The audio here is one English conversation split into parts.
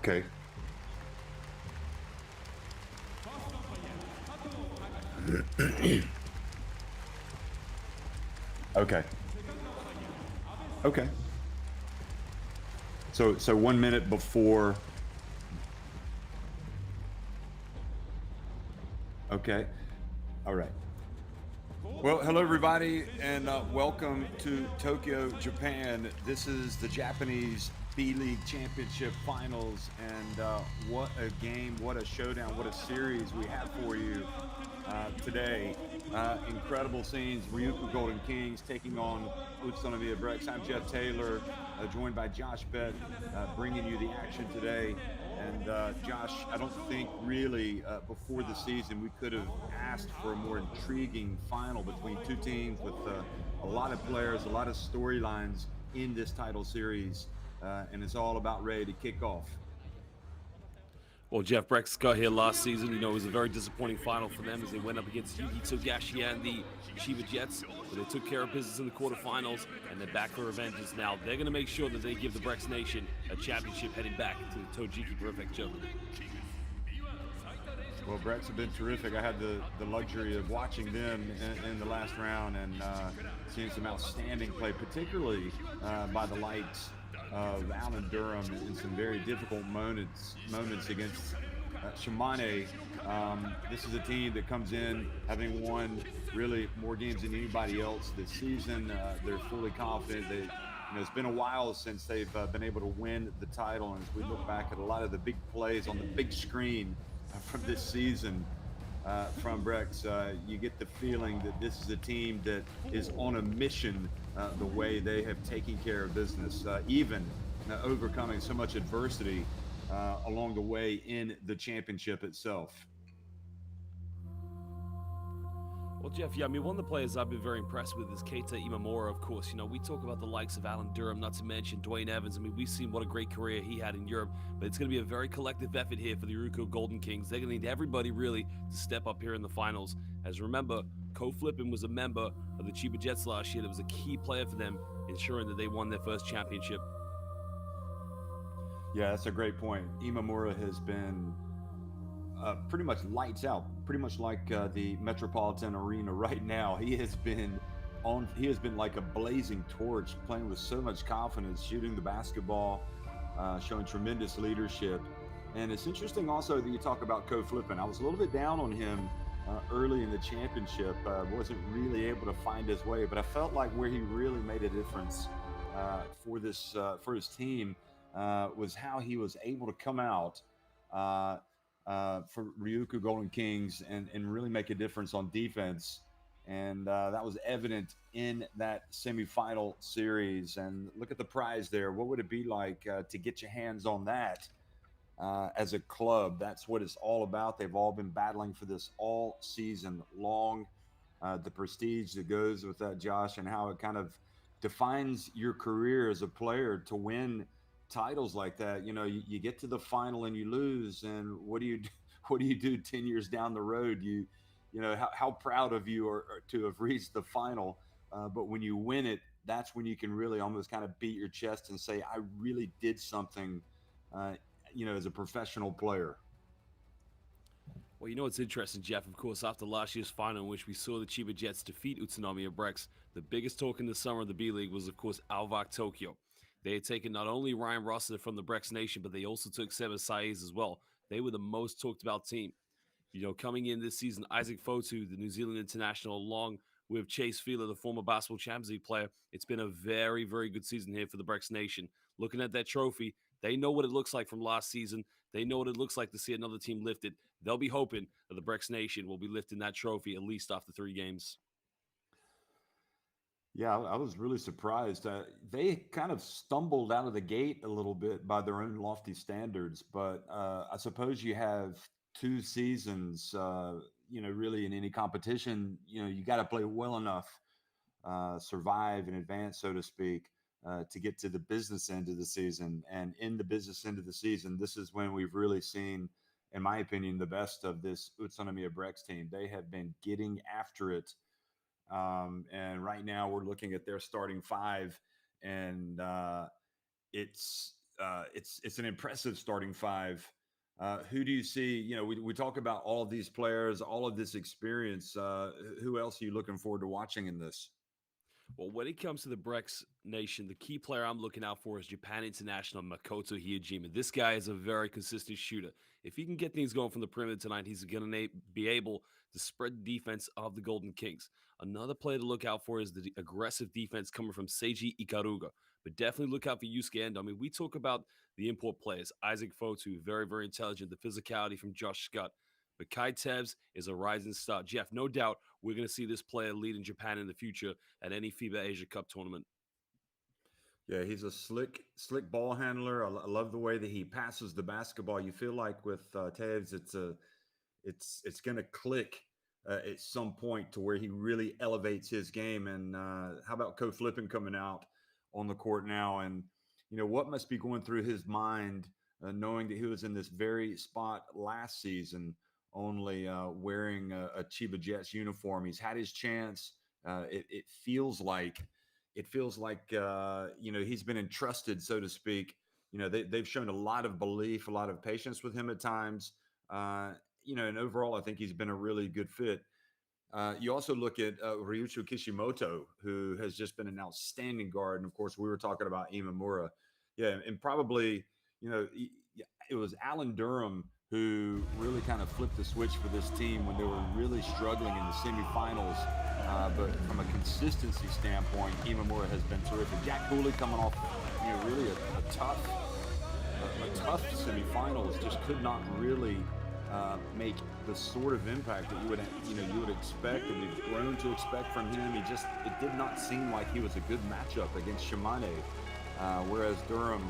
Okay. Okay. Okay. So 1 minute before. Okay. All right. Well, hello everybody, and welcome to Tokyo, Japan. This is the Japanese B-League Championship Finals, and what a game, what a showdown, what a series we have for you today. Incredible scenes. RYUKYU Golden Kings taking on UTSUNOMIYA Brex. I'm Jeff Taylor, joined by Josh Bett, bringing you the action today. And Josh, I don't think really before the season we could have asked for a more intriguing final between two teams with a lot of players, a lot of storylines in this title series, and it's all about ready to kick off. Well, Jeff, Brex got here last season. It was a very disappointing final for them as they went up against Yuki Togashi and the Chiba Jets, but they took care of business in the quarterfinals, and they're back for revengeance now. They're going to make sure that they give the Brex Nation a championship heading back to the Tojiki Prefecture. Well, Brex have been terrific. I had the luxury of watching them in the last round and seeing some outstanding play, particularly by the likes of Alan Durham in some very difficult moments against Shimane. This is a team that comes in having won really more games than anybody else this season. They're fully confident. It's been a while since they've been able to win the title, and as we look back at a lot of the big plays on the big screen from this season from Brex, you get the feeling that this is a team that is on a mission the way they have taken care of business, even overcoming so much adversity along the way in the championship itself. Well, Jeff, one of the players I've been very impressed with is Keita Imamura, of course. We talk about the likes of Alan Durham, not to mention Dwayne Evans. We've seen what a great career he had in Europe, but it's going to be a very collective effort here for the RYUKYU Golden Kings. They're going to need everybody really to step up here in the finals. As remember, Ko Flippin was a member of the Chiba Jets last year. That was a key player for them, ensuring that they won their first championship. Yeah, that's a great point. Imamura has been pretty much lights out, pretty much like the Metropolitan Arena right now. He has been like a blazing torch, playing with so much confidence, shooting the basketball, showing tremendous leadership. And it's interesting also that you talk about Ko Flippin. I was a little bit down on him early in the championship. Wasn't really able to find his way, but I felt like where he really made a difference for his team was how he was able to come out for RYUKYU Golden Kings and really make a difference on defense. And that was evident in that semifinal series. And look at the prize there. What would it be like to get your hands on that as a club? That's what it's all about. They've all been battling for this all season long. The prestige that goes with that, Josh, and how it kind of defines your career as a player to win titles like that. You get to the final and you lose, and what do you do 10 years down the road? How proud of you are to have reached the final, but when you win it, that's when you can really almost kind of beat your chest and say, I really did something as a professional player. Well, it's interesting, Jeff. Of course, after last year's final in which we saw the Chiba Jets defeat Utsunomiya Brex, the biggest talk in the summer of the B-League was, of course, Alvak Tokyo. They had taken not only Ryan Rossiter from the Brex Nation, but they also took Seba Saiz as well. They were the most talked about team. Coming in this season, Isaac Fotu, the New Zealand international, along with Chase Fieler, the former Basketball Champions League player. It's been a very, very good season here for the Brex Nation. Looking at that trophy, they know what it looks like from last season. They know what it looks like to see another team lift it. They'll be hoping that the Brex Nation will be lifting that trophy at least after 3 games. Yeah, I was really surprised. They kind of stumbled out of the gate a little bit by their own lofty standards, but I suppose you have 2 seasons, really in any competition, you got to play well enough, survive and advance, so to speak, to get to the business end of the season. And in the business end of the season, this is when we've really seen, in my opinion, the best of this Utsunomiya Brex team. They have been getting after it. And right now we're looking at their starting 5, and it's it's an impressive starting five. Who do you see? You know, we talk about all of these players, all of this experience. Who else are you looking forward to watching in this? Well, when it comes to the Brex Nation, the key player I'm looking out for is Japan international Makoto Hiyojima. This guy is a very consistent shooter. If he can get things going from the perimeter tonight, he's going to be able to spread the defense of the Golden Kings. Another player to look out for is the aggressive defense coming from Seiji Ikaruga. But definitely look out for Yusuke Endo. I mean, we talk about the import players. Isaac Fotu, very, very intelligent. The physicality from Josh Scott. But Kai Tevez is a rising star. Jeff, no doubt we're going to see this player lead in Japan in the future at any FIBA Asia Cup tournament. Yeah, he's a slick ball handler. I love the way that he passes the basketball. You feel like with Tevez, it's going to click at some point to where he really elevates his game. And how about Ko Flippin coming out on the court now? And, you know, what must be going through his mind knowing that he was in this very spot last season, only wearing a Chiba Jets uniform. He's had his chance. It feels like you know, he's been entrusted, so to speak. You know, they've shown a lot of belief, a lot of patience with him at times. You know, and overall, I think he's been a really good fit. You also look at Ryuchu Kishimoto, who has just been an outstanding guard. And of course, we were talking about Imamura. Yeah, and probably, you know, it was Alan Durham who really kind of flipped the switch for this team when they were really struggling in the semifinals. But from a consistency standpoint, Imamura has been terrific. Jack Cooley coming off, you know, really a tough semifinals, just could not really make the sort of impact that you would expect, and we've grown to expect from him. It did not seem like he was a good matchup against Shimane, whereas Durham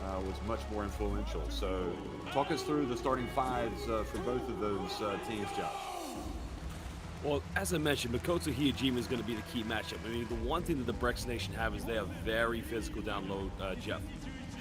was much more influential. So talk us through the starting fives for both of those teams, Josh. Well, as I mentioned, Makoto Hiyojima is going to be the key matchup. I mean, the one thing that the Brex Nation have is they are very physical down low, Jeff.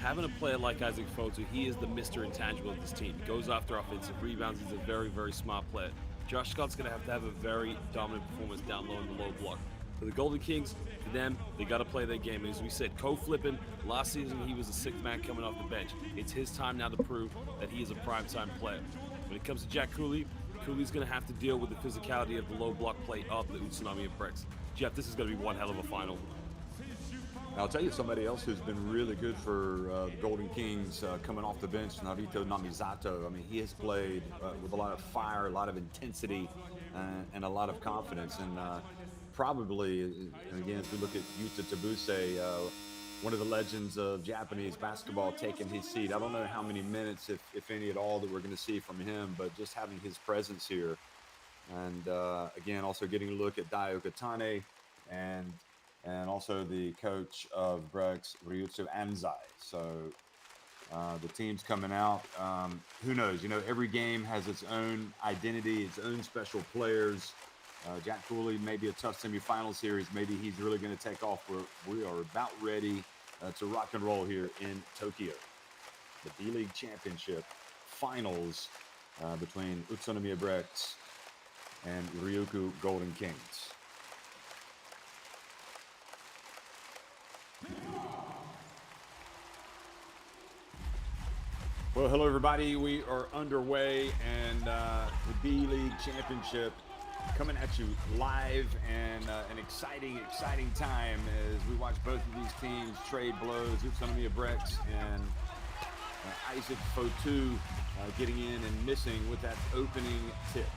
Having a player like Isaac Fotu, he is the Mr. Intangible of this team. He goes after offensive rebounds. He's a very, very smart player. Josh Scott's going to have a very dominant performance down low in the low block. For the Golden Kings, for them, they got to play their game. As we said, Ko Flippin, last season he was the sixth man coming off the bench. It's his time now to prove that he is a primetime player. When it comes to Jack Cooley, Cooley's going to have to deal with the physicality of the low block play of the UTSUNOMIYA Brex. Jeff, this is going to be one hell of a final. I'll tell you somebody else who's been really good for the Golden Kings coming off the bench, Narito Namizato. I mean, he has played with a lot of fire, a lot of intensity, and a lot of confidence. And probably, and again, as we look at Yuta Tabuse, one of the legends of Japanese basketball, taking his seat. I don't know how many minutes, if any at all, that we're going to see from him, but just having his presence here. And again, also getting a look at Dai Okatane and also the coach of Brex, Ryutsu Anzai. So the team's coming out. Who knows? You know, every game has its own identity, its own special players. Jack Cooley, maybe a tough semifinal series. Maybe he's really going to take off. We are about ready to rock and roll here in Tokyo. The B-League Championship Finals between UTSUNOMIYA Brex and RYUKYU Golden Kings. Well, hello everybody. We are underway, and the B-League Championship coming at you live, and an exciting time as we watch both of these teams trade blows. UTSUNOMIYA Brex and Isaac Fotu getting in and missing with that opening tip.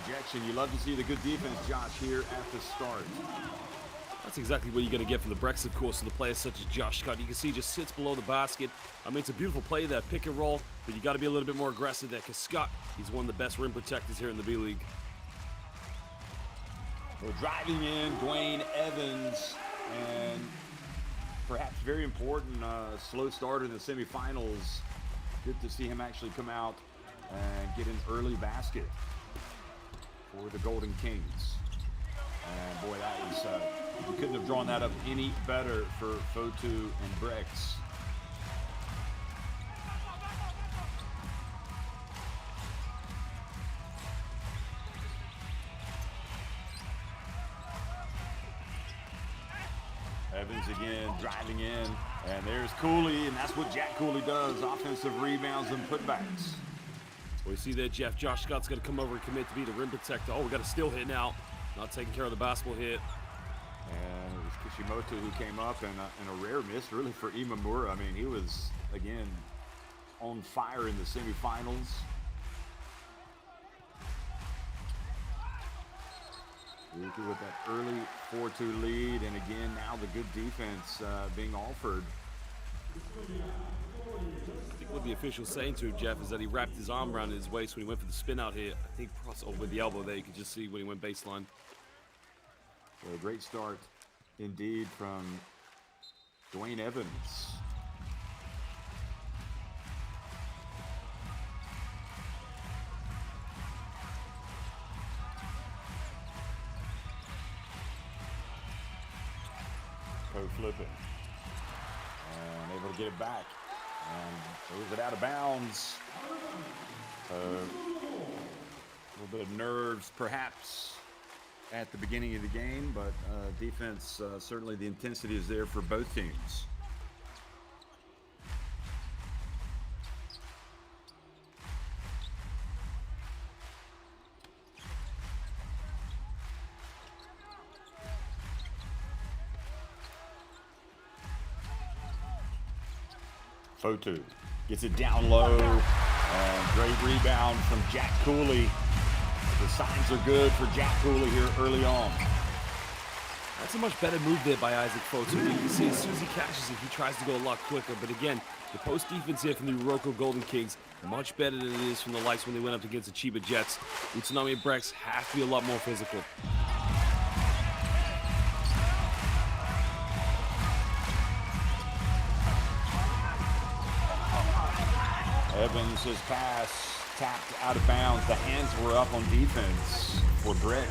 Rejection. You love to see the good defense, Josh, here at the start. That's exactly what you're going to get from the Brex, of course, and the players such as Josh Scott. You can see he just sits below the basket. I mean, it's a beautiful play there, pick and roll, but you got to be a little bit more aggressive there because Scott, he's one of the best rim protectors here in the B-League. We're driving in Dwayne Evans, and perhaps very important slow starter in the semifinals. Good to see him actually come out and get an early basket for the Golden Kings. And boy, that was, we couldn't have drawn that up any better for Fotu and Brex. Evans again driving in, and there's Cooley, and that's what Jack Cooley does, offensive rebounds and putbacks. We see there, Jeff. Josh Scott's going to come over and commit to be the rim protector. Oh, we got a steal hit now. Not taking care of the basketball hit. And it was Kishimoto who came up, and a rare miss really for Imamura. I mean, he was, again, on fire in the semifinals. RYUKYU with that early 4-2 lead, and again, now the good defense being offered. I think what the official's saying to him, Jeff, is that he wrapped his arm around his waist when he went for the spin out here. I think with the elbow there, you could just see when he went baseline. So a great start indeed from Dwayne Evans. Flipping and able to get it back and throws it out of bounds. A little bit of nerves perhaps at the beginning of the game, but defense, certainly the intensity is there for both teams. Fotu gets it down low, and great rebound from Jack Cooley. The signs are good for Jack Cooley here early on. That's a much better move there by Isaac Fotu. You can see as soon as he catches it, he tries to go a lot quicker. But again, the post defense here from the RYUKYU Golden Kings, much better than it is from the likes when they went up against the Chiba Jets. UTSUNOMIYA Brex have to be a lot more physical. Evans' pass tapped out of bounds. The hands were up on defense for Brett.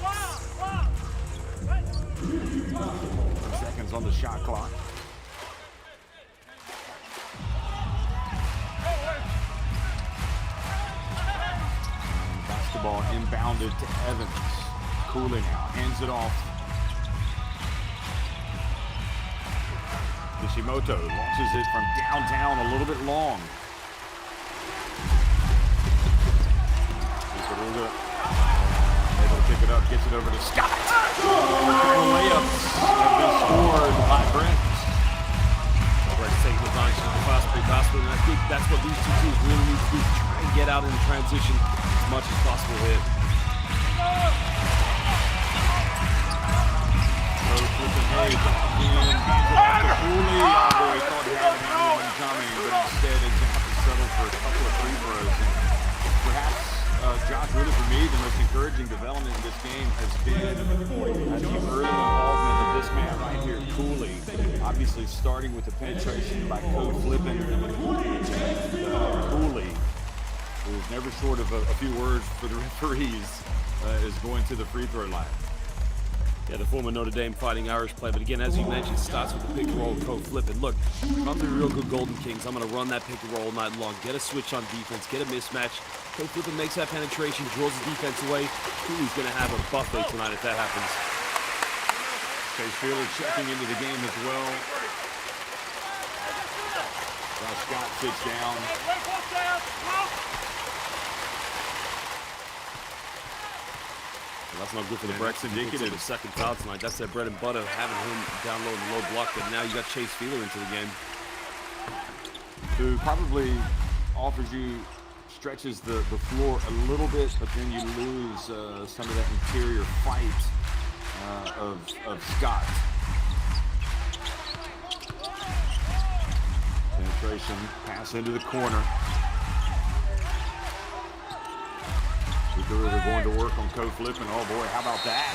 2 seconds on the shot clock. And basketball inbounded to Evans. Cooley now hands it off. Kishimoto launches it from downtown a little bit long. Able to pick it up, gets it over to Scott. Layups have been scored by Brent. Brett's taking advantage of the fast break basket, and I think that's what these two teams really need to do, to try and get out in the transition as much as possible here. Cooley. Oh boy, thought he had one coming, but instead is going to have to settle for a couple of free throws. And perhaps Josh, really for me, the most encouraging development in this game has been the early involvement of this man right here, Cooley. Obviously starting with the penetration by Code Flippin. And Cooley, who's never short of a few words for the referees, is going to the free throw line. Yeah, the former Notre Dame Fighting Irish player. But again, as you mentioned, starts with the pick and roll, Code Flippin. Look, if I'm the RYUKYU Golden Kings, I'm going to run that pick and roll all night long. Get a switch on defense, get a mismatch. Code Flippin makes that penetration, draws the defense away. Cooley's going to have a buffet tonight if that happens. Chase Fielder checking into the game as well. Josh Scott sits down. Well, that's not good for the Brex. Indicative of second foul tonight. That's their bread and butter, having him down low in the low block. But now you got Chase Fielder into the game, who probably offers you, stretches the floor a little bit, but then you lose some of that interior fight of Scott. Penetration, pass into the corner. They're going to work on Code Flippin. Oh boy, how about that?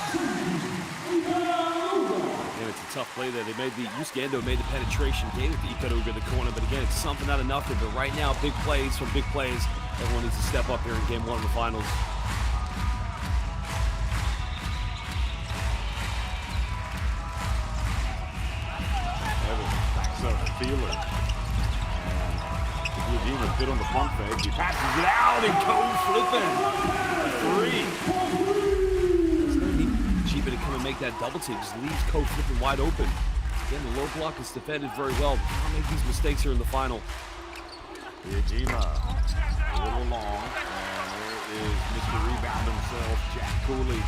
And it's a tough play there. They made Uskando made the penetration, gave it to Ikaruga in the corner, but again, it's something out of nothing. But right now, big plays from big plays. Everyone needs to step up here in game 1 of the finals. Evans backs up the Fielder. And Ujima bit on the pump fake. He passes it out and Code Flippin. 3. It's going to need Chiba to come and make that double team. Just leaves Code Flippin wide open. Again, the low block is defended very well. Can't make these mistakes here in the final. Ryukyu, a little long, and there is Mr. Rebound himself, Jack Cooley.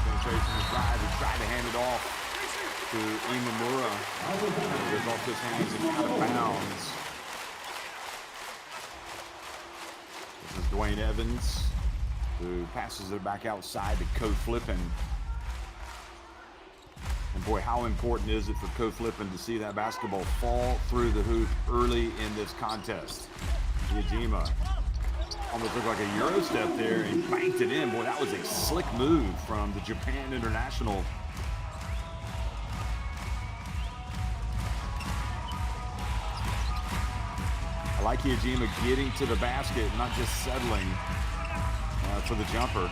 Penetration is drive, he tried to hand it off to Imamura. It was off his hands and out of bounds. This is Dwayne Evans, who passes it back outside to Ko Flippin. And boy, how important is it for Ko Flippin to see that basketball fall through the hoop early in this contest? Yajima almost looked like a Euro step there. He banked it in. Boy, that was a slick move from the Japan international. I like Yajima getting to the basket, not just settling for the jumper.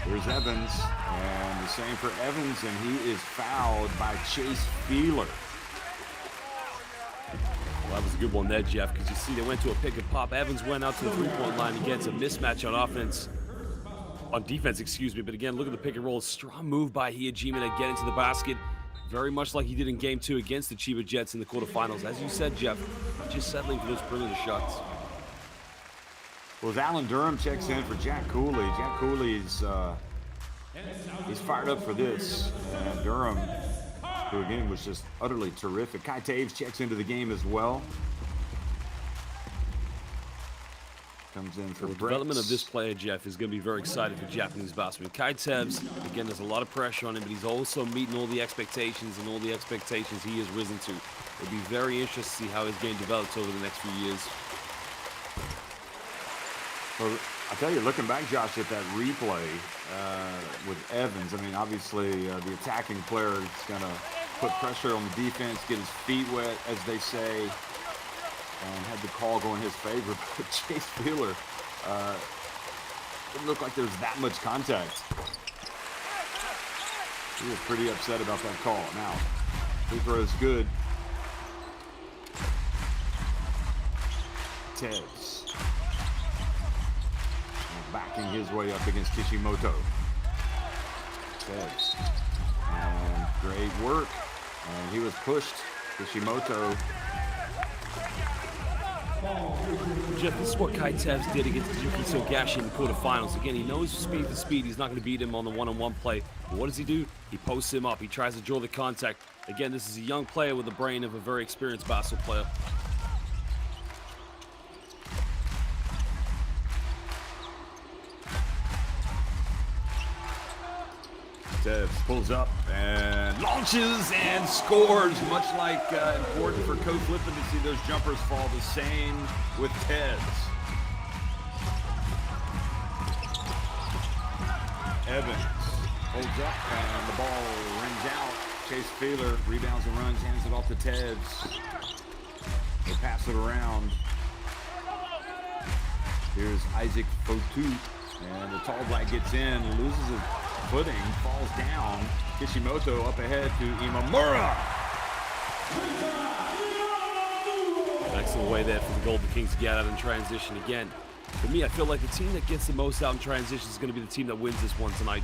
There's Evans, and the same for Evans, and he is fouled by Chase Feeler. Well, that was a good one there, Jeff, because you see they went to a pick and pop. Evans went out to the three-point line. He gets a mismatch on defense, excuse me. But again, look at the pick and roll. Strong move by Hyejima to get into the basket. Very much like he did in Game 2 against the Chiba Jets in the quarterfinals. As you said, Jeff, just settling for those perimeter shots. Well, as Alan Durham checks in for Jack Cooley. Jack Cooley's he's fired up for this. And Durham, who again was just utterly terrific. Kai Taves checks into the game as well. Comes in for the development of this player, Jeff, is going to be very exciting for Japanese basketball. Kai Taves, again, there's a lot of pressure on him, but he's also meeting all the expectations and all the expectations he has risen to. It'll be very interesting to see how his game develops over the next few years. Well, I tell you, looking back, Josh, at that replay with Evans, I mean, obviously the attacking player is going to put pressure on the defense, get his feet wet, as they say, and had the call go in his favor. But Chase Feeler, didn't look like there was that much contact. He was pretty upset about that call. Now, free throw is good. Tevz. Backing his way up against Kishimoto. Tevz. And great work. And he was pushed. Kishimoto. Jeff, this is what Kai Tevz did against Yuki Togashi in the quarterfinals. Again, he knows speed for speed. He's not going to beat him on the one-on-one play. But what does he do? He posts him up. He tries to draw the contact. Again, this is a young player with the brain of a very experienced basketball player. Tevz pulls up and launches and scores, much like important for Ko Flippin to see those jumpers fall. The same with Tevz. Evans holds up and the ball rings out. Chase Feeler rebounds and runs, hands it off to Tevz. They pass it around. Here's Isaac Fotu, and the tall black gets in, loses his footing, falls down. Kishimoto up ahead to Imamura. Excellent way there for the Golden Kings to get out in transition again. For me, I feel like the team that gets the most out in transition is going to be the team that wins this one tonight.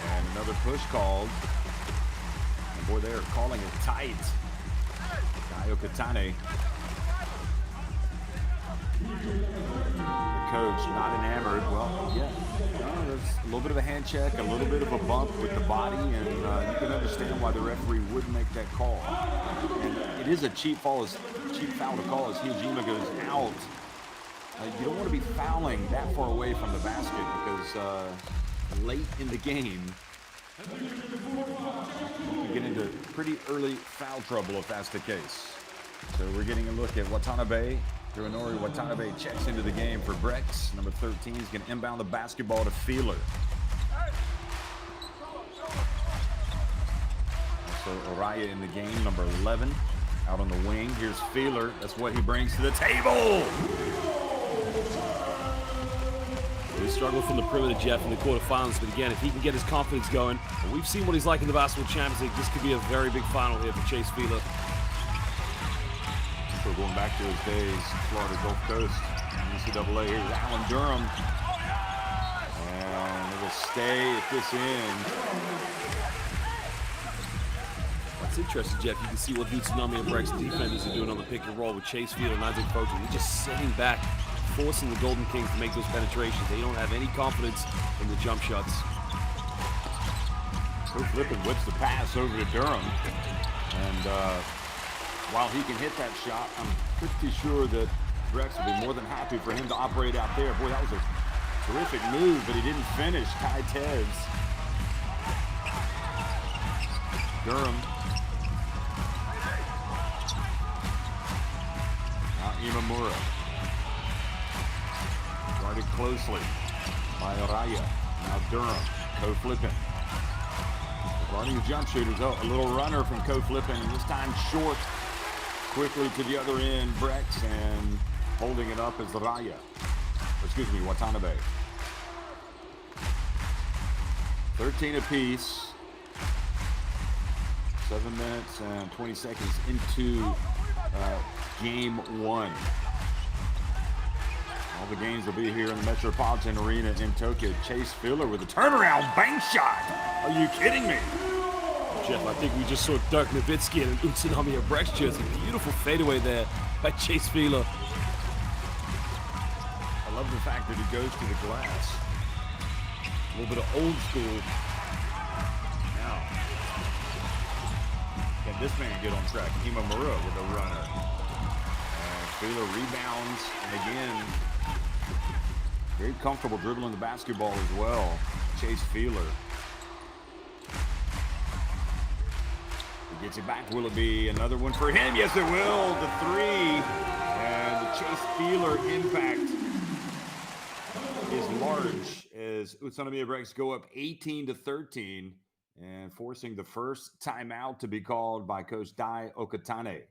And another push called. And boy, they're calling it tight. Kaio Katane. The coach not enamored. Well, yeah, there's a little bit of a hand check, a little bit of a bump with the body, and you can understand why the referee would make that call. And it is a cheap foul to call as Hyejima goes out. You don't want to be fouling that far away from the basket because late in the game, you can get into pretty early foul trouble if that's the case. So we're getting a look at Watanabe. Hironori Watanabe checks into the game for Brex. Number 13 is going to inbound the basketball to Feeler. Also Araya in the game, number 11, out on the wing. Here's Feeler. That's what he brings to the table. He struggled from the perimeter, Jeff, in the quarterfinals. But again, if he can get his confidence going, and we've seen what he's like in the Basketball Champions League, this could be a very big final here for Chase Feeler. So going back to his days, Florida Gulf Coast, NCAA. Here's Alan Durham. And it will stay at this end. It's interesting, Jeff. You can see what the UTSUNOMIYA Breaks defenders are doing on the pick and roll with Chase Field and Isaac Fotu. They're just sitting back, forcing the Golden Kings to make those penetrations. They don't have any confidence in the jump shots. So Flippin whips the pass over to Durham. And while he can hit that shot, I'm pretty sure that Brex will be more than happy for him to operate out there. Boy, that was a terrific move, but he didn't finish. Kai Tevz. Durham. Now Imamura. Guarded closely by Araya. Now Durham. Co-flipping. Guarding the jump shooters. Oh, a little runner from co-flipping, and this time short. Quickly to the other end, Brex, and holding it up is Raya. Excuse me, Watanabe. 13 apiece. 7 minutes and 20 seconds into game one. All the games will be here in the Metropolitan Arena in Tokyo. Chase Fielder with a turnaround bank shot. Are you kidding me? Jeff, I think we just saw Dirk Nowitzki in an UTSUNOMIYA Brex jersey. Beautiful fadeaway there by Chase Fielder. I love the fact that he goes to the glass. A little bit of old school. Now, can this man get on track? Imamura with a runner. And Fielder rebounds, and again, very comfortable dribbling the basketball as well. Chase Fielder. He gets it back. Will it be another one for him? Yes, it will. The three. And the Chase Fielder impact is large as UTSUNOMIYA Breaks go up 18-13 and forcing the first timeout to be called by Coach Dai Okatane.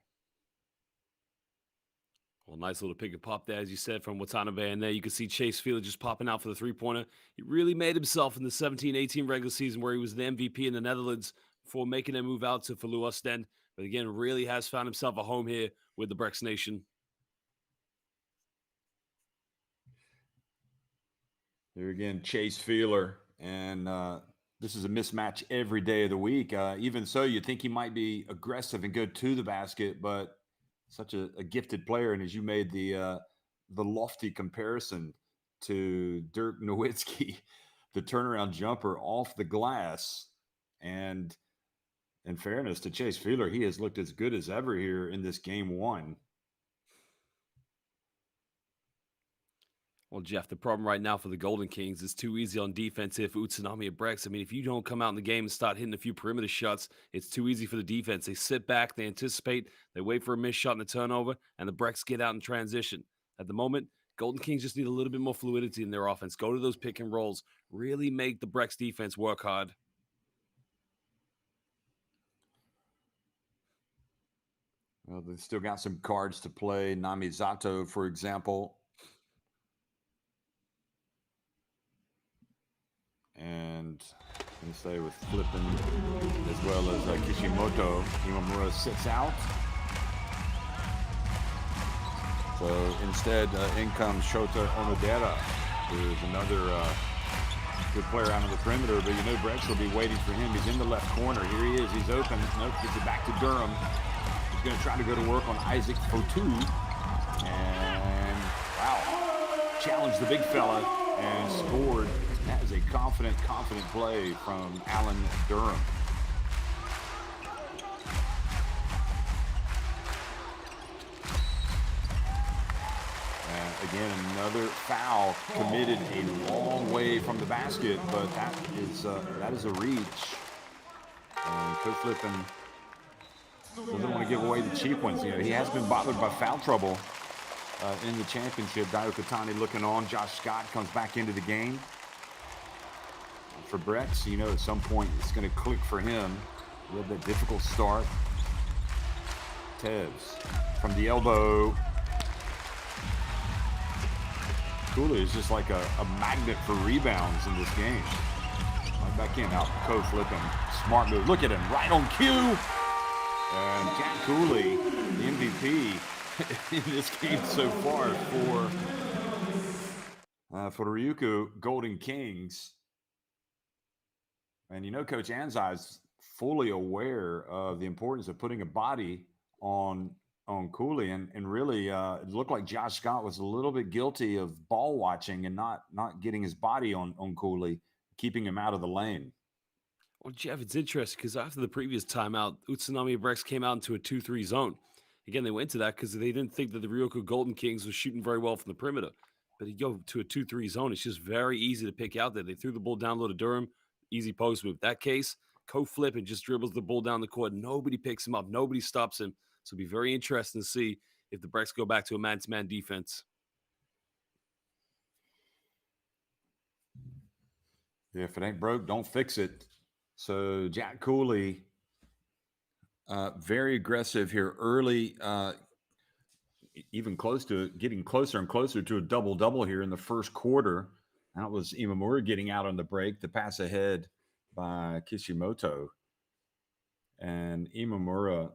Well, nice little pick and pop there, as you said, from Watanabe. And there you can see Chase Fielder just popping out for the three-pointer. He really made himself in the 17-18 regular season where he was the MVP in the Netherlands before making a move out to Falu Ostend. But again, really has found himself a home here with the Brex Nation. Here again, Chase Fielder. And this is a mismatch every day of the week. Even so, you'd think he might be aggressive and go to the basket, but such a gifted player. And as you made the lofty comparison to Dirk Nowitzki, the turnaround jumper off the glass. And in fairness to Chase Fielder, he has looked as good as ever here in this game one. Well, Jeff, the problem right now for the Golden Kings is too easy on defense if UTSUNOMIYA Brex. I mean, if you don't come out in the game and start hitting a few perimeter shots, it's too easy for the defense. They sit back, they anticipate, they wait for a missed shot and a turnover, and the Brex get out in transition. At the moment, Golden Kings just need a little bit more fluidity in their offense. Go to those pick and rolls. Really make the Brex defense work hard. Well, they've still got some cards to play. Namizato, for example. And NISSAY with flipping as well as Kishimoto. Imamura sits out. So instead, in comes Shota Onodera, who is another good player out on the perimeter. But you know, Brex will be waiting for him. He's in the left corner. Here he is. He's open. Nope, gets it back to Durham. He's going to try to go to work on Isaac Fotu. And wow, challenged the big fella and scored. That is a confident play from Alan Durham. And again, another foul committed a long way from the basket, but that is a reach. And Coach Flippin doesn't want to give away the cheap ones. You know, he has been bothered by foul trouble in the championship. Dayo Katani looking on. Josh Scott comes back into the game. For Brex, you know, at some point it's going to click for him. A little bit difficult start. Tevz from the elbow. Cooley is just like a magnet for rebounds in this game. Right back in, out co-flipping. Smart move. Look at him, right on cue. And Jack Cooley, the MVP, in this game so far for the Ryukyu Golden Kings. And Coach Anzai is fully aware of the importance of putting a body on Cooley, and really it looked like Josh Scott was a little bit guilty of ball watching and not getting his body on Cooley, keeping him out of the lane. Well, Jeff, it's interesting because after the previous timeout, Utsunomiya Brex came out into a 2-3 zone. Again, they went to that because they didn't think that the Ryukyu Golden Kings was shooting very well from the perimeter. But you go to a 2-3 zone, it's just very easy to pick out there. They threw the ball down low to Durham, easy post move. That case, co-flip and just dribbles the ball down the court. Nobody picks him up. Nobody stops him. So it'll be very interesting to see if the Brex go back to a man-to-man defense. Yeah, if it ain't broke, don't fix it. So Jack Cooley, very aggressive here early, even close to getting closer and closer to a double-double here in the first quarter. That was Imamura getting out on the break, the pass ahead by Kishimoto. And Imamura,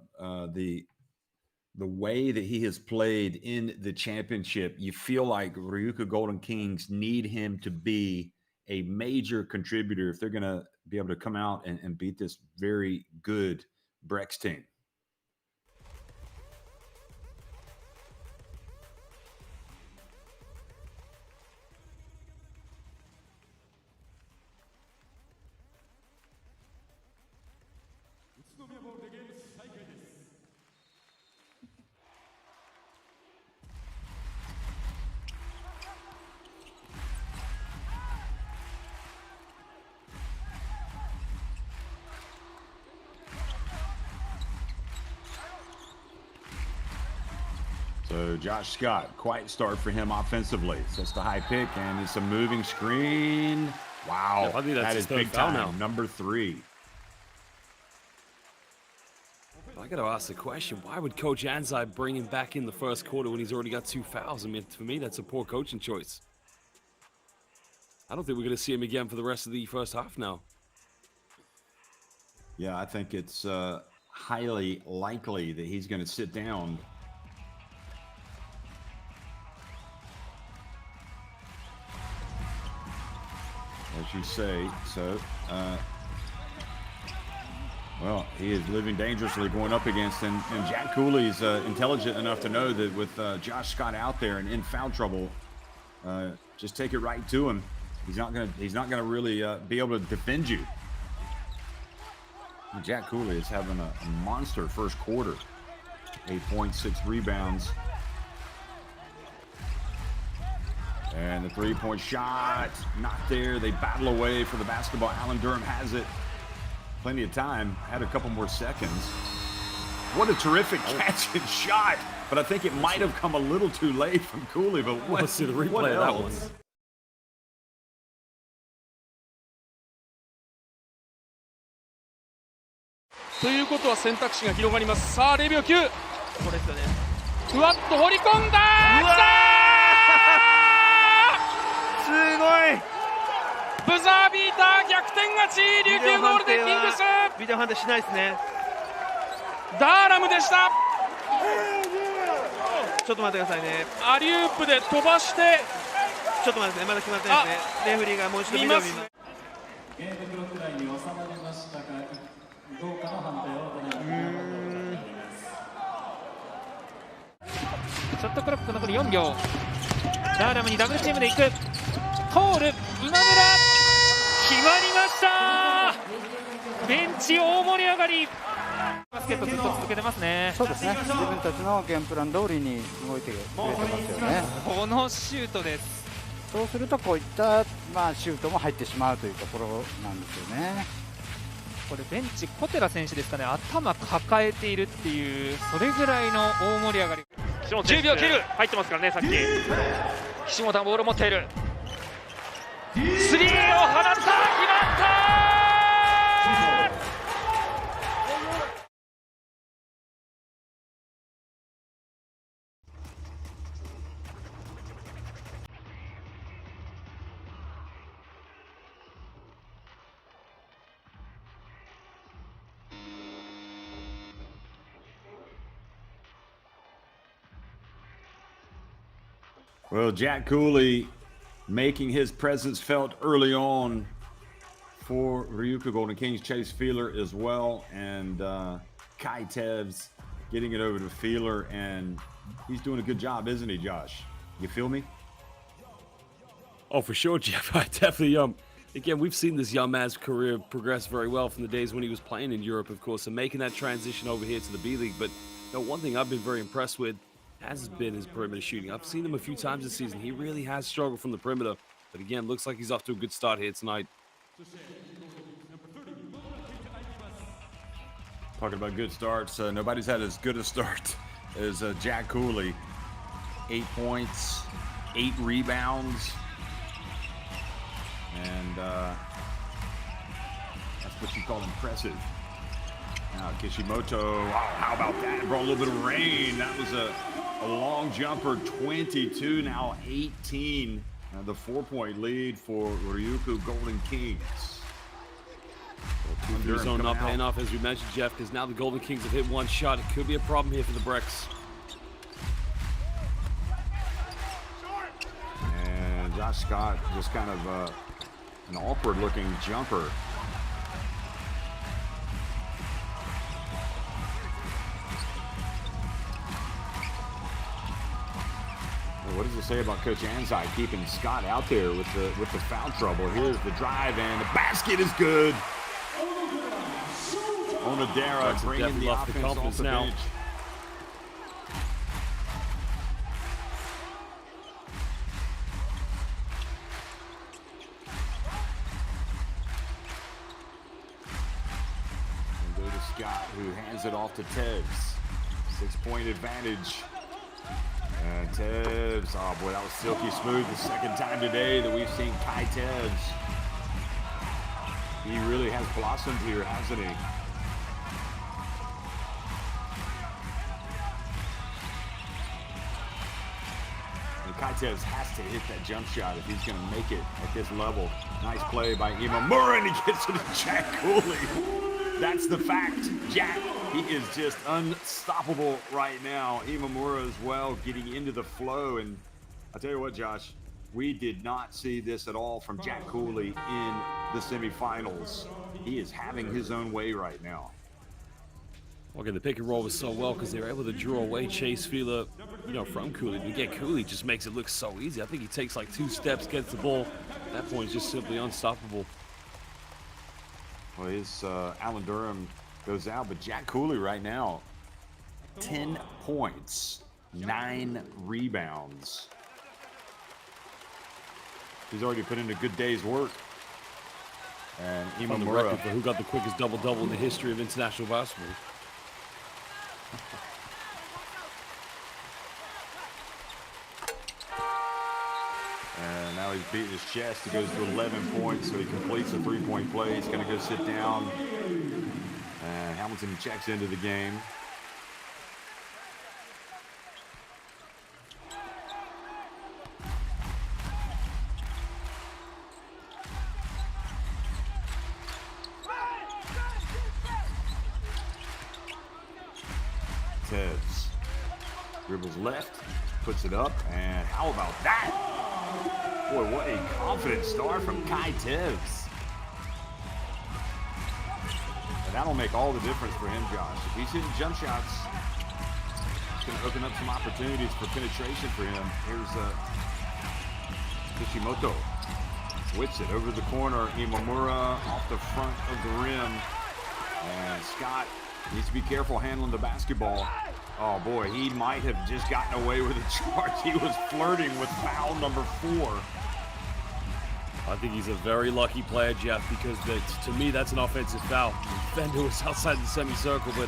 the way that he has played in the championship, you feel like Ryukyu Golden Kings need him to be a major contributor if they're going to be able to come out and beat this very good Brex team. So Josh Scott, quiet start for him offensively. Sets the high pick, and it's a moving screen. Wow, yeah, that is big time. Now. Number 3. I got to ask the question, why would Coach Anzai bring him back in the first quarter when he's already got 2 fouls? I mean, for me, that's a poor coaching choice. I don't think we're going to see him again for the rest of the first half now. Yeah, I think it's highly likely that he's going to sit down. As you say, so, well, he is living dangerously going up against, and Jack Cooley's intelligent enough to know that with Josh Scott out there and in foul trouble, just take it right to him. He's not gonna really be able to defend you. And Jack Cooley is having a monster first quarter, 8 points, 6 rebounds. And the three-point shot, not there. They battle away for the basketball. Alan Durham has it. Plenty of time. Had a couple more seconds. What a terrific catch and shot. But I think it might have come a little too late from Cooley. But let's see the replay of that one. ということは選択肢が広がります。さあ0秒9。これですよね。ふわっと放り込んだ。すごい。ブザービーター逆転勝ち。琉球ゴールデンキングス。ビデオ判定しないですね。ダーラムでした。ちょっと待ってくださいね。アリウープで飛ばして。ちょっと待ってくださいね。まだ決まってないですね。レフェリーがもう一度ビデオ見ます。ゲームブロック内に収まりましたが、どうかの判定を行います。ショットクロック残り4秒。ダーラムにダブルチームでいく。通る今村、決まりました。ベンチ大盛り上がり。バスケットずっと続けてますね。そうですね。自分たちのゲームプラン通りに動いてくれてますよね。このシュートです。そうするとこういった、シュートも入ってしまうというところなんですよね。これベンチ小寺選手ですかね、頭抱えているっていうそれぐらいの大盛り上がり。10秒切る。入ってますからね、さっき。岸本はボールを持っている。スリーを放った。決まった。Well, Jack Cooley making his presence felt early on for RYUKYU Golden Kings. Chase Feeler as well, and Kai Tevz getting it over to Feeler, and he's doing a good job, isn't he, Josh? You feel me? Oh, for sure, Jeff. I definitely, again, we've seen this young man's career progress very well from the days when he was playing in Europe, of course, and making that transition over here to the B League. But one thing I've been very impressed with has been his perimeter shooting. I've seen him a few times this season. He really has struggled from the perimeter. But again, looks like he's off to a good start here tonight. Talking about good starts, nobody's had as good a start as Jack Cooley. 8 points, 8 rebounds, and that's what you call impressive. Now Kishimoto, wow, how about that? It brought a little bit of rain. That was a long jumper, 22, now 18. The 4-point lead for RYUKYU Golden Kings. 2-3 zone not paying off, as we mentioned, Jeff, because now the Golden Kings have hit one shot. It could be a problem here for the Brex. And Josh Scott just kind of an awkward-looking jumper. What does it say about Coach Anzai keeping Scott out there with the foul trouble? Here's the drive, and the basket is good. Onodera bringing the offense off the bench. And go to Scott, who hands it off to Tevz. 6-point advantage. And Tevz, oh boy, that was silky smooth. The second time today that we've seen Kai Tevz. He really has blossomed here, hasn't he? And Kai Tevz has to hit that jump shot if he's going to make it at this level. Nice play by Imamura, and he gets it to Jack Cooley. That's the fact. Jack, he is just unstoppable right now. Imamura as well, getting into the flow. And I'll tell you what, Josh, we did not see this at all from Jack Cooley in the semifinals. He is having his own way right now. Well, again, the pick and roll was so well because they were able to draw away Chase Feeler, from Cooley. And again, Cooley just makes it look so easy. I think he takes like 2 steps, gets the ball. At that point, he's just simply unstoppable. Well, his Alan Durham goes out, but Jack Cooley right now, 10 points, 9 rebounds. He's already put in a good day's work. And on the record for who got the quickest double-double in the history of international basketball. And now he's beating his chest. He goes to 11 points, so he completes a 3-point play. He's going to go sit down. And Hamilton checks into the game. Tevz dribbles left, puts it up, and how about that? Boy, what a confident start from Kai Tevz. And that'll make all the difference for him, Josh. If he's hitting jump shots, it's going to open up some opportunities for penetration for him. Here's Kishimoto. Whips it over the corner. Imamura off the front of the rim. And Scott needs to be careful handling the basketball. Oh boy, he might have just gotten away with a charge. He was flirting with foul number 4. I think he's a very lucky player, Jeff, because to me, that's an offensive foul. The defender was outside the semicircle, but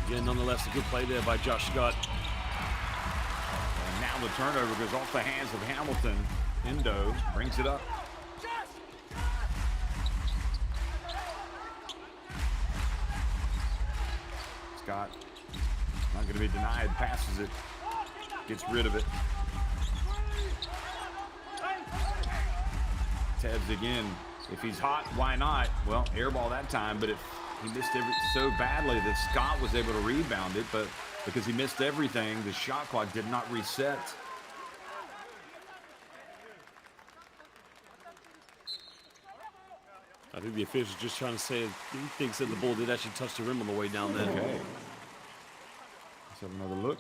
again, nonetheless, a good play there by Josh Scott. And now the turnover goes off the hands of Hamilton. Endo brings it up. Scott, not going to be denied, passes it, gets rid of it. Tevz again. If he's hot, why not? Well, airball that time, but he missed so badly that Scott was able to rebound it, but because he missed everything, the shot clock did not reset. I think the official's just trying to say he thinks that the ball did actually touch the rim on the way down there. Okay. Let's have another look.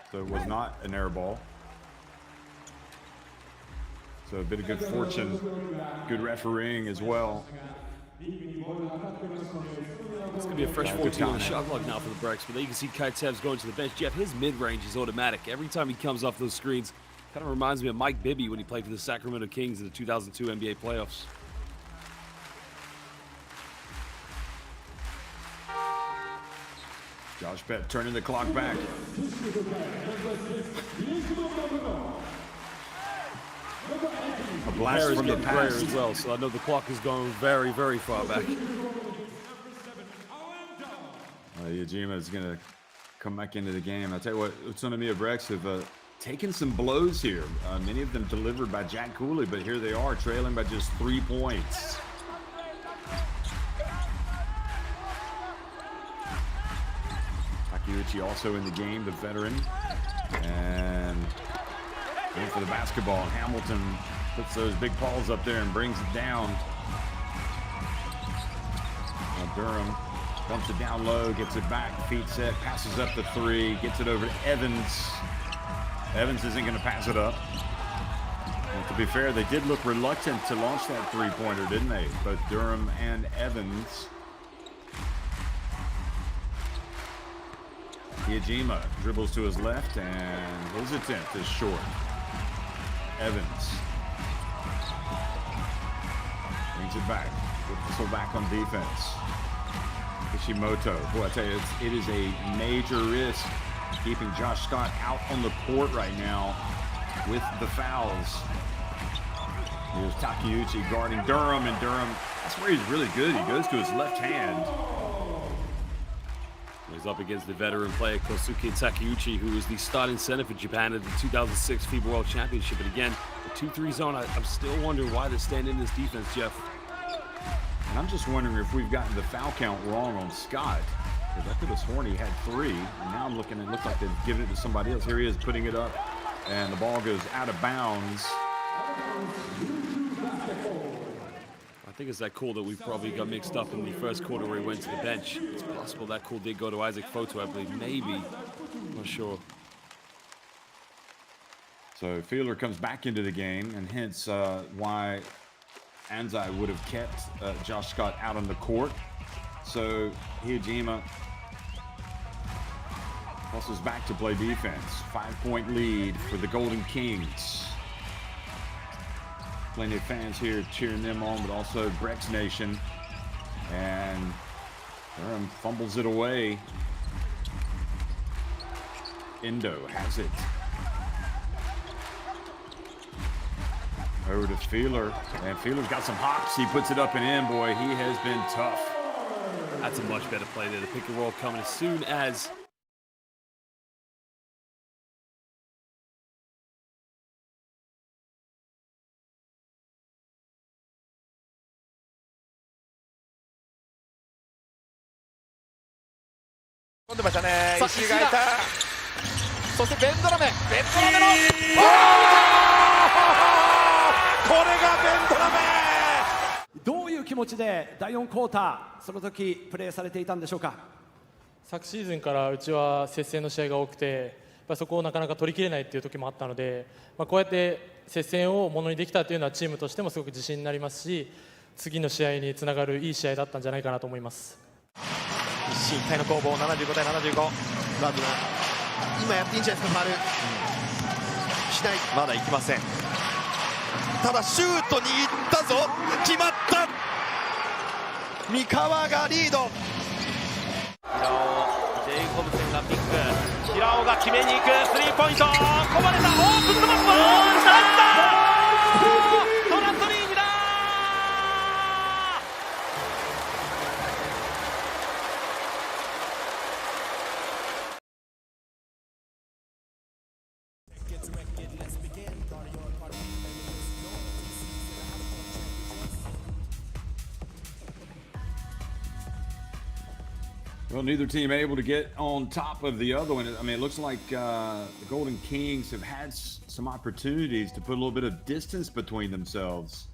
So it was not an air ball. So a bit of good fortune, good refereeing as well. It's going to be a fresh 14 on the shot clock now for the Breaks, but there you can see Kaitev's going to the bench. Jeff, his mid-range is automatic. Every time he comes off those screens, kind of reminds me of Mike Bibby when he played for the Sacramento Kings in the 2002 NBA playoffs. Josh Pett turning the clock back. A blast from the past as well, so I know the clock is going very, very far back. Yajima is going to come back into the game. I'll tell you what, UTSUNOMIYA Breaks have taken some blows here. Many of them delivered by Jack Cooley, but here they are trailing by just 3 points. Takeuchi also in the game, the veteran. And going for the basketball. Hamilton puts those big balls up there and brings it down. Now Durham dumps it down low, gets it back, feet set, passes up the 3, gets it over to Evans. Evans isn't going to pass it up. Well, to be fair, they did look reluctant to launch that 3-pointer, didn't they? Both Durham and Evans. Yajima dribbles to his left, and his attempt is short. Evans brings it back. Whistle back on defense. Kishimoto. Boy, I tell you, it is a major risk keeping Josh Scott out on the court right now with the fouls. Here's Takeuchi guarding Durham, and Durham, that's where he's really good. He goes to his left hand. He's up against the veteran player Kosuke Takeuchi, who was the starting center for Japan at the 2006 FIBA World Championship. But again, the 2-3 zone, I'm still wondering why they're standing in this defense, Jeff. And I'm just wondering if we've gotten the foul count wrong on Scott, because I could have sworn he had 3, and now I'm looking, it looks like they've given it to somebody else. Here he is putting it up, and the ball goes out of bounds. I think it's that call that we probably got mixed up in the first quarter where he went to the bench. It's possible that call did go to Isaac Foto, I believe. Maybe. I'm not sure. So Fielder comes back into the game, and hence why Anzai would have kept Josh Scott out on the court. So Hiyajima hustles back to play defense. 5-point lead for the Golden Kings. Plenty of fans here cheering them on, but also Brex Nation. And Durham fumbles it away. Indo has it. Over to Feeler, and Feeler's got some hops. He puts it up and in. Boy, he has been tough. That's a much better play there. The pick and roll coming as soon as飛んでましたね。石井がいた。そしてベンドラメのこれがベンドラメ。どういう気持ちで第4クォーターその時プレーされていたんでしょうか。昨シーズンからうちは接戦の試合が多くて、そこをなかなか取りきれないっていう時もあったので、こうやって接戦をものにできたというのはチームとしてもすごく自信になりますし、次の試合につながるいい試合だったんじゃないかなと思います。一進一退の攻防、75対75。ラブナ今やっていいんじゃないですか。ファウルしない。まだ行きません。ただシュートに行ったぞ。決まった。三河がリード。平尾、ジェイコブセンがピック。平尾が決めに行く。スリーポイント。こぼれた。オープントマップ。したトラントリーグだ。Well, neither team able to get on top of the other one. I mean, it looks like the Golden Kings have had some opportunities to put a little bit of distance between themselves.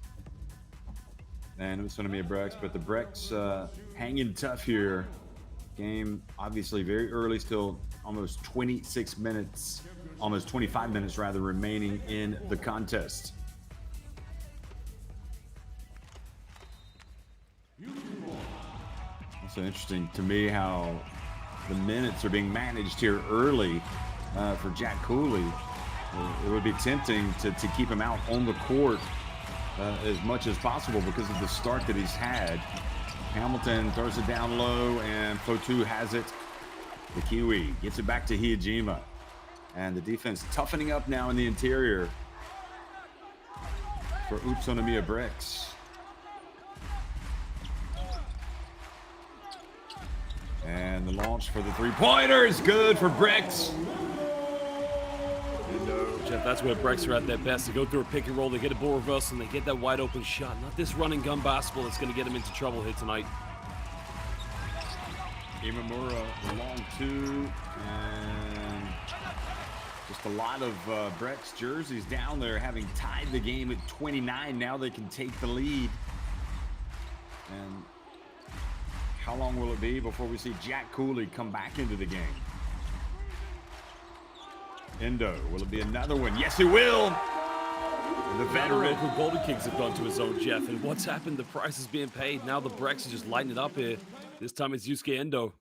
and UTSUNOMIYA Brex, but the Brex hanging tough here. Game obviously very early, still almost 26 minutes, almost 25 minutes rather, remaining in the contest. Also interesting to me how the minutes are being managed here early for Jack Cooley. It would be tempting to keep him out on the court as much as possible because of the start that he's had. Hamilton throws it down low, and Fotu has it. The Kiwi gets it back to Hiyajima. And the defense toughening up now in the interior for UTSUNOMIYA Brex. And the launch for the three-pointer is good for Brex. Jeff, that's where Brex are at their best. They go through a pick and roll, they get a ball reversal, and they get that wide open shot. Not this run and gun basketball that's going to get them into trouble here tonight. Imamura, the long two, and just a lot of Brex jerseys down there, having tied the game at 29. Now they can take the lead. And how long will it be before we see Jack Cooley come back into the game? Endo, will it be another one? Yes, it will. And the veteran. Local Golden Kings have gone to his own, Jeff. And what's happened? The price is being paid. Now the Brex are just lighting it up here. This time it's Yusuke Endo.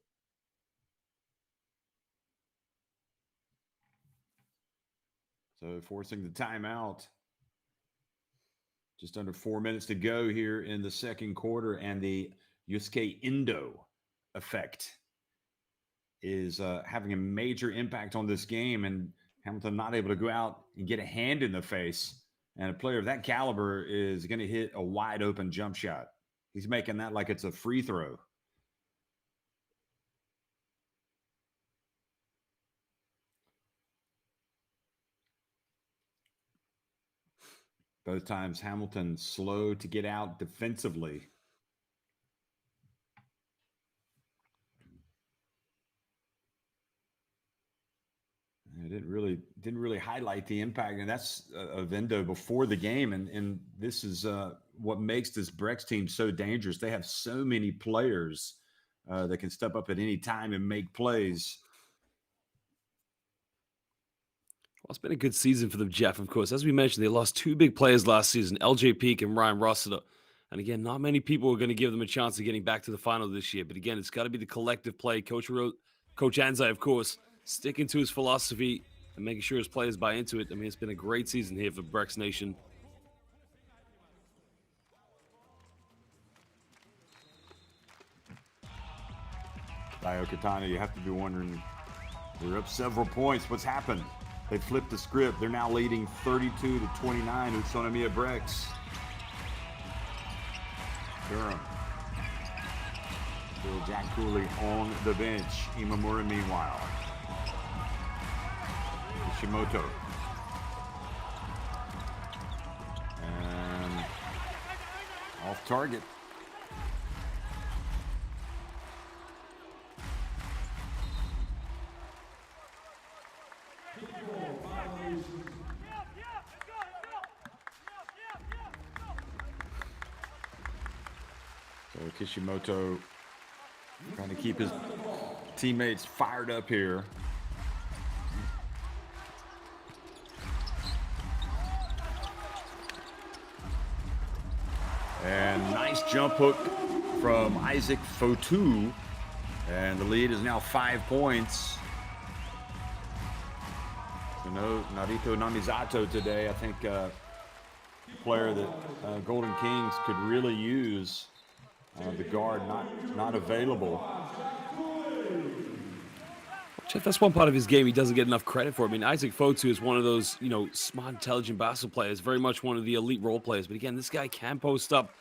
So forcing the timeout. Just under 4 minutes to go here in the second quarter, and the Yusuke Endo effect is having a major impact on this game, and Hamilton not able to go out and get a hand in the face. And a player of that caliber is going to hit a wide open jump shot. He's making that like it's a free throw. Both times Hamilton slow to get out defensively. It didn't really highlight the impact, and that's of Endo before the game. And this is what makes this Brex team so dangerous. They have so many players that can step up at any time and make plays. Well, it's been a good season for them, Jeff, of course. As we mentioned, they lost two big players last season, LJ Peak and Ryan Rossiter. And again, not many people are going to give them a chance of getting back to the final this year. But again, it's got to be the collective play. Coach Anzai, of course, sticking to his philosophy and making sure his players buy into it. I mean, it's been a great season here for Brex Nation. Dio Katana, you have to be wondering, they're up several points. What's happened? They flipped the script. They're now leading 32-29. UTSUNOMIYA Brex. Durham. Still Jack Cooley on the bench. Imamura meanwhile. Kishimoto. And off target. So Kishimoto trying to keep his teammates fired up here. And nice jump hook from Isaac Fotu. And the lead is now 5 points. So no Narito Namizato today. I think a player that Golden Kings could really use. The guard not available. Jeff, that's one part of his game he doesn't get enough credit for. I mean, Isaac Fotu is one of those, smart, intelligent basketball players, very much one of the elite role players. But again, this guy can post up.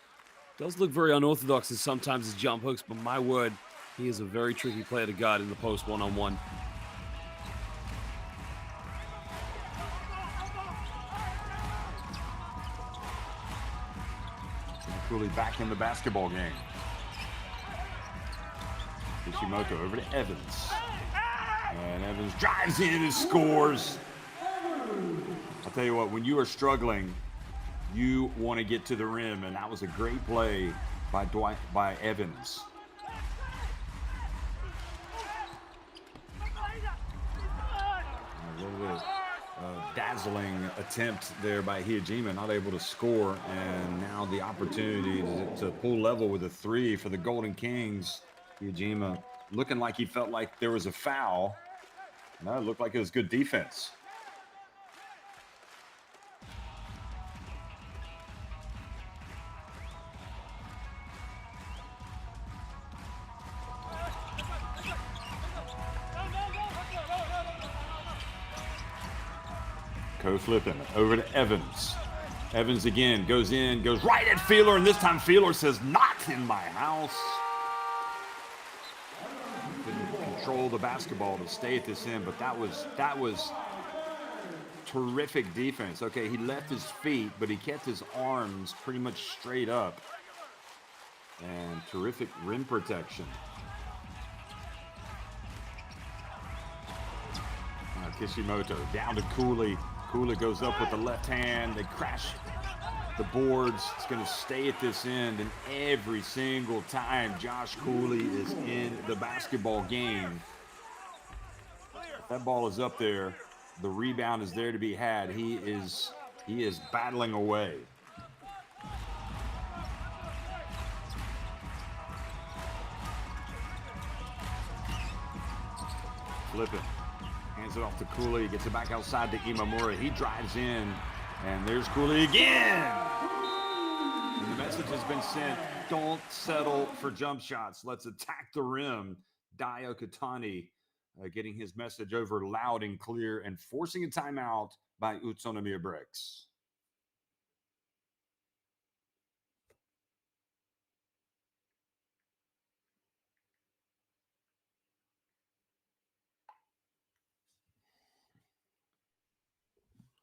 Does look very unorthodox in sometimes his jump hooks, but my word, he is a very tricky player to guard in the post one-on-one. Cooley back in the basketball game. Kishimoto over to Evans. And Evans drives in and scores. I'll tell you what, when you are struggling you want to get to the rim, and that was a great play by Evans. A little bit dazzling attempt there by Hijima, not able to score, and now the opportunity to pull level with a 3 for the Golden Kings. Hijima looking like he felt like there was a foul. No, it looked like it was good defense. Flipping over to Evans. Evans again goes in, goes right at Feeler, and this time Feeler says, "Not in my house." Didn't control the basketball to stay at this end, but that was terrific defense. Okay, he left his feet, but he kept his arms pretty much straight up, and terrific rim protection. Kishimoto down to Cooley. Cooley goes up with the left hand. They crash the boards. It's going to stay at this end, and every single time Josh Cooley is in the basketball game, if that ball is up there, the rebound is there to be had. He is battling away. Flipping. Hands it off to Cooley. He gets it back outside to Imamura. He drives in, and there's Cooley again. And the message has been sent: don't settle for jump shots. Let's attack the rim. Dai Okatani getting his message over loud and clear and forcing a timeout by Utsunomiya Bricks.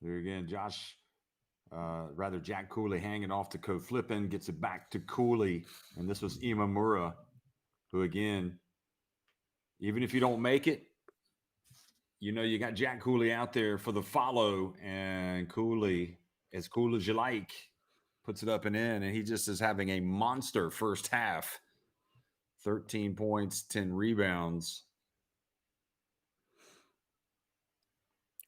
There again, Jack Cooley hanging off to Ko Flippin, gets it back to Cooley, and this was Imamura, who again, even if you don't make it, you know you got Jack Cooley out there for the follow, and Cooley, as cool as you like, puts it up and in, and he just is having a monster first half. 13 points, 10 rebounds.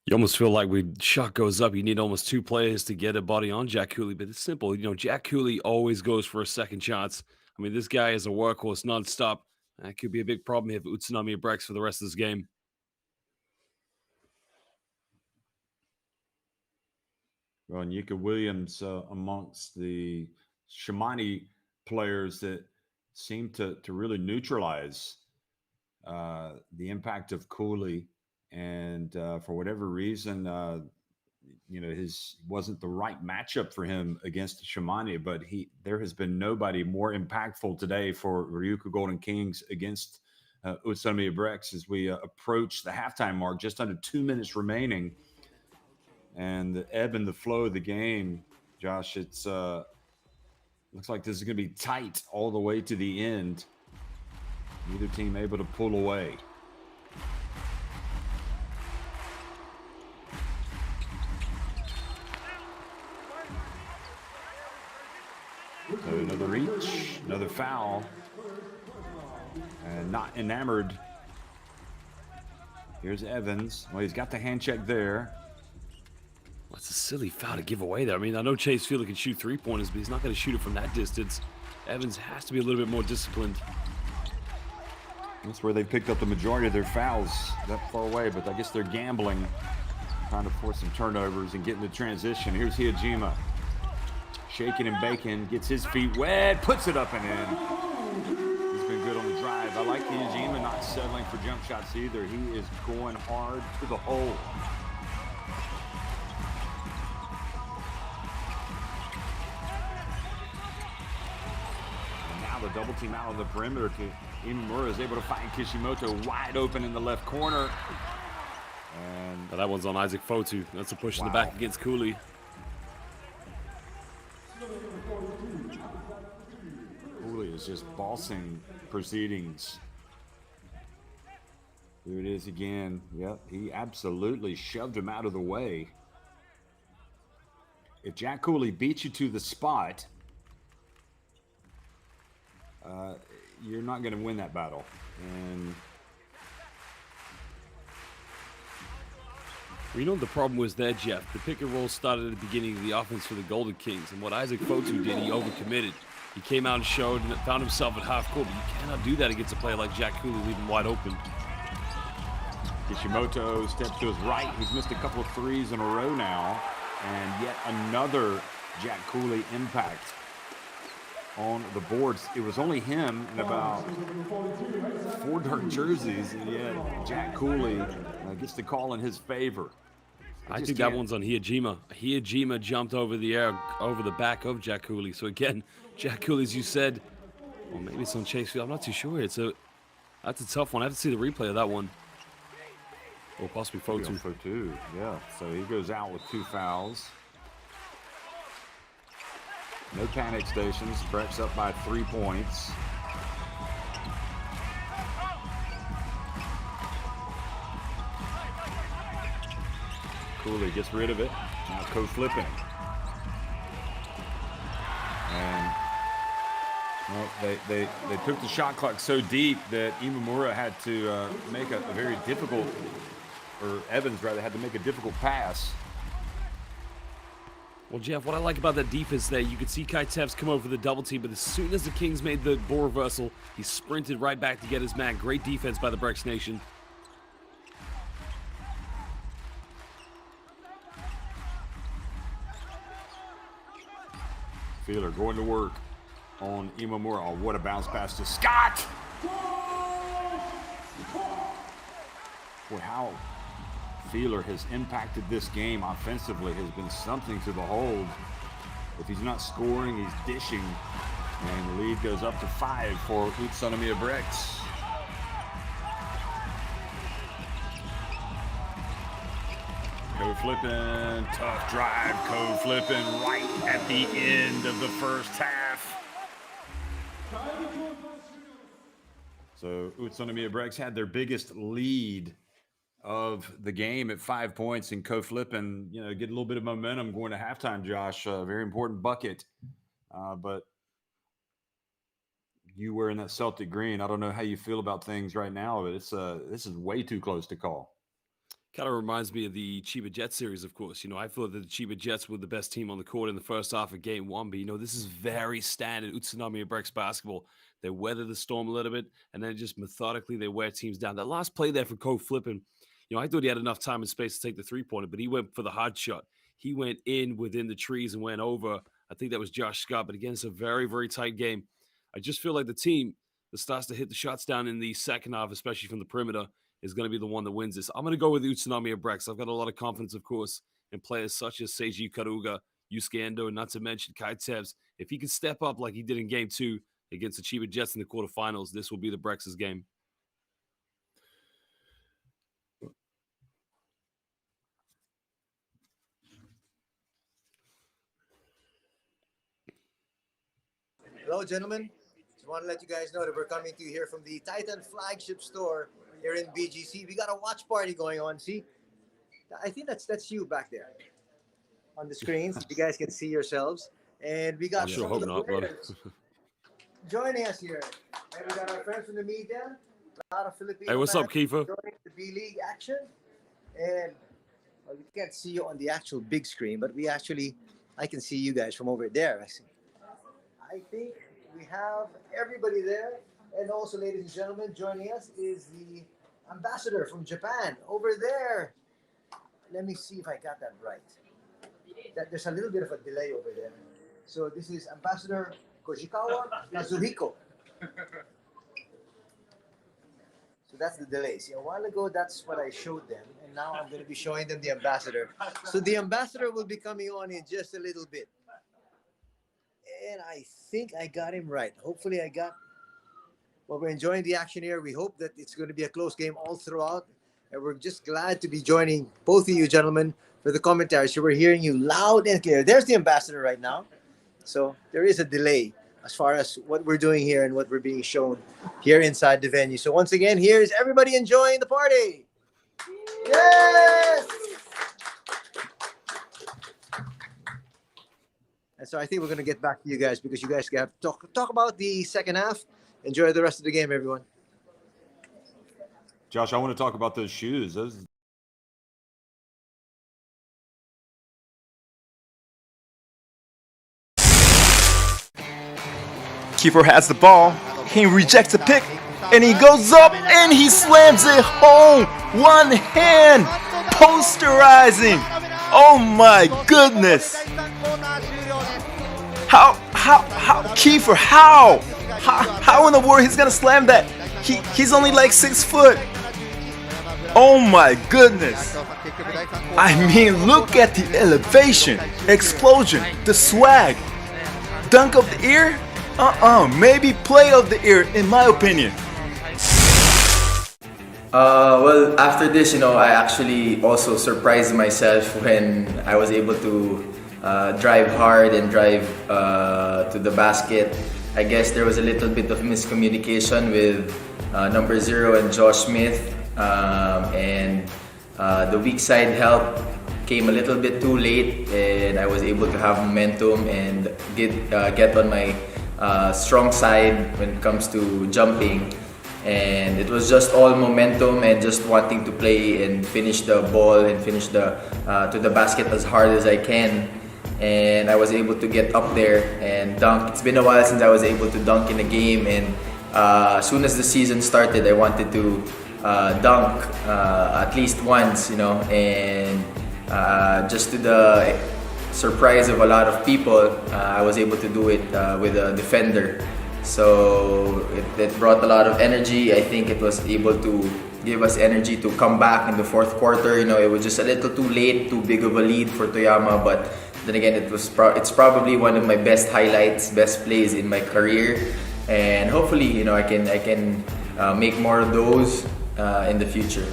You almost feel like when shot goes up, you need almost 2 players to get a body on Jack Cooley, but it's simple. You know, Jack Cooley always goes for a second chance. I mean, this guy is a workhorse nonstop. That could be a big problem here for Utsunomiya Bricks for the rest of this game. Well, and Yuka Williams amongst the Shimani players that seem to really neutralize the impact of Cooley. And for whatever reason, you know, his wasn't the right matchup for him against Shimani, but there has been nobody more impactful today for RYUKYU Golden Kings against Utsunomiya Bricks as we approach the halftime mark, just under 2 minutes remaining. And the ebb and the flow of the game, Josh, it's looks like this is going to be tight all the way to the end. Neither team able to pull away. So another reach, another foul, and not enamored. Here's Evans. Well, he's got the hand check there. Well, it's a silly foul to give away there. I mean, I know Chase Fielder can shoot 3-pointers, but he's not going to shoot it from that distance. Evans has to be a little bit more disciplined. That's where they picked up the majority of their fouls, that far away, but I guess they're gambling, trying to force some turnovers and get into transition. Here's Hijima. Shaking and baking, gets his feet wet, puts it up and in. He's been good on the drive. I like Hijima not settling for jump shots either. He is going hard to the hole. And now the double team out on the perimeter. Imamura is able to find Kishimoto wide open in the left corner. And that one's on Isaac Fotu. That's a push in the back against Cooley. Cooley is just bossing proceedings. Here it is again. Yep, he absolutely shoved him out of the way. if Jack Cooley beats you to the spot, you're not going to win that battle. And you know what the problem was there, Jeff? The pick and roll started at the beginning of the offense for the Golden Kings, and what Isaac Fotu did, he overcommitted. He came out and showed and found himself at half court, but you cannot do that against a player like Jack Cooley, leaving wide open. Kishimoto steps to his right. He's missed a couple of threes in a row now, and yet another Jack Cooley impact on the boards. It was only him and about 4 dark jerseys, and yet Jack Cooley gets the call in his favor. I think that one's on Hijima. Hijima jumped over the air, over the back of Jack Cooley. So again, Jack Cooley, as you said, or maybe it's on Chase Field. I'm not too sure. That's a tough one. I have to see the replay of that one. Or possibly Fotu. Fotu, yeah. So he goes out with 2 fouls. No panic stations. Brett's up by 3 points. Cooley gets rid of it. Now co-flipping. And well, they took the shot clock so deep that Imamura had to make a very difficult, or Evans rather, had to make a difficult pass. Well, Jeff, what I like about that defense there, you could see Kaitevs come over the double team, but as soon as the Kings made the ball reversal, he sprinted right back to get his man. Great defense by the Brex Nation. Feeler going to work on Imamura. Oh, what a bounce pass to Scott! Boy, how Feeler has impacted this game offensively has been something to behold. If he's not scoring, he's dishing. And the lead goes up to 5 for UTSUNOMIYA Brex. Code flipping, tough drive, code flipping right at the end of the first half. So UTSUNOMIYA Brex had their biggest lead of the game at 5 points, and code flipping, get a little bit of momentum going to halftime, Josh. Very important bucket. But you wearing that Celtic green, I don't know how you feel about things right now, but this is way too close to call. Kind of reminds me of the Chiba Jets series, of course. I thought that the Chiba Jets were the best team on the court in the first half of game 1, but, this is very standard UTSUNOMIYA Brex basketball. They weather the storm a little bit, and then just methodically they wear teams down. That last play there for Code flipping, I thought he had enough time and space to take the three-pointer, but he went for the hard shot. He went in within the trees and went over. I think that was Josh Scott, but again, it's a very, very tight game. I just feel like the team that starts to hit the shots down in the second half, especially from the perimeter, is going to be the one that wins this. I'm going to go with UTSUNOMIYA Brex. I've got a lot of confidence, of course, in players such as Seiji Karuga, Yusuke Endo, and not to mention Kaitevs. If he can step up like he did in game 2 against the Chiba Jets in the quarterfinals, this will be the Brex's game. Hello, gentlemen. Just want to let you guys know that we're coming to you here from the Titan flagship store here in BGC. We got a watch party going on. See, I think that's you back there on the screens. You guys can see yourselves, and we got. I sure hope not, brother. Joining us here, and we got our friends from the media. A lot of Filipino. Hey, what's up, Kiefer? Joining the B-League action, and well, we can't see you on the actual big screen, but I can see you guys from over there. I think we have everybody there. And also, ladies and gentlemen, joining us is the ambassador from Japan over there. Let me see if I got that right. There's a little bit of a delay over there. So this is Ambassador Kojikawa Kazuhiko. So that's the delay. See, a while ago, that's what I showed them. And now I'm going to be showing them the ambassador. So the ambassador will be coming on in just a little bit. And I think I got him right. Hopefully I got... Well, we're enjoying the action here. We hope that it's going to be a close game all throughout. And we're just glad to be joining both of you gentlemen for the commentary. So we're hearing you loud and clear. There's the ambassador right now. So there is a delay as far as what we're doing here and what we're being shown here inside the venue. So once again, here's everybody enjoying the party. Yes! And so I think we're going to get back to you guys because you guys have to talk about the second half. Enjoy the rest of the game, everyone. Josh, I want to talk about those shoes. Kiefer has the ball. He rejects a pick, and he goes up and he slams it home. One hand, posterizing. Oh my goodness! How, Kiefer? How in the world he's gonna slam that? He's only like 6 foot. Oh my goodness! I mean, look at the elevation, explosion, the swag. Dunk of the year? Maybe play of the year, in my opinion. Well, after this, I actually also surprised myself when I was able to drive hard and drive to the basket. I guess there was a little bit of miscommunication with number 0 and Josh Smith, and the weak side help came a little bit too late, and I was able to have momentum and get on my strong side when it comes to jumping. And it was just all momentum and just wanting to play and finish the ball and finish to the basket as hard as I can. And I was able to get up there and dunk. It's been a while since I was able to dunk in a game, and as soon as the season started, I wanted to dunk at least once, and just to the surprise of a lot of people, I was able to do it with a defender. So it brought a lot of energy. I think it was able to give us energy to come back in the fourth quarter. It was just a little too late, too big of a lead for Toyama, but then again, it's probably one of my best highlights, best plays in my career, and hopefully, I can make more of those in the future.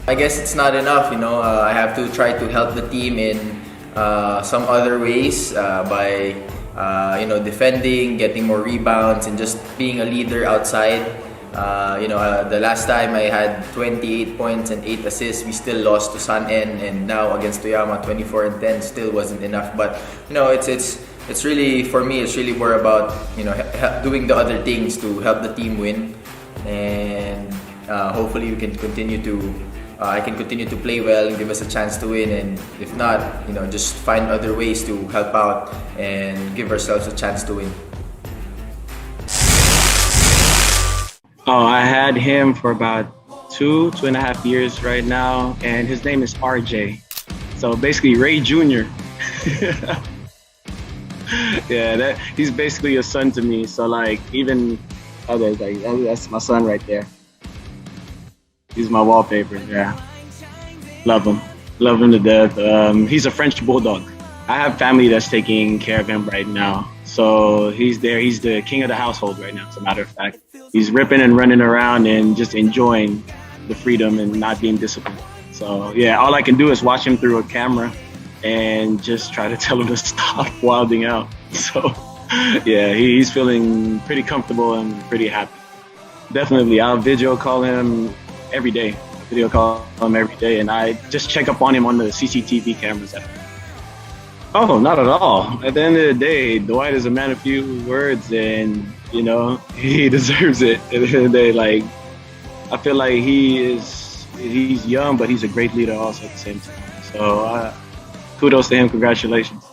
I guess it's not enough. I have to try to help the team in some other ways by defending, getting more rebounds, and just being a leader outside. The last time I had 28 points and 8 assists, we still lost to San En, and now against Toyama, 24 and 10 still wasn't enough. But it's really, for me, it's really more about doing the other things to help the team win, and hopefully we can continue to. I can continue to play well and give us a chance to win, and if not, just find other ways to help out and give ourselves a chance to win. I had him for about 2.5 years right now, and his name is RJ. So basically Ray Jr. Yeah, he's basically a son to me. So like even others, like that's my son right there. He's my wallpaper, yeah. Love him to death. He's a French bulldog. I have family that's taking care of him right now. So he's there, he's the king of the household right now, as a matter of fact. He's ripping and running around and just enjoying the freedom and not being disciplined. So yeah, all I can do is watch him through a camera and just try to tell him to stop wilding out. So yeah, he's feeling pretty comfortable and pretty happy. Definitely, I'll video call him every day. And I just check up on him on the CCTV cameras. Oh, not at all. At the end of the day, Dwight is a man of few words, and he deserves it. At the end of the day, like I feel like he's young, but he's a great leader also at the same time. So kudos to him. Congratulations.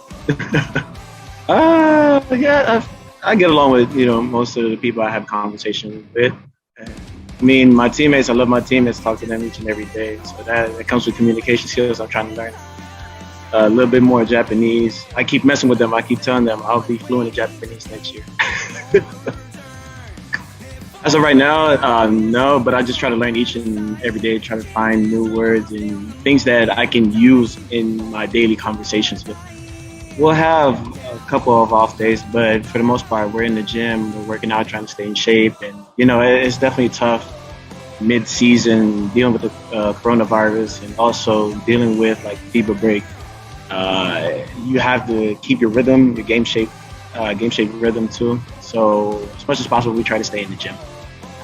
Yeah, I get along with most of the people I have conversations with. I mean, my teammates, I love my teammates, talk to them each and every day. So that comes with communication skills. I'm trying to learn a little bit more Japanese. I keep messing with them. I keep telling them I'll be fluent in Japanese next year. As of right now, no, but I just try to learn each and every day, try to find new words and things that I can use in my daily conversations with them. We'll have a couple of off days, but for the most part, we're in the gym, we're working out, trying to stay in shape. And, it's definitely tough mid-season dealing with the coronavirus and also dealing with like FIBA break. You have to keep your rhythm, your game shape rhythm too. So as much as possible, we try to stay in the gym.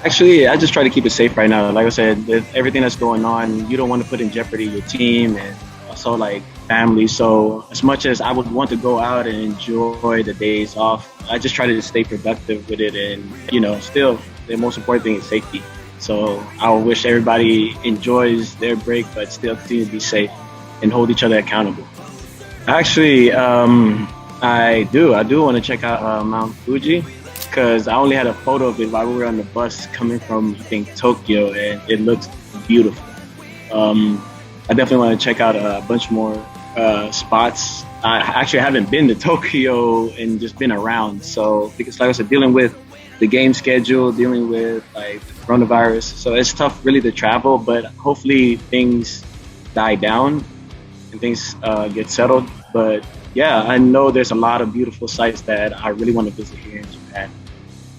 Actually, I just try to keep it safe right now. Like I said, with everything that's going on, you don't want to put in jeopardy your team, and also like family. So as much as I would want to go out and enjoy the days off, I just try to stay productive with it. And, you know, still the most important thing is safety. So I wish everybody enjoys their break, but still continue to be safe and hold each other accountable. Actually, I do want to check out Mount Fuji, because I only had a photo of it while we were on the bus coming from, I think, Tokyo, and it looks beautiful. I definitely want to check out a bunch more spots. I actually haven't been to Tokyo and just been around. So, because like I said, dealing with the game schedule, dealing with like coronavirus, so it's tough really to travel, but hopefully things die down and things get settled. But yeah, I know there's a lot of beautiful sites that I really want to visit here in Japan.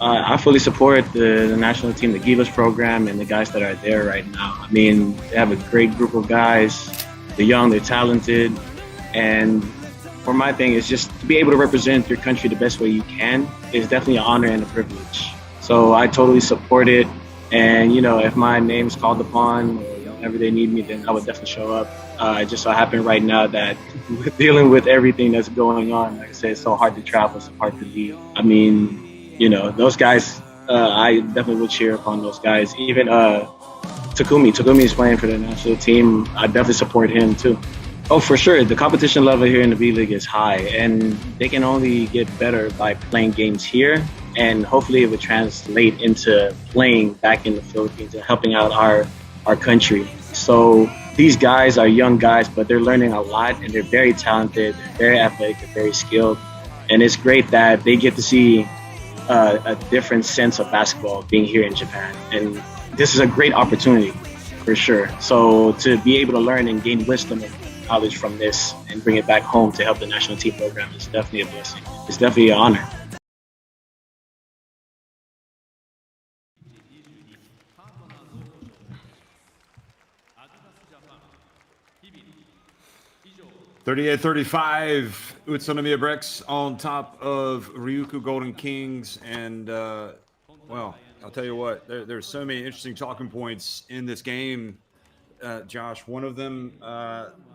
I fully support the national team, the Givas program, and the guys that are there right now. I mean, they have a great group of guys. They're young, they're talented, and for my thing is just to be able to represent your country the best way you can is definitely an honor and a privilege. So I totally support it, and you know, if my name is called upon or whenever they need me, then I would definitely show up. It just so happened right now that dealing with everything that's going on, like I said, it's so hard to travel, it's hard to leave. I mean, you know, those guys, I definitely would cheer upon those guys. Even Takumi is playing for the national team. I definitely support him too. Oh, for sure. The competition level here in the B-League is high, and they can only get better by playing games here. And hopefully it would translate into playing back in the Philippines and helping out our country. So these guys are young guys, but they're learning a lot, and they're very talented, they're very athletic, they're very skilled. And it's great that they get to see a different sense of basketball being here in Japan. And this is a great opportunity for sure. So to be able to learn and gain wisdom and knowledge from this and bring it back home to help the national team program is definitely a blessing. It's definitely an honor. (38-35), UTSUNOMIYA Brex on top of RYUKYU Golden Kings. And, well, I'll tell you what, there's so many interesting talking points in this game, Josh. One of them,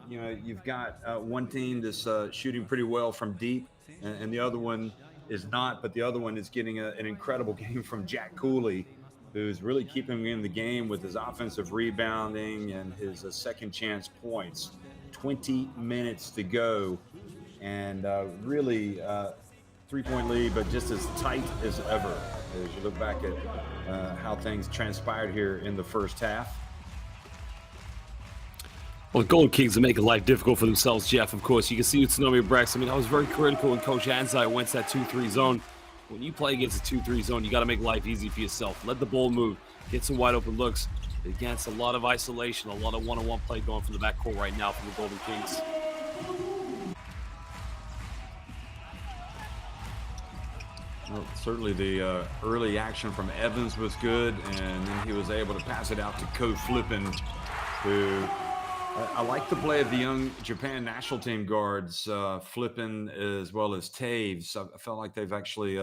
you know, you've got one team that's shooting pretty well from deep, and the other one is not, but the other one is getting an incredible game from Jack Cooley, who's really keeping him in the game with his offensive rebounding and his second chance points. 20 minutes to go, and really 3-point lead, but just as tight as ever as you look back at how things transpired here in the first half. Well, the Golden Kings are making life difficult for themselves, Jeff. Of course, you can see UTSUNOMIYA Brex. I mean, I was very critical when Coach Ansai went to that 2-3 zone. When you play against a 2-3 zone, you got to make life easy for yourself. Let the ball move, get some wide open looks. Against a lot of isolation, a lot of one-on-one play going from the backcourt right now from the Golden Kings. Well, certainly the early action from Evans was good, and then he was able to pass it out to Ko Flippin, who I like the play of the young Japan national team guards, Flippin as well as Taves. I felt like they've actually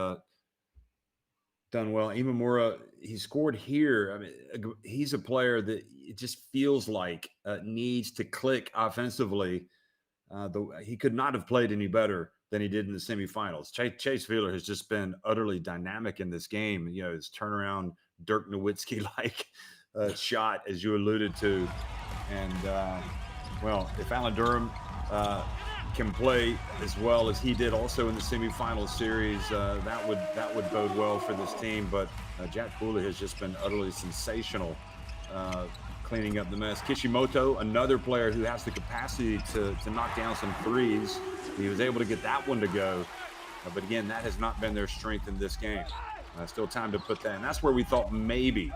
done well. Imamura, he scored here. I mean, he's a player that it just feels like needs to click offensively. He could not have played any better than he did in the semifinals. Chase Wheeler has just been utterly dynamic in this game. You know, his turnaround Dirk Nowitzki-like shot, as you alluded to. And, well, if Alan Durham can play as well as he did also in the semifinal series, that would bode well for this team. But Jack Cooley has just been utterly sensational, cleaning up the mess. Kishimoto, another player who has the capacity to knock down some threes. He was able to get that one to go, but again, that has not been their strength in this game. Still time to put that, and that's where we thought maybe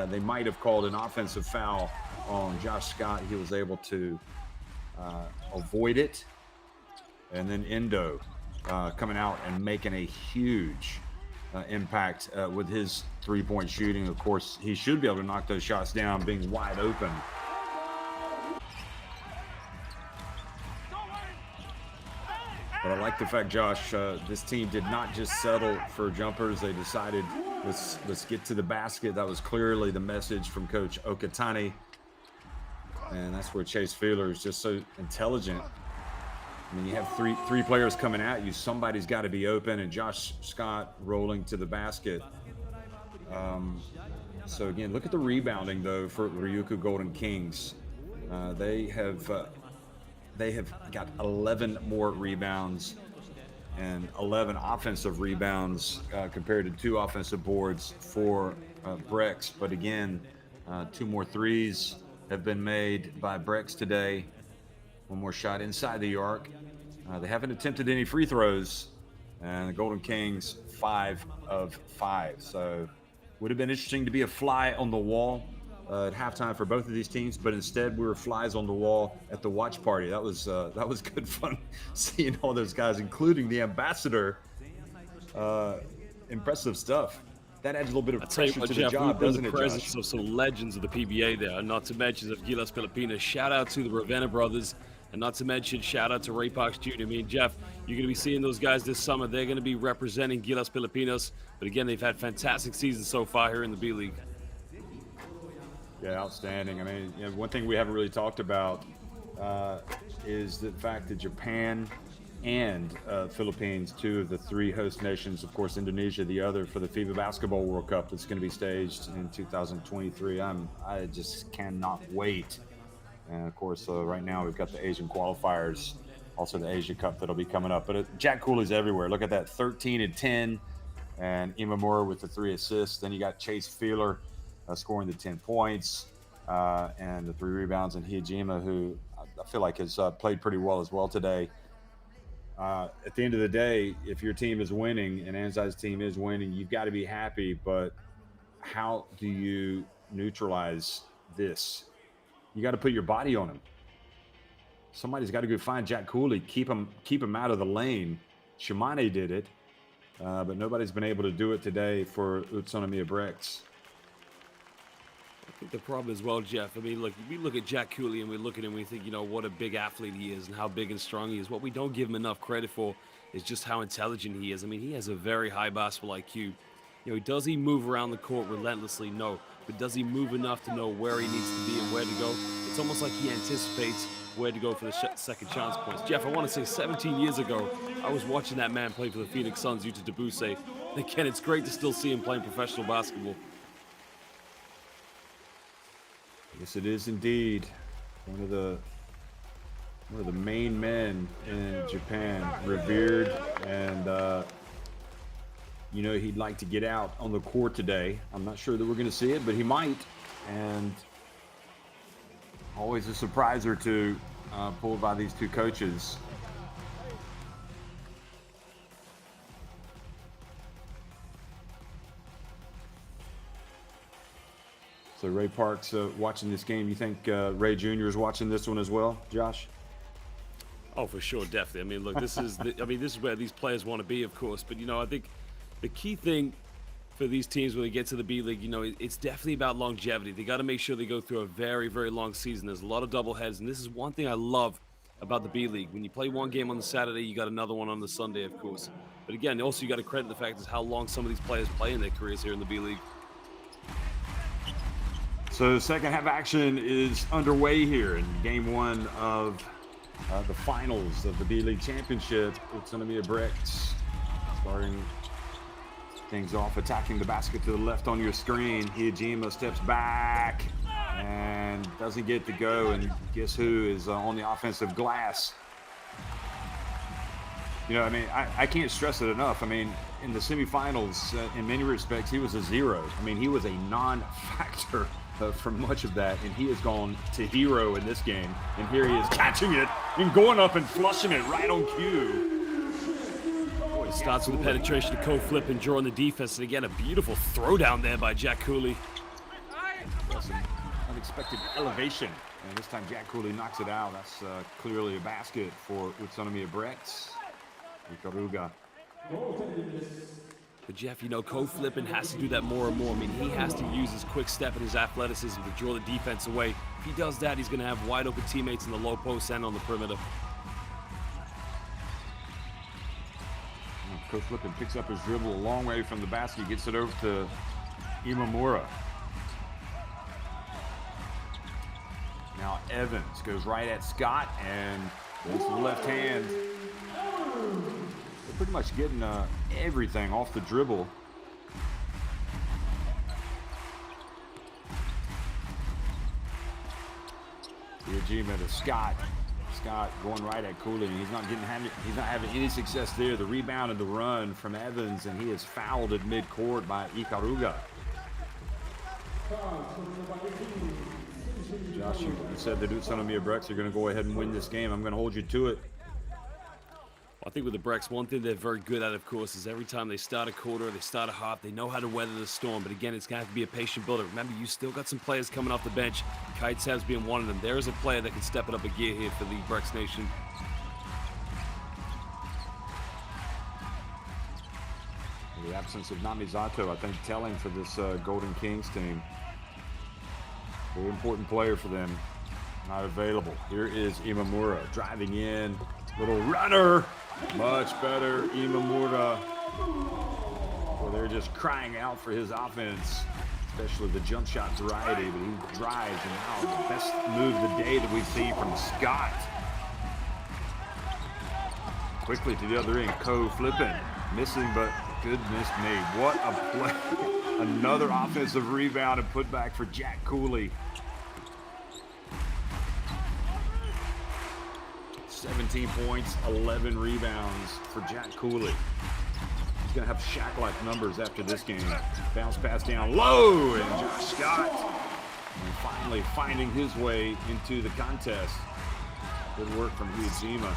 they might have called an offensive foul on Josh Scott. He was able to avoid it. And then Endo coming out and making a huge impact with his three-point shooting. Of course, he should be able to knock those shots down, being wide open. But I like the fact, Josh, this team did not just settle for jumpers. They decided, let's get to the basket. That was clearly the message from Coach Okatani. And that's where Chase Wheeler is just so intelligent I mean, you have three players coming at you. Somebody's got to be open, and Josh Scott rolling to the basket. So again, look at the rebounding though for Ryukyu Golden Kings. They have got 11 more rebounds and 11 offensive rebounds compared to 2 offensive boards for Brex. But again, 2 more threes have been made by Brex today. 1 more shot inside the arc. They haven't attempted any free throws, and the Golden Kings 5 of 5. So would have been interesting to be a fly on the wall at halftime for both of these teams, but instead we were flies on the wall at the watch party. That was good fun seeing all those guys, including the ambassador. Impressive stuff. That adds a little bit of pressure to the job, doesn't it, Josh? The presence of some legends of the PBA there, not to mention of Gilas Pilipinas. Shout out to the Ravenna brothers, and not to mention shout out to Ray Parks Jr. I mean, Jeff, you're going to be seeing those guys this summer. They're going to be representing Gilas Pilipinas, but again, they've had fantastic seasons so far here in the B League. Yeah, outstanding. I mean, you know, one thing we haven't really talked about is the fact that Japan and Philippines, 2 of the 3 host nations, of course, Indonesia, the other, for the FIBA Basketball World Cup that's going to be staged in 2023. I just cannot wait. And of course, right now we've got the Asian qualifiers, also the Asia Cup that'll be coming up. But Jack Cooley's everywhere. Look at that, 13 and 10, and Imamura with the 3 assists. Then you got Chase Feeler scoring the 10 points and the 3 rebounds, and Hijima, who I feel like has played pretty well as well today. At the end of the day, if your team is winning and Anzai's team is winning, you've got to be happy. But how do you neutralize this? You got to put your body on him. Somebody's got to go find Jack Cooley, keep him out of the lane. Shimane did it, but nobody's been able to do it today for UTSUNOMIYA Brex. I think the problem as well, Jeff, I mean, look, we look at Jack Cooley and we look at him and we think, you know, what a big athlete he is and how big and strong he is. What we don't give him enough credit for is just how intelligent he is. I mean, he has a very high basketball IQ. You know, does he move around the court relentlessly? No. But does he move enough to know where he needs to be and where to go? It's almost like he anticipates where to go for the second chance points. Jeff, I want to say 17 years ago, I was watching that man play for the Phoenix Suns, Yuta Debuse. Again, it's great to still see him playing professional basketball. Yes, it is indeed. One of the main men in Japan, revered, and you know, he'd like to get out on the court today. I'm not sure that we're going to see it, but he might. And always a surprise or two pulled by these 2 coaches. So Ray Parks watching this game. You think Ray Jr. is watching this one as well, Josh? Oh, for sure, definitely. I mean, look, this is this is where these players want to be, of course. But you know, I think the key thing for these teams when they get to the B League, you know, it's definitely about longevity. They got to make sure they go through a very, very long season. There's a lot of doubleheads, and this is one thing I love about the B League. When you play one game on the Saturday, you got another one on the Sunday, of course. But again, also you got to credit the fact is how long some of these players play in their careers here in the B League. So second half action is underway here in game 1 of the finals of the B League Championship. UTSUNOMIYA Brex starting things off, attacking the basket to the left on your screen. Hijima steps back and doesn't get to go, and guess who is on the offensive glass? You know, I mean, I can't stress it enough. I mean, in the semifinals, in many respects, he was a 0. I mean, he was a non-factor for much of that, and he has gone to hero in this game. And here he is catching it and going up and flushing it right on cue. Boy, starts with the penetration to co-flip and drawing the defense. And again, a beautiful throwdown there by Jack Cooley. That's an unexpected elevation. And this time Jack Cooley knocks it out. That's clearly a basket for UTSUNOMIYA Brex. Ikaruga. But Jeff, you know, co-flipping has to do that more and more. I mean, he has to use his quick step and his athleticism to draw the defense away. If he does that, he's going to have wide open teammates in the low post and on the perimeter. Co-flipping picks up his dribble a long way from the basket, gets it over to Imamura. Now Evans goes right at Scott, and It's the left hand. They're pretty much getting everything off the dribble. Ryujima to Scott. Scott going right at Cooley. He's not having any success there. The rebound and the run from Evans, and he is fouled at midcourt by Ikaruga. Josh, you said the UTSUNOMIYA Brex are going to go ahead and win this game. I'm going to hold you to it. I think with the Brex, one thing they're very good at, of course, is every time they start a quarter, they start a half, they know how to weather the storm. But again, it's going to have to be a patient builder. Remember, you still got some players coming off the bench. Kaitsev's being one of them. There is a player that can step it up a gear here for the Brex Nation. The absence of Namizato, I think, telling for this Golden Kings team. Very important player for them. Not available. Here is Imamura driving in. Little runner. Much better, Imamura. Well, they're just crying out for his offense, especially the jump shot variety. But he drives, and now the best move of the day that we see from Scott. Quickly to the other end, flipping, missing, but goodness me, what a play. Another offensive rebound and put back for Jack Cooley. 17 points, 11 rebounds for Jack Cooley. He's going to have Shaq-like numbers after this game. Bounce pass down low, and Josh Scott and finally finding his way into the contest. Good work from Ryujima.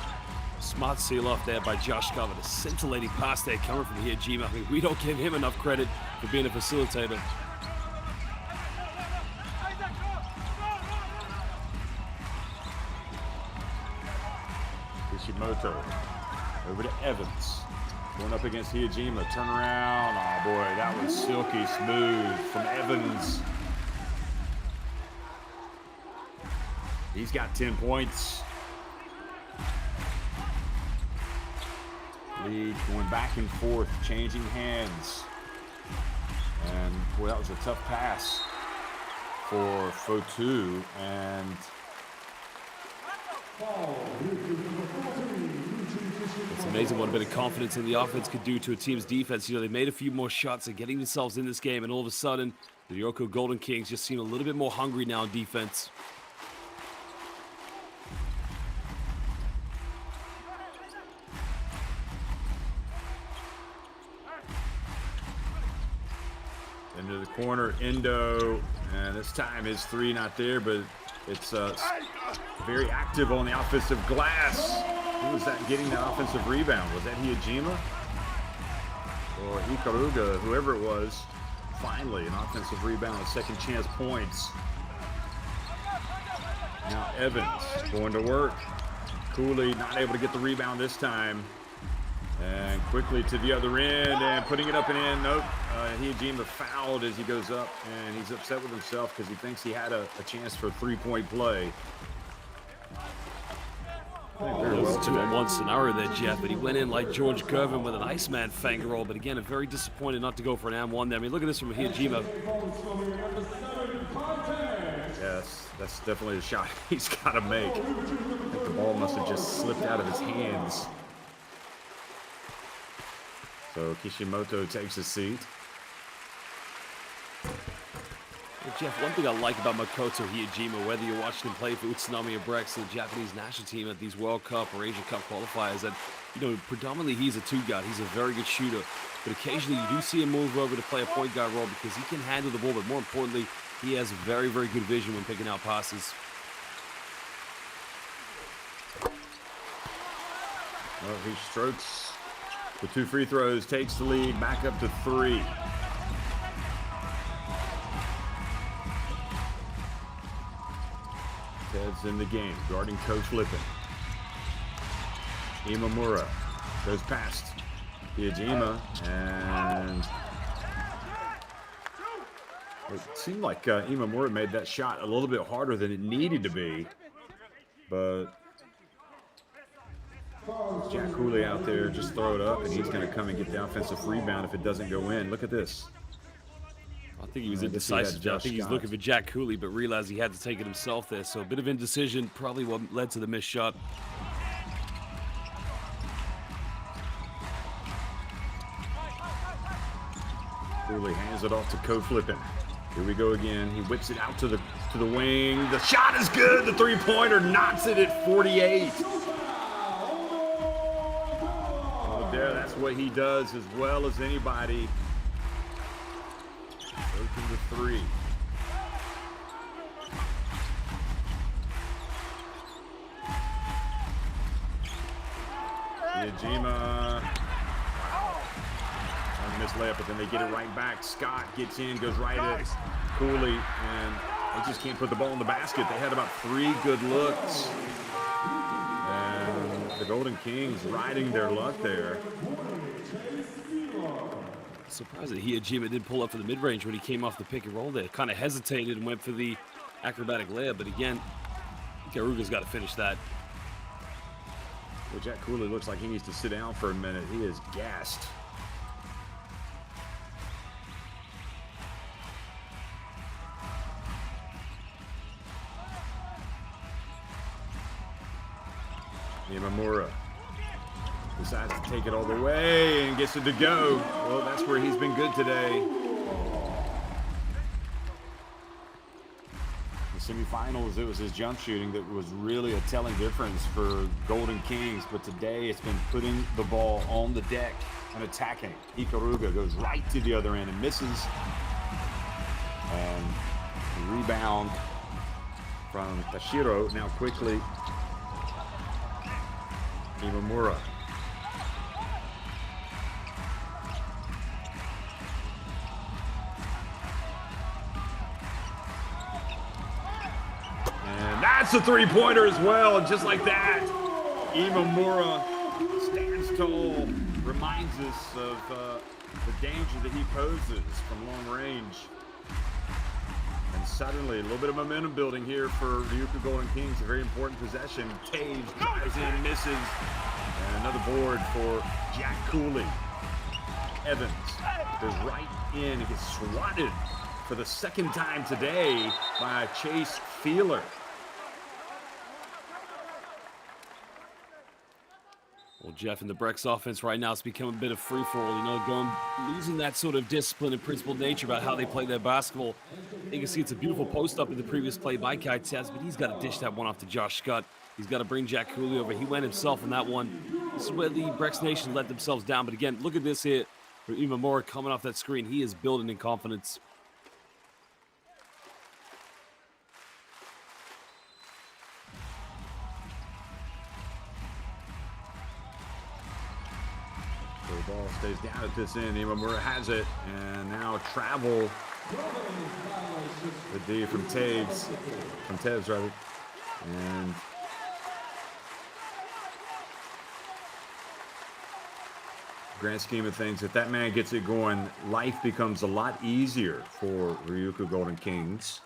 Smart seal off there by Josh Scott with a scintillating pass there coming from Ryujima. I mean, we don't give him enough credit for being a facilitator. Kishimoto over to Evans. Going up against Ryujima. Turn around. Oh boy, that was silky smooth from Evans. He's got 10 points. League going back and forth, changing hands. And boy, that was a tough pass for Fotu. And it's amazing what a bit of confidence in the offense could do to a team's defense. You know, they made a few more shots at getting themselves in this game, and all of a sudden, the Ryukyu Golden Kings just seem a little bit more hungry now in defense. into the corner, Endo, and this time his three not there, but it's very active on the offensive glass. Who was that getting the offensive rebound? Was that Ryujima? Or Ikaruga, whoever it was. Finally, an offensive rebound, second chance points. Now Evans going to work. Cooley not able to get the rebound this time. And quickly to the other end and putting it up and in. Nope. Ryujima fouled as he goes up, and he's upset with himself because he thinks he had a chance for a three-point play. There was a 2-on-1 scenario there, Jeff, but he went in like George Gervin with an Iceman finger roll. But again, very disappointed not to go for an and one there. I mean, look at this from Ryujima. Yes, that's definitely a shot he's got to make. I think the ball must have just slipped out of his hands. So Kishimoto takes a seat. Well, Jeff, one thing I like about Makoto Ryujima, whether you're watching him play for Utsunomiya Brex, the Japanese national team at these World Cup or Asian Cup qualifiers, that, you know, predominantly he's a two-guard. He's a very good shooter. But occasionally you do see him move over to play a point guard role because he can handle the ball, but more importantly, he has very, very good vision when picking out passes. Well, he strokes the 2 free throws, takes the lead, back up to 3. Ted's in the game, guarding Coach Lippin. Imamura goes past Ryujima, and it seemed like Imamura made that shot a little bit harder than it needed to be, but Jack Cooley out there, just throw it up, and he's going to come and get the offensive rebound if it doesn't go in. Look at this. I think he was indecisive. I think he's looking for Jack Cooley, but realized he had to take it himself there. So a bit of indecision, probably what led to the missed shot. Cooley hands it off to co-flipping. Here we go again. He whips it out to the wing. The shot is good. The three-pointer knocks it at 48. Oh, there, that's what he does as well as anybody. Open the three. Yajima. Missed layup, but then they get it right back. Scott gets in, goes right at Cooley, and they just can't put the ball in the basket. They had about 3 good looks. And the Golden Kings riding their luck there. Surprised that Hiyajima did pull up for the mid-range when he came off the pick and roll there. Kind of hesitated and went for the acrobatic layup, but again, Garuga's got to finish that. Well, Jack Cooley looks like he needs to sit down for a minute. He is gassed. Imamura decides to take it all the way and gets it to go. Well, that's where he's been good today. The semifinals, it was his jump shooting that was really a telling difference for Golden Kings, but today it's been putting the ball on the deck and attacking. Ikaruga goes right to the other end and misses. And the rebound from Tashiro now quickly. Imamura. And that's a three-pointer as well. And just like that, Imamura stands tall, reminds us of the danger that he poses from long range. And suddenly, a little bit of momentum building here for Ryukyu Golden Kings. A very important possession. Taves drives in, misses. And another board for Jack Cooley. Evans goes right in and gets swatted for the second time today by Chase Feeler. Well, Jeff, in the Brex offense right now, it's become a bit of free-for-all, you know, losing that sort of discipline and principled nature about how they play their basketball. You can see it's a beautiful post-up in the previous play by Kai Tevz, but he's got to dish that one off to Josh Scott. He's got to bring Jack Cooley over. He went himself on that one. This is where the Brex Nation let themselves down. But again, look at this here for Imamura coming off that screen. He is building in confidence. So the ball stays down at this end. Imamura has it, and now travel. The D from Tevz, rather. And grand scheme of things, if that man gets it going, life becomes a lot easier for Ryukyu Golden Kings.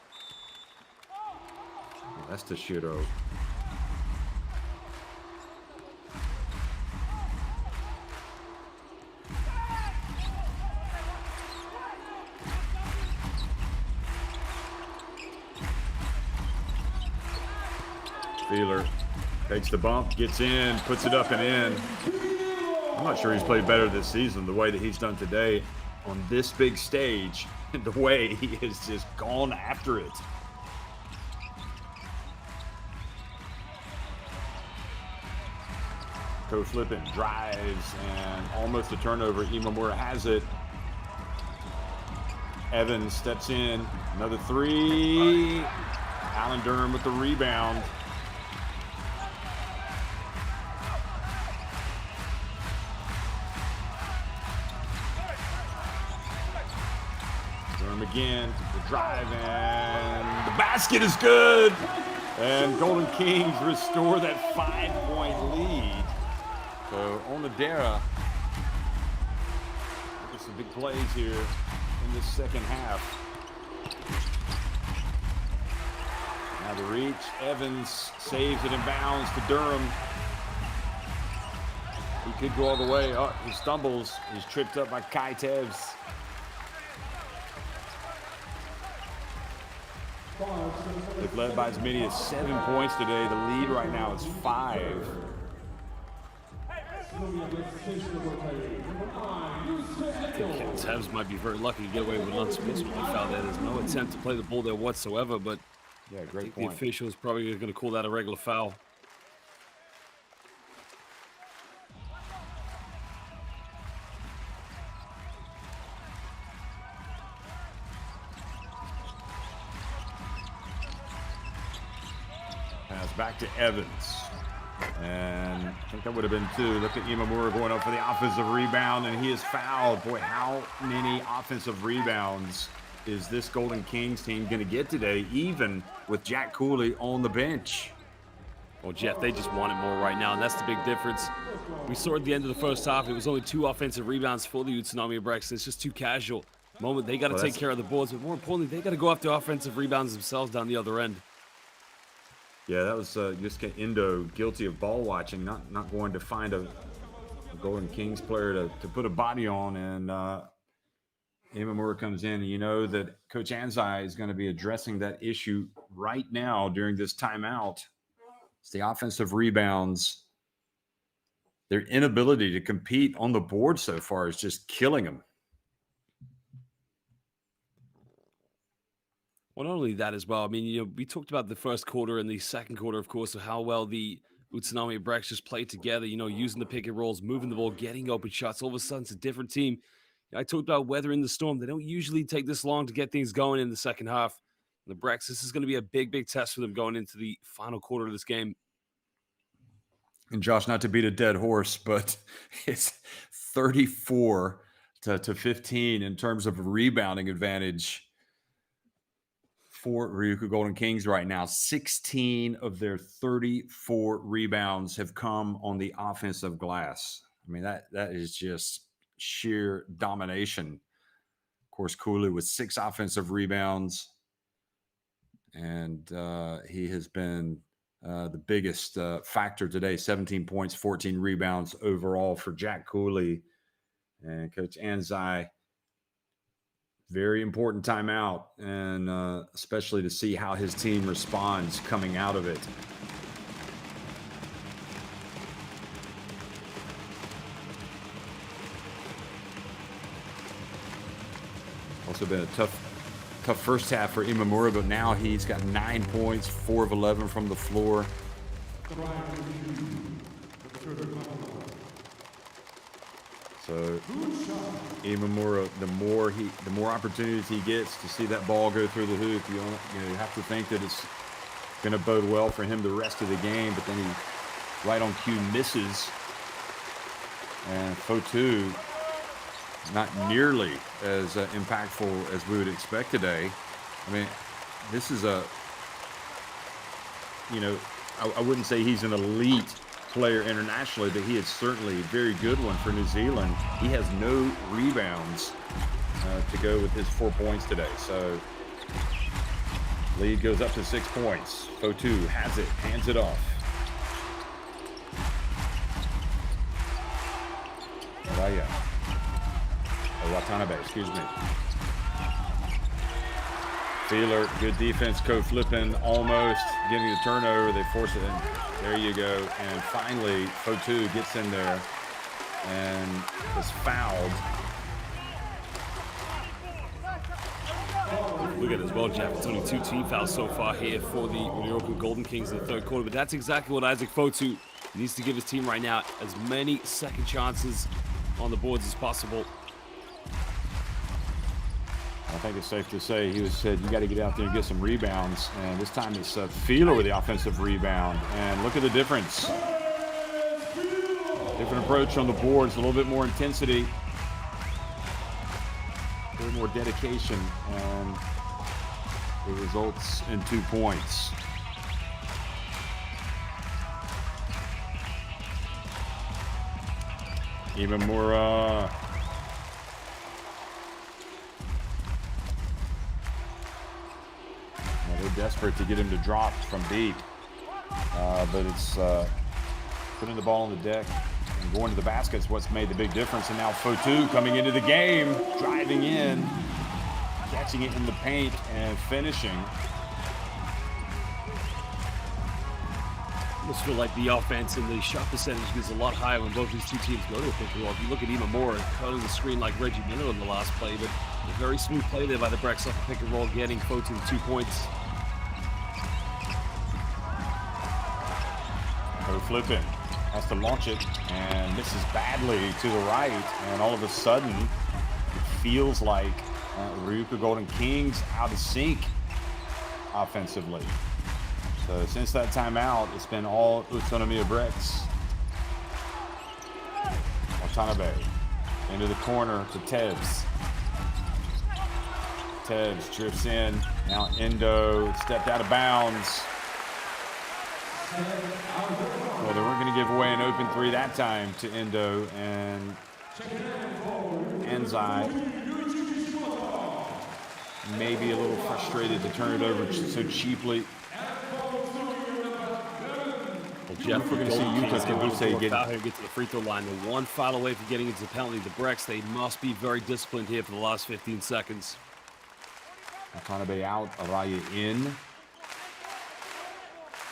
Well, that's Tashiro. Feeler takes the bump, gets in, puts it up and in. I'm not sure he's played better this season the way that he's done today on this big stage, and the way he has just gone after it. Co-flipping, drives, and almost a turnover. Imamura has it. Evans steps in, another three. Alan Durham with the rebound. Again, the drive, and the basket is good. And Golden Kings restore that 5-point lead. So Onodera, look at some big plays here in this second half. Now the reach, Evans saves it and bounds to Durham. He could go all the way. Oh, he stumbles. He's tripped up by Kai Tevz. They've led by as many as 7 points today. The lead right now is 5. Tevs might be very lucky to get away with an unsportsmanlike foul there. There's no attempt to play the ball there whatsoever, but yeah, great the official is probably going to call that a regular foul. Pass back to Evans. And I think that would have been 2. Look at Imamura going up for the offensive rebound, and he is fouled. Boy, how many offensive rebounds is this Golden Kings team going to get today, even with Jack Cooley on the bench? Well, Jeff, they just want it more right now, and that's the big difference. We saw at the end of the first half, it was only 2 offensive rebounds for the UTSUNOMIYA Brex. It's just too casual. Moment they got to take care of the boards, but more importantly, they got to go after offensive rebounds themselves down the other end. Yeah, that was just Indo guilty of ball watching, not going to find a Golden Kings player to put a body on, and Imamura comes in, and you know that Coach Anzai is going to be addressing that issue right now during this timeout. It's the offensive rebounds. Their inability to compete on the board so far is just killing them. Well, not only that as well. I mean, you know, we talked about the first quarter and the second quarter, of course, of how well the UTSUNOMIYA Brex just played together, you know, using the pick and rolls, moving the ball, getting open shots. All of a sudden, it's a different team. I talked about weathering the storm. They don't usually take this long to get things going in the second half. And the Brex, this is going to be a big, big test for them going into the final quarter of this game. And Josh, not to beat a dead horse, but it's 34 to 15 in terms of rebounding advantage for RYUKYU Golden Kings right now. 16 of their 34 rebounds have come on the offensive glass. I mean, that is just sheer domination. Of course, Cooley with 6 offensive rebounds, and he has been the biggest factor today. 17 points, 14 rebounds overall for Jack Cooley. And Coach Anzai, very important timeout, and especially to see how his team responds coming out of it. Also been a tough first half for Imamura, but now he's got 9 points, 4 of 11 from the floor. So Imamura, the more opportunities he gets to see that ball go through the hoop, you have to think that it's going to bode well for him the rest of the game. But then he right on cue misses, and Fotu not nearly as impactful as we would expect today. I mean, this is I wouldn't say he's an elite player internationally, but he is certainly a very good one for New Zealand. He has no rebounds to go with his 4 points today. So lead goes up to 6 points. Fotu has it, hands it off. Watanabe, excuse me. Feeler, good defense, co-flipping, almost getting the turnover. They force it in. There you go. And finally, Fotu gets in there and is fouled. Look at it as well, Jeff. It's only 2 team fouls so far here for the RYUKYU Golden Kings in the third quarter, but that's exactly what Isaac Fotu needs to give his team right now. As many second chances on the boards as possible. I think it's safe to say he said, you got to get out there and get some rebounds. And this time it's Feeler with the offensive rebound. And look at the difference. Different approach on the boards, a little bit more intensity, a little more dedication, and it results in 2 points. Imamura. They're desperate to get him to drop from deep, but it's putting the ball on the deck and going to the basket is what's made the big difference. And now Fotu coming into the game, driving in, catching it in the paint, and finishing. I almost feel like the offense and the shot percentage is a lot higher when both these two teams go to a pick and roll. If you look at Imamura cutting the screen like Reggie Miller in the last play, but a very smooth play there by the Brex off the pick and roll, getting Fotu the 2 points. So flipping, has to launch it and misses badly to the right, and all of a sudden it feels like RYUKYU Golden Kings out of sync offensively. So since that timeout, it's been all Utsunomiya Brex. Watanabe into the corner to Tevz. Tevz drifts in. Now Endo stepped out of bounds. Well, they weren't going to give away an open three that time to Endo, and Anzai maybe a little frustrated to turn it over so cheaply. Well, Jeff, we're going to see UTSUNOMIYA get to the free throw line. They're one foul away from getting into the penalty. The Brex, they must be very disciplined here for the last 15 seconds. Watanabe out, Araya in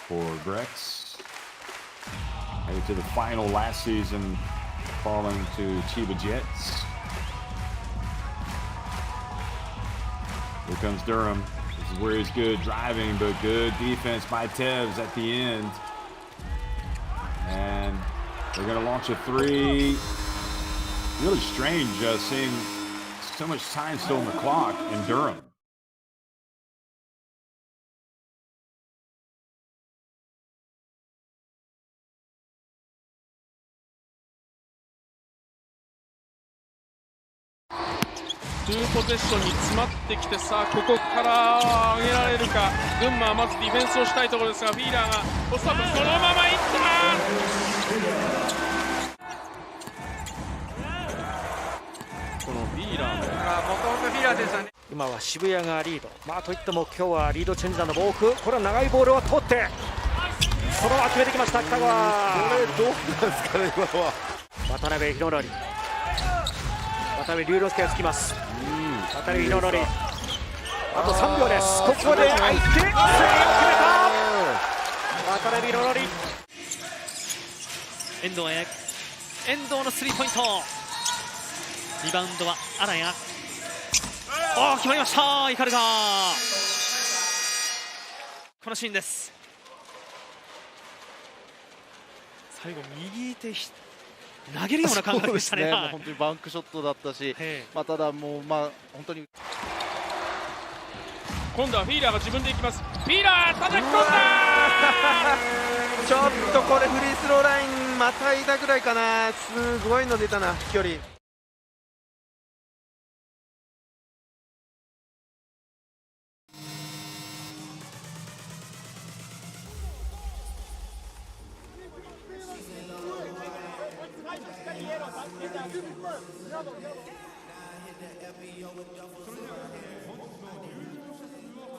for Brex. Headed to the final last season, falling to Chiba Jets. Here comes Durham. This is where he's good driving, but good defense by Tevz at the end. And they're going to launch a three. Really strange seeing so much time still on the clock in Durham.2ポゼッションに詰まってきて、さあここから上げられるか。群馬はまずディフェンスをしたいところですが、フィーラーがポストアップ、そのままいった。このフィーラーも元々フィーラーですよね。今は渋谷がリード、といっても今日はリードチェンジャーの多く、これは長いボールを通ってそのまま決めてきました北川。これどうなんですかね、今のは。渡辺宏典、渡辺龍之介がつきます。渡辺宏典、あと3秒です。ここで相手スリーを決めた渡辺宏典。遠藤へ、遠藤のスリーポイント。リバウンドは荒谷。決まりました。イカルガこのシーンです。最後右手投げるような感覚でしたね。もう本当にバンクショットだったし、ただもう本当に今度はフィーラーが自分で行きます。フィーラー叩き込んだちょっとこれフリースローラインまたいだぐらいかな。すごいの出たな、飛距離。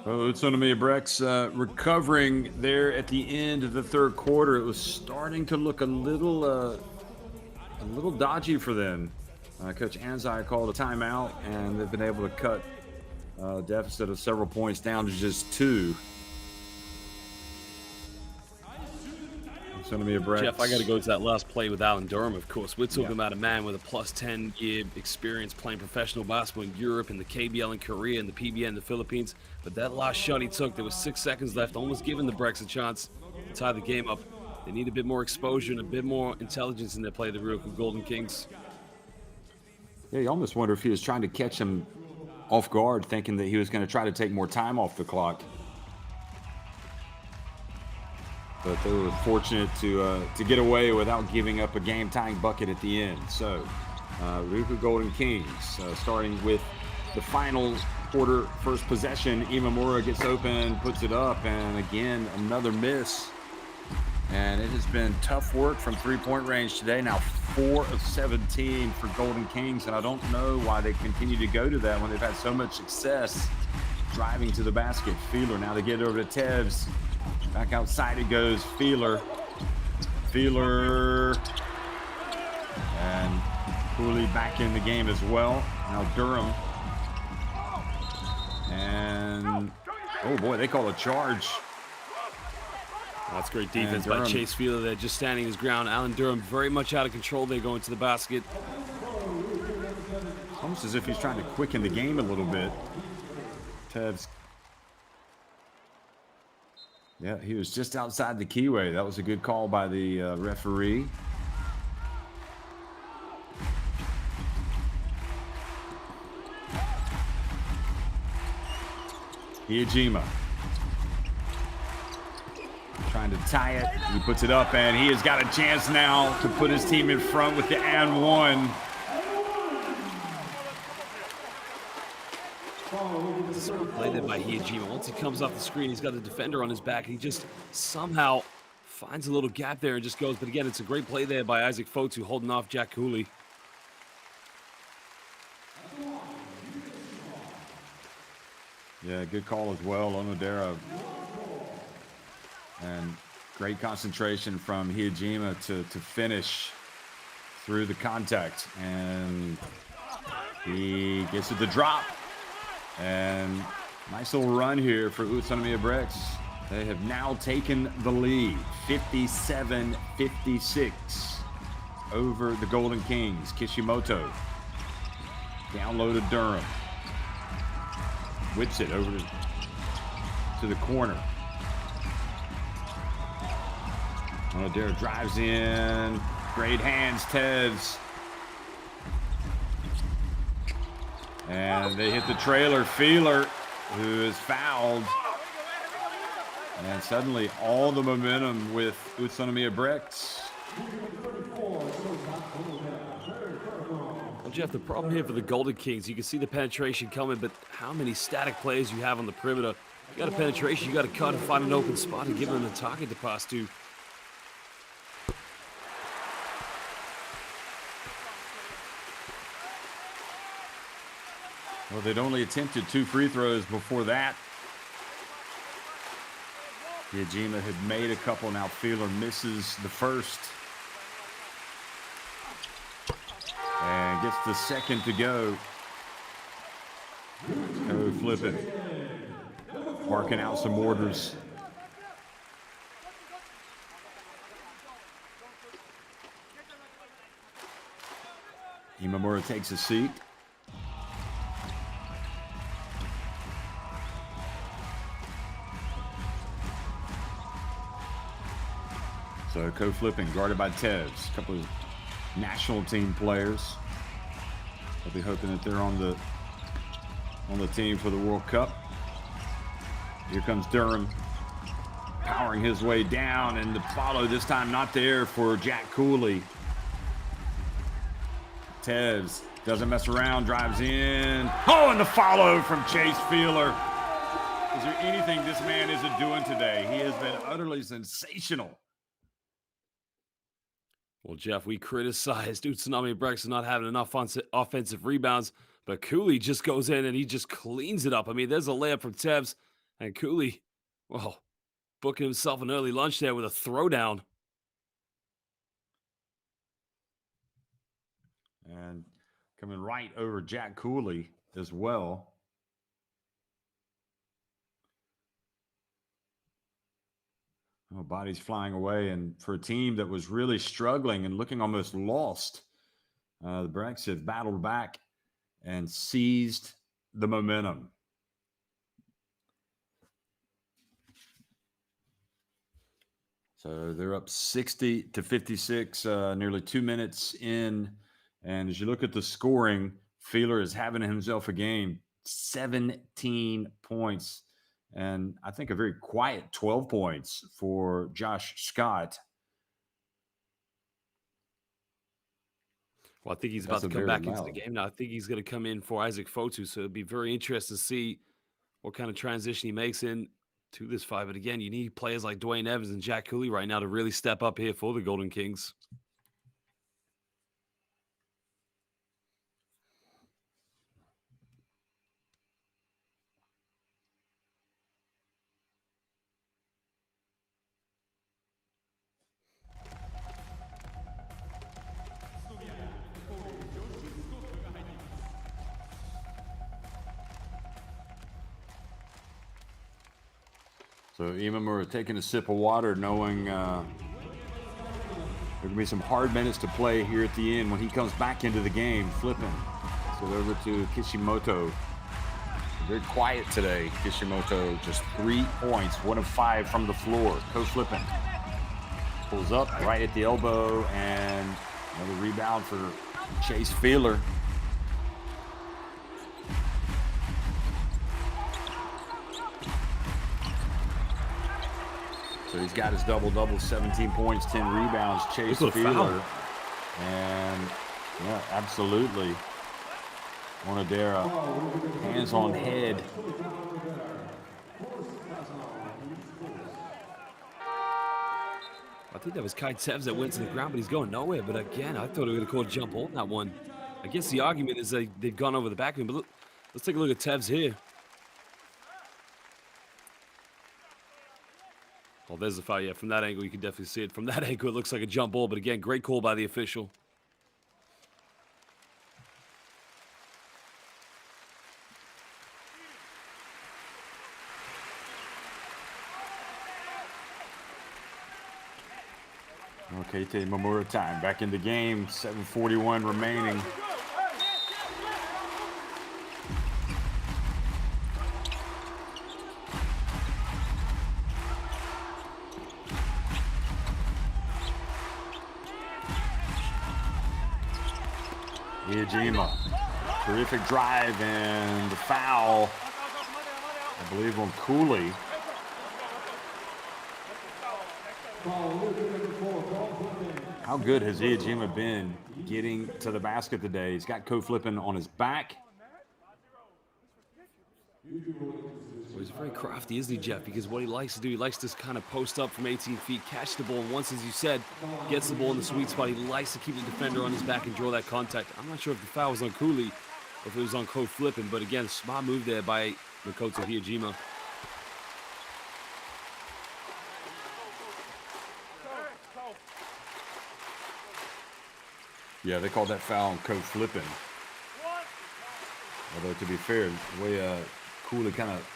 Utsunomiya Brex recovering there at the end of the third quarter. It was starting to look a little dodgy for them. Coach Anzai called a timeout, and they've been able to cut a deficit of several points down to just 2. Jeff, I got to go to that last play with Alan Durham, of course. We're talking about a man with a plus 10-year experience playing professional basketball in Europe, in the KBL in Korea, and the PBA in the Philippines. But that last shot he took, there was 6 seconds left, almost giving the Brex a chance to tie the game up. They need a bit more exposure and a bit more intelligence in their play, the RYUKYU Golden Kings. Yeah, you almost wonder if he was trying to catch him off guard, thinking that he was going to try to take more time off the clock. But they were fortunate to get away without giving up a game-tying bucket at the end. So, RYUKYU Golden Kings starting with the final quarter, first possession. Imamura gets open, puts it up, and again another miss. And it has been tough work from three-point range today. Now 4 of 17 for Golden Kings, and I don't know why they continue to go to that when they've had so much success driving to the basket. Feeler, now they get it over to Tevz. Back outside it goes, Feeler. And Cooley back in the game as well. Now Durham. And, oh boy, they call a charge. That's great defense by Chase Fielder there, just standing his ground. Alan Durham very much out of control. They go into the basket. Almost as if he's trying to quicken the game a little bit. Tev's. Yeah, he was just outside the keyway. That was a good call by the referee. Iyajima. Trying to tie it. He puts it up, and he has got a chance now to put his team in front with the and one. Play there by Iyajima. Once he comes off the screen, he's got a defender on his back. He just somehow finds a little gap there and just goes. But again, it's a great play there by Isaac Fotu holding off Jack Cooley. Yeah, good call as well, Onodera. And great concentration from Iyajima to finish through the contact. And he gets it to drop. And nice little run here for Utsunomiya Bricks. They have now taken the lead, 57-56 over the Golden Kings. Kishimoto down low to Durham. Whips it over to the corner. Onodera drives in. Great hands, Tevz. And they hit the trailer. Feeler, who is fouled. And suddenly all the momentum with Utsunomiya Bricks. Well, Jeff, the problem here for the Golden Kings, you can see the penetration coming, but how many static players you have on the perimeter. You got a penetration, you got to cut and find an open spot and give them a target to pass to. Well, they'd only attempted 2 free throws before that. Iyajima had made a couple. Now Feeler misses the first. And gets the second to go. Code flipping. Barking out some orders. Imamura takes a seat. So co-flipping, guarded by Tevz. A couple of national team players. They'll be hoping that they're on the team for the World Cup. Here comes Durham, powering his way down, and the follow this time not there for Jack Cooley. Tevz doesn't mess around, drives in. Oh, and the follow from Chase Feeler. Is there anything this man isn't doing today? He has been utterly sensational. Well, Jeff, we criticized Utsunomiya Bricks not having enough offensive rebounds, but Cooley just goes in and he just cleans it up. I mean, there's a layup from Tevz, and Cooley, well, booking himself an early lunch there with a throwdown. And coming right over Jack Cooley as well. Oh, bodies flying away, and for a team that was really struggling and looking almost lost, the Bricks have battled back and seized the momentum. So they're up 60-56, nearly 2 minutes in. And as you look at the scoring, Feeler is having himself a game, 17 points. And I think a very quiet 12 points for Josh Scott. Well, I think he's about to come back into the game now. I think he's going to come in for Isaac Fotu. So it'd be very interesting to see what kind of transition he makes in to this fight. But again, you need players like Dwayne Evans and Jack Cooley right now to really step up here for the Golden Kings. So Imamura taking a sip of water, knowing there will be some hard minutes to play here at the end when he comes back into the game. Flipping. So over to Kishimoto. Very quiet today. Kishimoto just 3 points, 1 of 5 from the floor. Co-flipping. Pulls up right at the elbow, and another rebound for Chase Feeler. So he's got his double-double, 17 points, 10 rebounds. Chase Feeler. And yeah, absolutely. Onodera, hands on head. I think that was Kai Tevz that went to the ground, but he's going nowhere. But again, I thought he would have called jump ball on that one. I guess the argument is that they've gone over the back of him. But look, let's take a look at Tevz here. Oh, there's the foul. Yeah, from that angle, you can definitely see it. From that angle, it looks like a jump ball. But again, great call by the official. Okay, Imamura time. Back in the game. 7:41 remaining. Iajima, terrific drive, and the foul, I believe, on Cooley. How good has Iajima been getting to the basket today? He's got co-flipping on his back. Well, he's very crafty, isn't he, Jeff? Because what he likes to do, he likes to kind of post up from 18 feet, catch the ball, and once, as you said, gets the ball in the sweet spot. He likes to keep the defender on his back and draw that contact. I'm not sure if the foul was on Cooley or if it was on co-flipping, but again, smart move there by Makoto Iajima. Yeah, they called that foul on co-flipping. Although, to be fair, the way Cooley kind of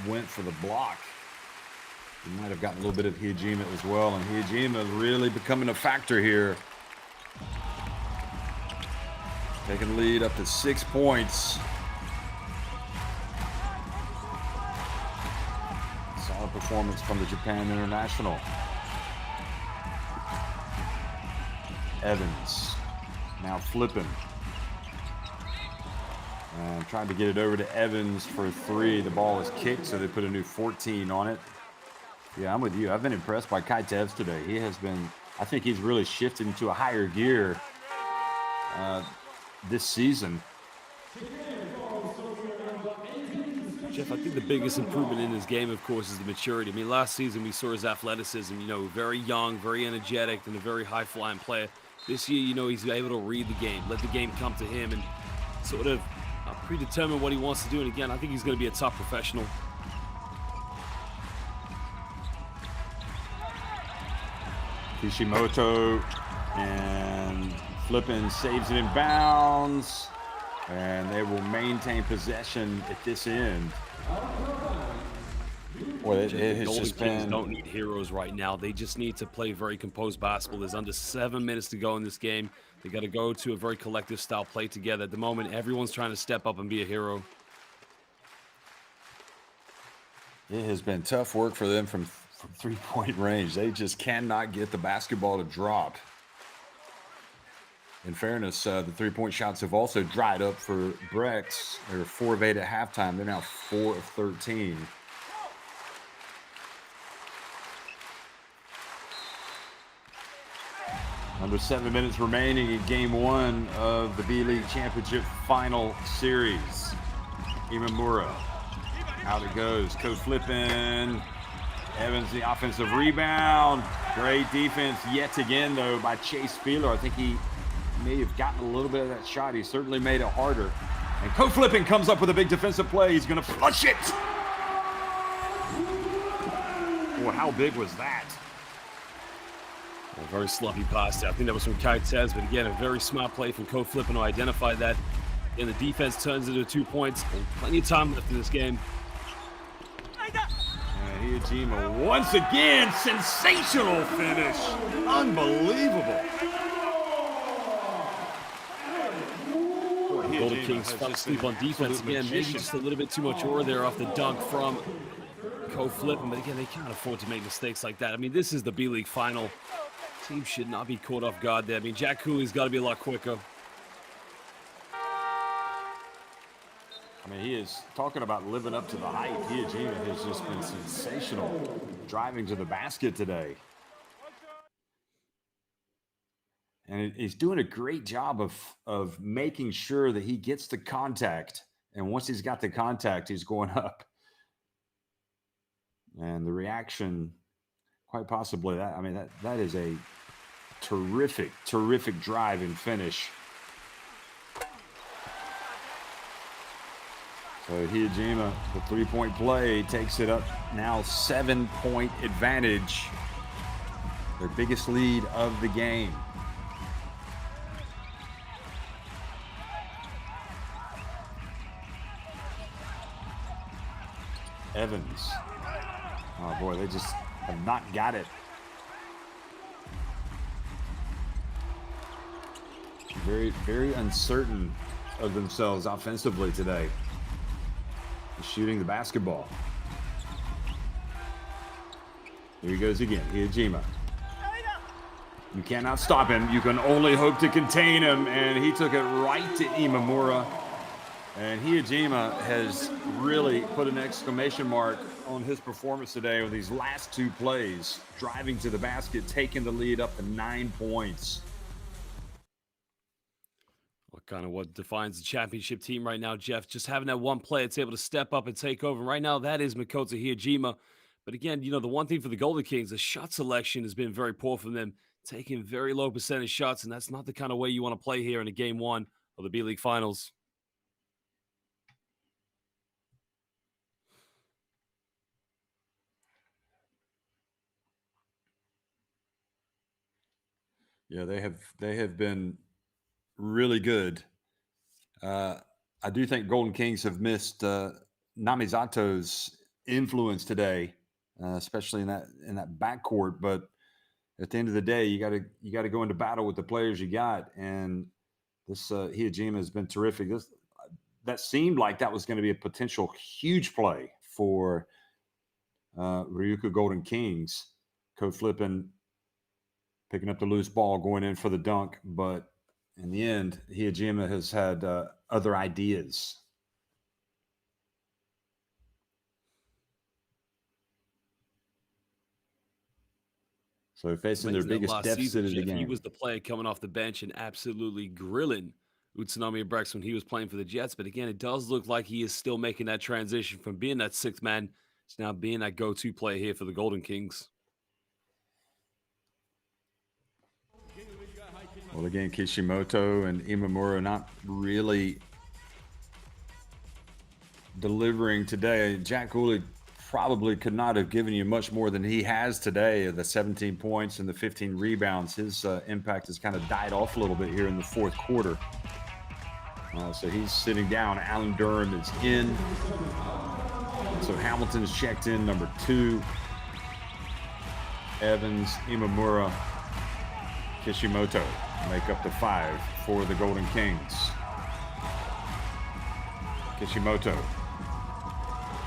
went for the block, he might have gotten a little bit of Iajima as well, and Iajima really becoming a factor here. Taking the lead up to 6 points. Solid performance from the Japan International. Evans now flipping. And trying to get it over to Evans for 3. The ball is kicked, so they put a new 14 on it. Yeah, I'm with you. I've been impressed by Kai Tevz today. He has been, I think he's really shifted into a higher gear this season. Jeff, I think the biggest improvement in his game, of course, is the maturity. I mean, last season we saw his athleticism, you know, very young, very energetic, and a very high-flying player. This year, you know, he's able to read the game, let the game come to him, and sort of predetermine what he wants to do. And again, I think he's going to be a top professional. Kishimoto and flipping, saves it in bounds, and they will maintain possession at this end. Well, it has just been... don't need heroes right now. They just need to play very composed basketball. There's under 7 minutes to go in this game. They got to go to a very collective style play together. At the moment, everyone's trying to step up and be a hero. It has been tough work for them from three-point range. They just cannot get the basketball to drop. In fairness, the three-point shots have also dried up for Brex. They were 4 of 8 at halftime. They're now 4 of 13. Under 7 minutes remaining in Game 1 of the B-League Championship Final Series. Imamura, out it goes, co-flipping. Evans, the offensive rebound. Great defense yet again, though, by Chase Feeler. I think he may have gotten a little bit of that shot. He certainly made it harder. And co-flipping comes up with a big defensive play. He's going to flush it. Boy, how big was that? A very sloppy pass there. I think that was from Kai Tevz, but again, a very smart play from co-flipping to identify that. And the defense turns into 2 points. Plenty of time left in this game. Hijima once again, sensational finish. Unbelievable. Golden Kings fell asleep on defense again. Maybe just a little bit too much ore there off the dunk from co-flipping, but again, they can't afford to make mistakes like that. I mean, this is the B-League final. Team should not be caught off guard there. I mean, Jack Cooley's got to be a lot quicker. I mean, he is talking about living up to the hype. Hijima has just been sensational driving to the basket today. And he's doing a great job of making sure that he gets the contact. And once he's got the contact, he's going up. And the reaction, quite possibly, that is a terrific, terrific drive and finish. So Hijima, the three-point play, takes it up now 7-point advantage. Their biggest lead of the game. Evans. Oh boy, they just have not got it. Very, very uncertain of themselves offensively today. Shooting the basketball. Here he goes again, Hijima. You cannot stop him. You can only hope to contain him. And he took it right to Imamura. And Hijima has really put an exclamation mark on his performance today with these last two plays. Driving to the basket, taking the lead up to 9 points. What defines the championship team right now, Jeff? Just having that one player that's able to step up and take over. And right now, that is Makoto Hijima. But again, the one thing for the Golden Kings, the shot selection has been very poor from them, taking very low percentage shots, and that's not the kind of way you want to play here in a game one of the B-League Finals. Yeah, they have been really good. I do think Golden Kings have missed Namizato's influence today, especially in that backcourt. But at the end of the day, you got to go into battle with the players you got, and this Hijima has been terrific. That seemed like that was going to be a potential huge play for RYUKYU Golden Kings. Co-flipping, picking up the loose ball, going in for the dunk, but in the end, Hijima has had other ideas. So facing their biggest deficit of the game. He was the player coming off the bench and absolutely grilling Utsunomiya Brex when he was playing for the Jets. But again, it does look like he is still making that transition from being that sixth man to now being that go-to player here for the Golden Kings. Well, again, Kishimoto and Imamura not really delivering today. Jack Cooley probably could not have given you much more than he has today. The 17 points and the 15 rebounds. His impact has kind of died off a little bit here in the fourth quarter. So he's sitting down. Alan Durham is in. So Hamilton is checked in, number 2. Evans, Imamura, Kishimoto make up the 5 for the Golden Kings. Kishimoto.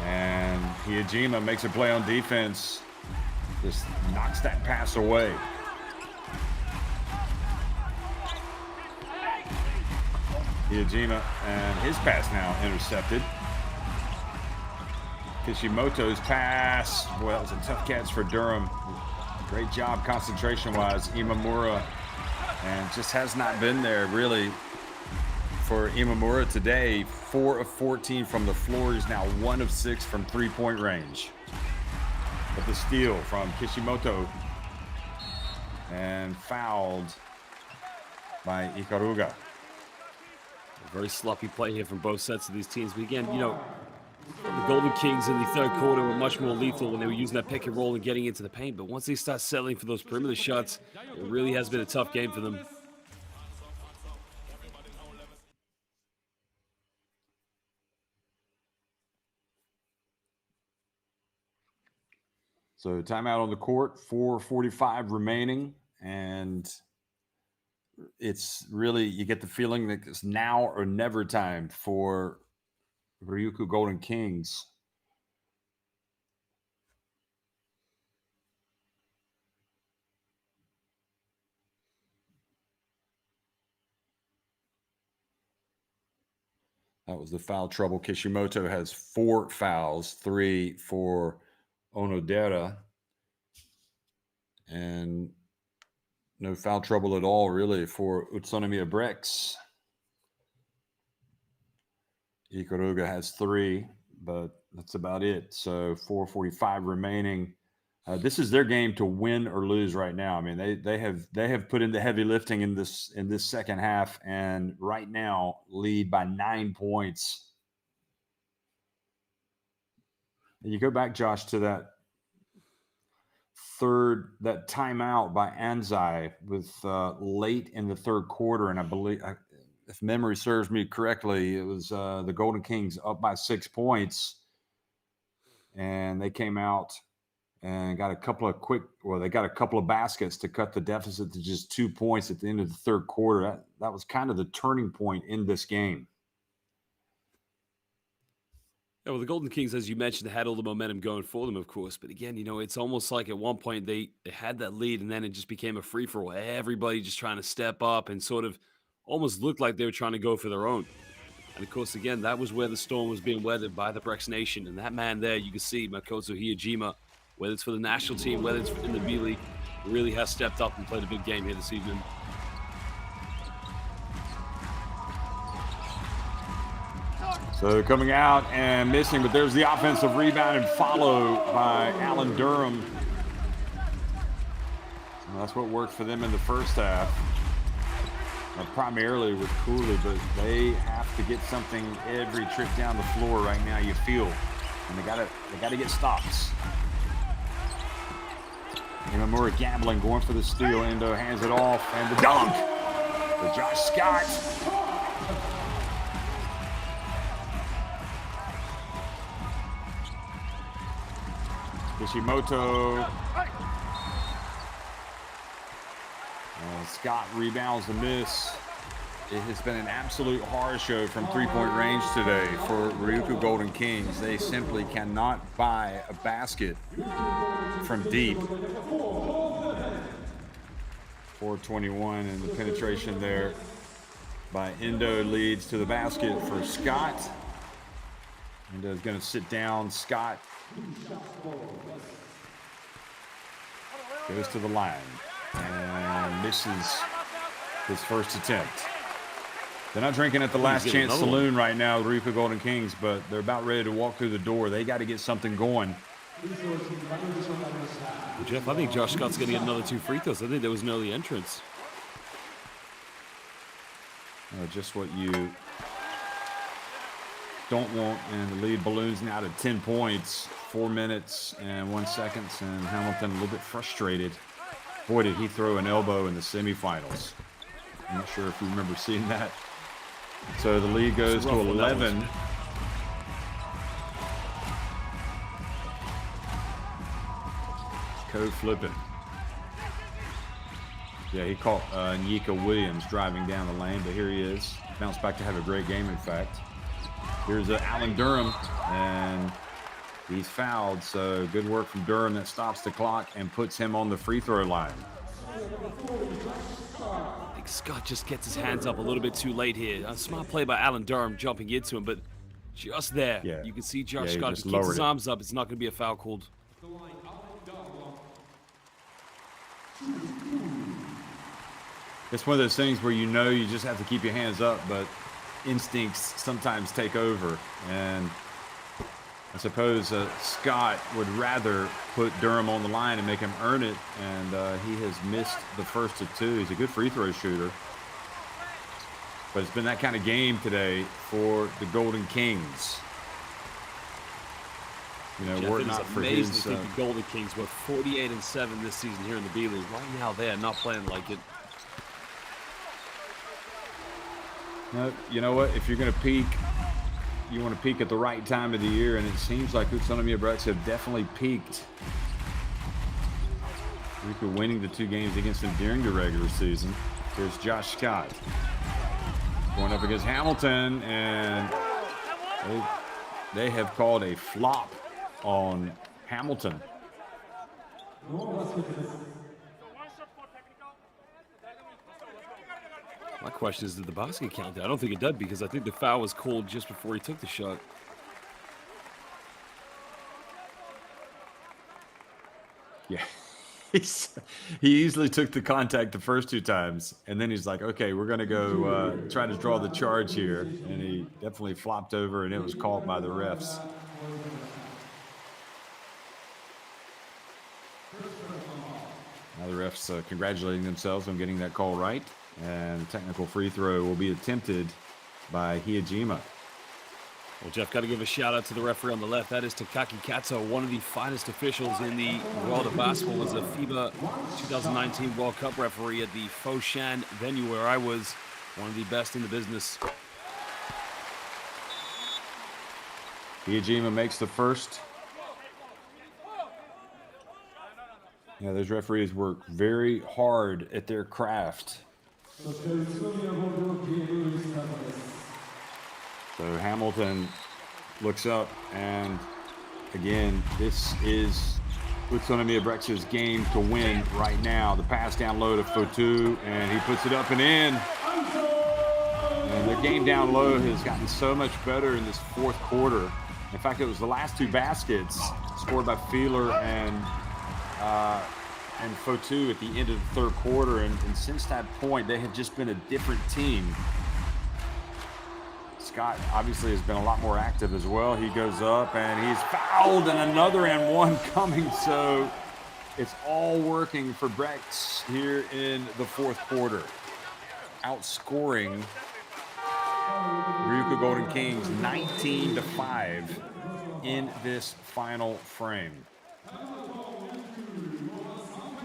And Hijima makes a play on defense. Just knocks that pass away. Hijima and his pass now intercepted. Kishimoto's pass. Boy, that was a tough catch for Durham. Great job concentration-wise. Imamura, and just has not been there really for Imamura today. 4 of 14 from the floor. He's now 1 of 6 from three-point range. But the steal from Kishimoto and fouled by Ikaruga. A very sloppy play here from both sets of these teams. But again, the Golden Kings in the third quarter were much more lethal when they were using that pick and roll and getting into the paint. But once they start settling for those perimeter shots, it really has been a tough game for them. So timeout on the court, 4:45 remaining, and it's really, you get the feeling that it's now or never time for Ryukyu Golden Kings. That was the foul trouble. Kishimoto has 4 fouls, 3 for Onodera, and no foul trouble at all, really, for Utsunomiya Brex. Ikaruga has 3, but that's about it. So 4:45 remaining. This is their game to win or lose right now. I mean, they have put in the heavy lifting in this second half, and right now lead by 9 points. And you go back, Josh, to that timeout by Anzai with late in the third quarter, and I believe, if memory serves me correctly, it was the Golden Kings up by 6 points, and they came out and got a couple of baskets to cut the deficit to just 2 points at the end of the third quarter. That was kind of the turning point in this game. Yeah, well, the Golden Kings, as you mentioned, had all the momentum going for them, of course. But again, it's almost like at one point they had that lead, and then it just became a free-for-all. Everybody just trying to step up and sort of almost looked like they were trying to go for their own. And, of course, again, that was where the storm was being weathered by the Brex Nation. And that man there, you can see, Makoto Hiyajima, whether it's for the national team, whether it's in the B-League, really has stepped up and played a big game here this evening. So coming out and missing, but there's the offensive rebound and follow by Alan Durham. And that's what worked for them in the first half. Primarily with Cooley, but they have to get something every trip down the floor right now, you feel. And they gotta get stops. Imamura gambling, going for the steal. Endo hands it off, and the dunk for Josh Scott. Kishimoto. Scott rebounds the miss. It has been an absolute horror show from three-point range today for Ryukyu Golden Kings. They simply cannot buy a basket from deep. 4:21, and the penetration there by Endo leads to the basket for Scott. Endo's going to sit down. Scott goes to the line and misses his first attempt. They're not drinking at the Last Chance Saloon right now, the Ryukyu Golden Kings, but they're about ready to walk through the door. They got to get something going. Well, Jeff, I think Josh Scott's going to get another 2 free throws. I think there was an early entrance. Just what you don't want, and the lead balloons now to 10 points, 4 minutes and 1 second, and Hamilton a little bit frustrated. Boy, did he throw an elbow in the semifinals. I'm not sure if you remember seeing that. So the lead goes to 11. Code flipping. Yeah, he caught Nyika Williams driving down the lane, but here he is. Bounced back to have a great game, in fact. Here's Alan Durham, and he's fouled, so good work from Durham. That stops the clock and puts him on the free throw line. I think Scott just gets his hands up a little bit too late here. A smart play by Alan Durham jumping into him, but just there, you can see Josh Scott just keeps his arms up. It's not going to be a foul called. It's one of those things where you just have to keep your hands up, but instincts sometimes take over. And I suppose Scott would rather put Durham on the line and make him earn it, and he has missed the first of 2. He's a good free throw shooter. But it's been that kind of game today for the Golden Kings. Jeff, were it it not is for amazing his... to think the Golden Kings were 48-7 this season here in the B-League. Right now, they are not playing like it. No, you know what? If you're going to peak, you want to peak at the right time of the year, and it seems like Utsunomiya Brex have definitely peaked RYUKYU winning the 2 games against them during the regular season. Here's Josh Scott going up against Hamilton, and they have called a flop on Hamilton. My question is, did the basket count there? I don't think it did, because I think the foul was called just before he took the shot. Yeah. He easily took the contact the first 2 times, and then he's like, okay, we're going to go try to draw the charge here. And he definitely flopped over, and it was called by the refs. Now the refs congratulating themselves on getting that call right. And the technical free throw will be attempted by Hiyajima. Well, Jeff, got to give a shout out to the referee on the left. That is Takaki Kato, one of the finest officials in the world of basketball. Was a FIBA 2019 World Cup referee at the Foshan venue where I was, one of the best in the business. Hiyajima makes the first. Yeah, those referees work very hard at their craft. So Hamilton looks up, and again, this is UTSUNOMIYA Brex's game to win right now. The pass down low to Fotu, and he puts it up and in. And their game down low has gotten so much better in this 4th quarter. In fact, it was the last 2 baskets scored by Feeler and Fotu at the end of the 3rd quarter, and since that point, they have just been a different team. Scott obviously has been a lot more active as well. He goes up, and he's fouled, and another and one coming, so it's all working for Brex here in the 4th quarter, outscoring RYUKYU Golden Kings 19-5 in this final frame.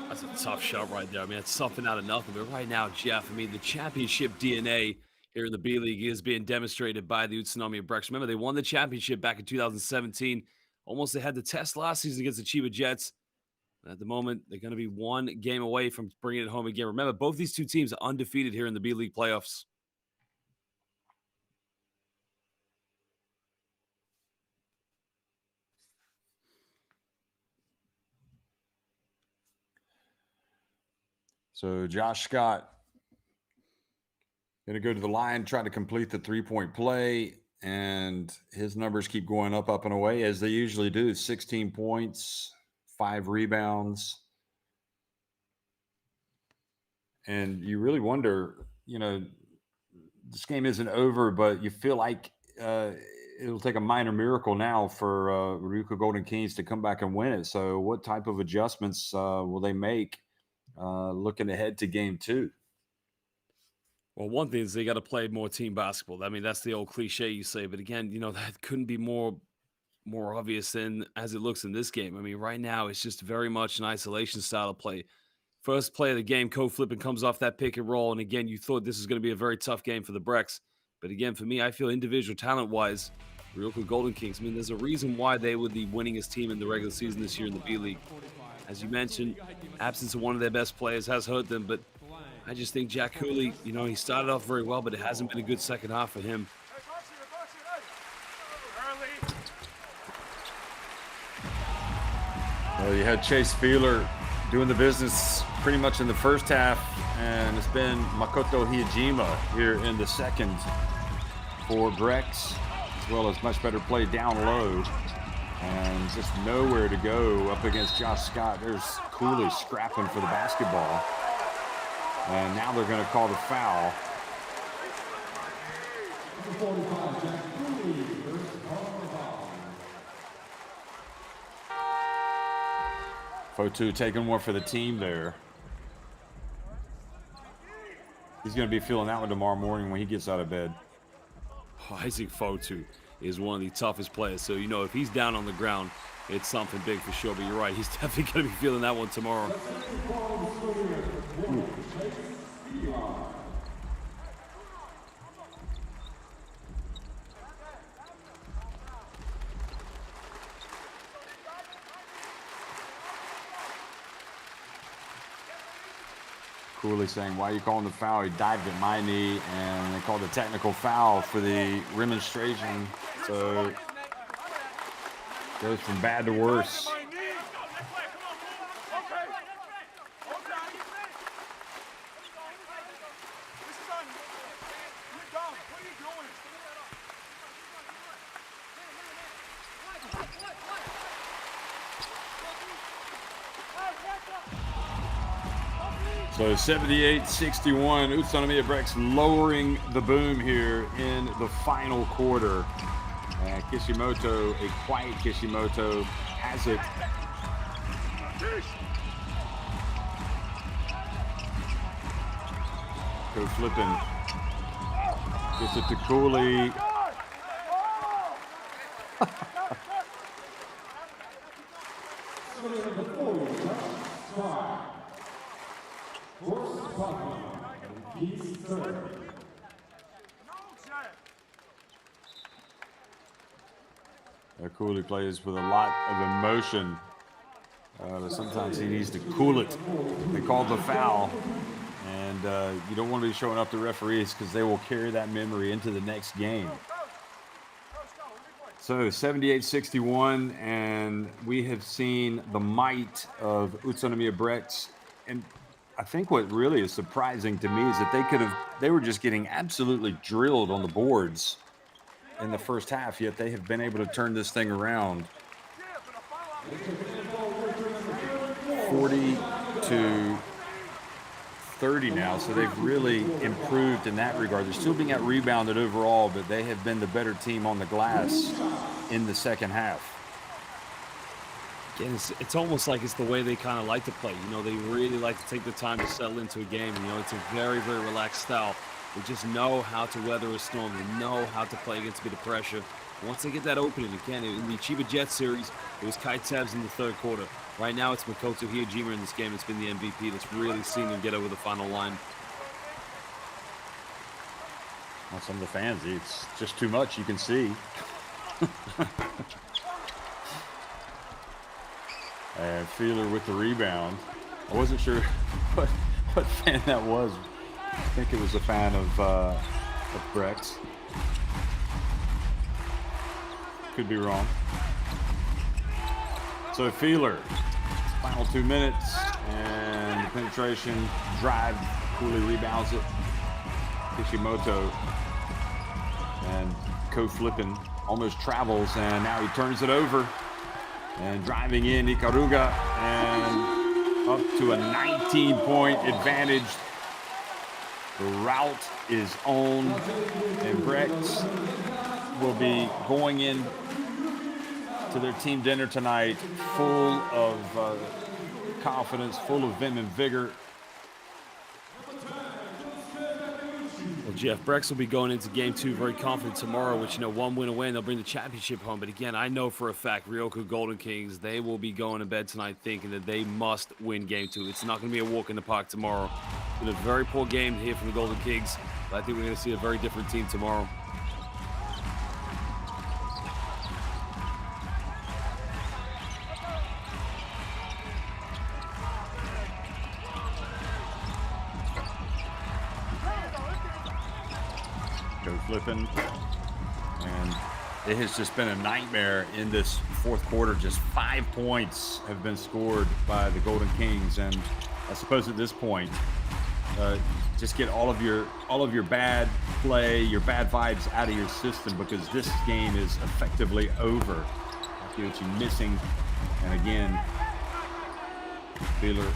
That's a tough shot right there. I mean, it's something out of nothing. But right now, Jeff, I mean, the championship DNA here in the B-League is being demonstrated by the UTSUNOMIYA Brex. Remember, they won the championship back in 2017. Almost they had the test last season against the Chiba Jets. But at the moment, they're going to be 1 game away from bringing it home again. Remember, both these 2 teams are undefeated here in the B-League playoffs. So Josh Scott going to go to the line, try to complete the 3-point play, and his numbers keep going up and away, as they usually do. 16 points, 5 rebounds. And you really wonder, you know, this game isn't over, but you feel like it'll take a minor miracle now for RYUKYU Golden Kings to come back and win it. So what type of adjustments will they make looking ahead to game 2? Well, one thing is they got to play more team basketball. I mean, that's the old cliche you say, but again, you know, that couldn't be more obvious than as it looks in this game. I mean, right now it's just very much an isolation style of play. First play of the game, Code Flippin comes off that pick and roll, and again, you thought this was going to be a very tough game for the Brex. But again, for me, I feel individual talent-wise, RYUKYU Golden Kings, I mean, there's a reason why they were the winningest team in the regular season this year in the B-League. As you mentioned, absence of one of their best players has hurt them, but I just think Jack Cooley, you know, he started off very well, but it hasn't been a good second half for him. Well, you had Chase Feeler doing the business pretty much in the first half, and it's been Makoto Hiyajima here in the second for Brex, as well as much better play down low, and just nowhere to go up against Josh Scott. There's Cooley scrapping for the basketball, and now they're going to call the foul. Fotu taking one for the team there. He's going to be feeling that one tomorrow morning when he gets out of bed. Isaac Fotu is one of the toughest players. So, you know, if he's down on the ground, it's something big for sure. But you're right, he's definitely going to be feeling that one tomorrow. Ooh. Cooley saying, why are you calling the foul? He dived at my knee, and they called a technical foul for the remonstration. So goes from bad to worse. So 78-61, UTSUNOMIYA Brex lowering the boom here in the final quarter. And Kishimoto, a quiet Kishimoto, has it. Go flipping. Gets it to Cooley. Cooley plays with a lot of emotion, but sometimes he needs to cool it. They called the foul, and you don't want to be showing up to referees because they will carry that memory into the next game. So 78-61, and we have seen the might of UTSUNOMIYA Brex. And I think what really is surprising to me is that they were just getting absolutely drilled on the boards in the first half, yet they have been able to turn this thing around. 40-30 now, so they've really improved in that regard. They're still being out-rebounded overall, but they have been the better team on the glass in the second half. Again, it's almost like it's the way they kind of like to play. You know, they really like to take the time to settle into a game. You know, it's a very, very relaxed style. They just know how to weather a storm. They know how to play against a bit of pressure. Once they get that opening, again, in the Chiba Jets series, it was Kai Tebs in the third quarter. Right now, it's Makoto Hiyajima in this game. It's been the MVP that's really seen them get over the final line. Well, some of the fans, it's just too much, you can see. And Feeler with the rebound. I wasn't sure what fan that was. I think it was a fan of Brex. Could be wrong. So Feeler, final 2 minutes, and the penetration drive. Cooley rebounds it. Kishimoto and co-flipping almost travels, and now he turns it over. And driving in Ikaruga, and up to a 19-point advantage. The route is on, and Brex will be going in to their team dinner tonight full of confidence, full of vim and vigor. Well, Jeff, Brex will be going into game 2 very confident tomorrow, which, you know, one win away and they'll bring the championship home. But again, I know for a fact, RYUKYU Golden Kings, they will be going to bed tonight thinking that they must win game 2. It's not going to be a walk in the park tomorrow. It's been a very poor game here from the Golden Kings, but I think we're going to see a very different team tomorrow. Flipping, and it has just been a nightmare in this fourth quarter. Just 5 points have been scored by the Golden Kings, and I suppose at this point, just get all of your bad play, your bad vibes out of your system, because this game is effectively over. Akiuchi missing, and again, Feeler,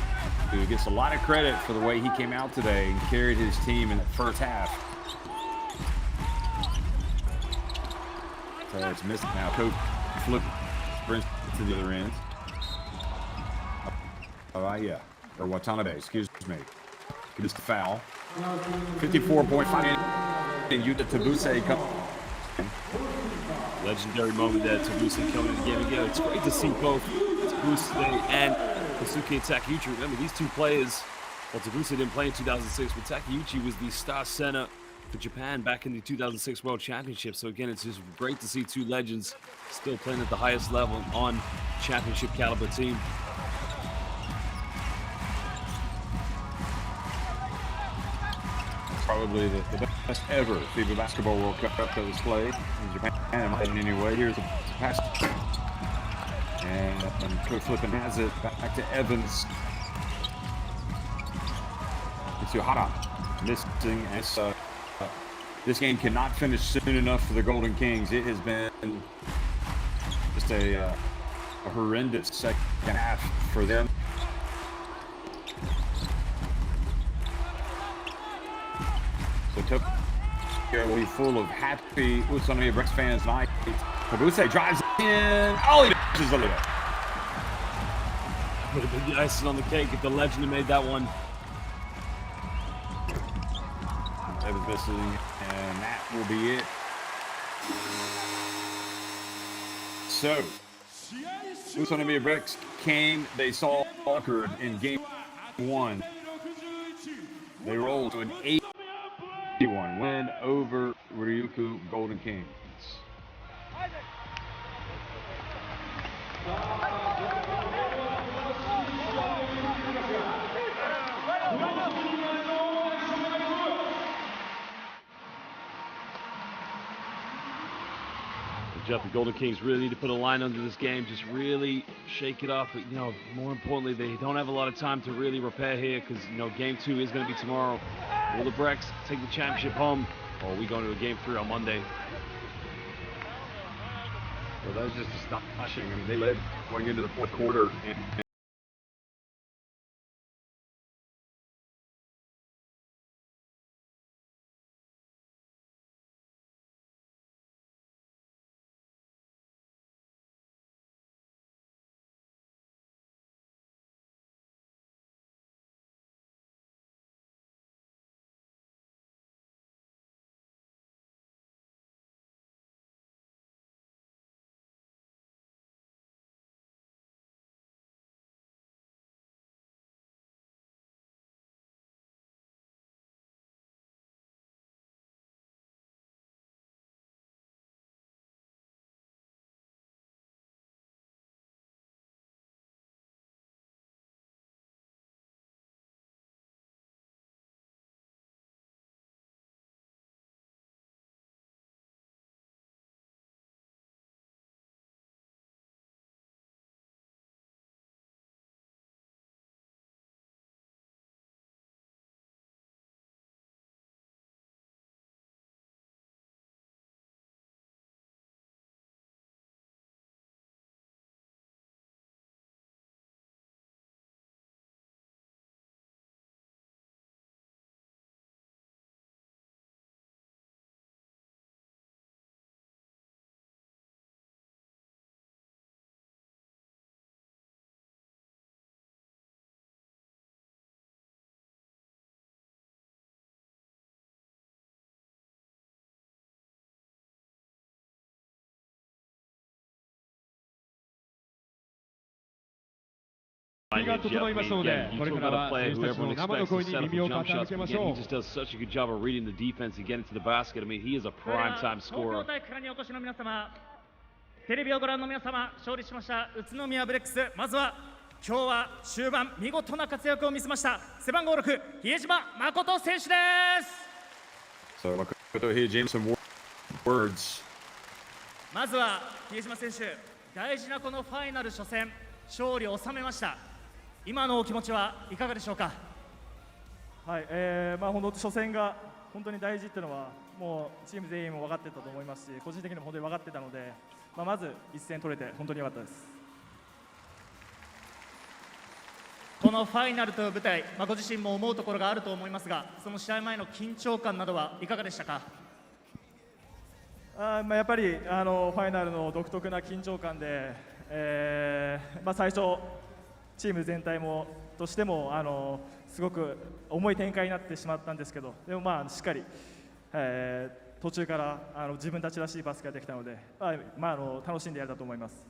who gets a lot of credit for the way he came out today and carried his team in the first half. It's missed now. Coach flip sprints to the other end. Yeah, or Watanabe, excuse me. Gets the foul. 54.5. And Yuta Tabuse comes. Legendary moment there, Tabuse coming in the game again. It's great to see both Tabuse and Kosuke Takeuchi. Remember, these two players, well, Tabuse didn't play in 2006, but Takeuchi was the star center for Japan back in the 2006 World Championship. So again, it's just great to see two legends still playing at the highest level on championship caliber team. probably the best ever FIBA Basketball World Cup that was played in Japan. Anyway, here's a pass. And Coach Flippin has it back to Evans. It's Yohara missing. This game cannot finish soon enough for the Golden Kings. It has been just a horrendous second half for them. So Tokyo will be full of happy UTSUNOMIYA Brex fans tonight. Kabuse drives in. Oh, he touches the lid. Would have been the icing on the cake if the legend had made that one. Evans missing, and that will be it. So, UTSUNOMIYA Brex came, they saw conquered in game 1. They rolled to an 81 win over RYUKYU Golden Kings. Jeff, the Golden Kings really need to put a line under this game, just really shake it up. But, you know, more importantly, they don't have a lot of time to really repair here because, you know, game 2 is going to be tomorrow. Will the Brex take the championship home, or are we going to a game 3 on Monday? Well, that was just astonishing. I mean, they led going into the fourth quarter. He just does such a good job of reading the defense and getting to the basket. I mean, he is a prime time scorer. テレビをご覧の皆様、勝利しました宇都宮ブレックス。まずは今日は終盤見事な活躍を見せました背番号6、比江島誠選手です。So Makoto here, some words. まずは比江島選手、大事なこのファイナル初戦勝利を収めました。今のお気持ちはいかがでしょうか。はい、本当初戦が本当に大事っていうのはもうチーム全員も分かってたと思いますし、個人的にも本当に分かってたので、まず一戦取れて本当に良かったです。このファイナルという舞台、ご自身も思うところがあると思いますが、その試合前の緊張感などはいかがでしたか。やっぱりファイナルの独特な緊張感で、最初チーム全体もとしてもすごく重い展開になってしまったんですけど、でもしっかり、途中から自分たちらしいバスケができたので、楽しんでやれたと思います。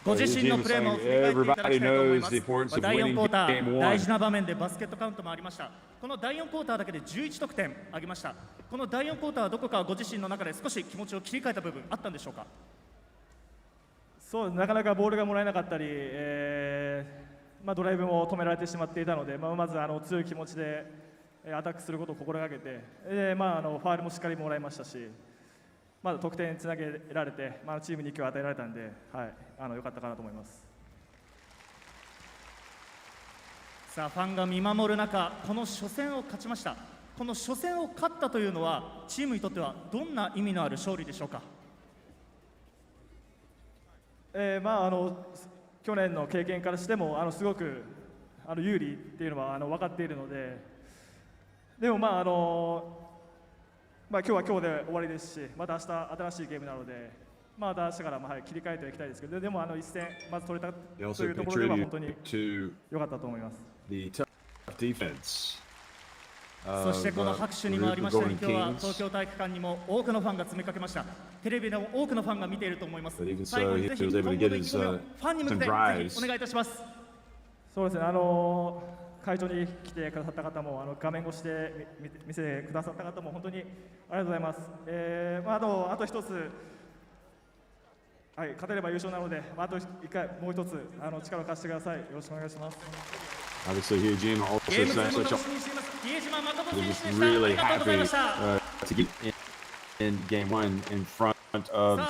ご自身のプレーも振り返っていただきたいと思います。第4クォーター、大事な場面でバスケットカウントもありました。この第4クォーターだけで11得点挙げました。この第4クォーターはどこかご自身の中で少し気持ちを切り替えた部分あったんでしょうか。そう、なかなかボールがもらえなかったり、ドライブも止められてしまっていたので、まず強い気持ちでアタックすることを心がけて、ファウルもしっかりもらいましたし、得点につなげられて、チームに勢いを与えられたので、良かったかなと思います。さあファンが見守る中、この初戦を勝ちました。この初戦を勝ったというのはチームにとってはどんな意味のある勝利でしょうか。去年の経験からしてもすごく有利っていうのは分かっているので、でも今日は今日で終わりですし、また明日新しいゲームなので、また明日から切り替えていきたいですけど、でも一戦まず取れたというところでは本当に良かったと思います。そしてこの拍手にもありましたように、今日は東京体育館にも多くのファンが詰めかけました。テレビでも多くのファンが見ていると思います。最後にぜひ今後の意気込みをファンに向けてぜひお願いいたします。そうですね、会場に来てくださった方も画面越しで見せてくださった方も本当にありがとうございます。あと一つ、勝てれば優勝なので、あと一回もう一つ力を貸してください。よろしくお願いします。Obviously, Hugh also said such was just really happy to get in game one in front of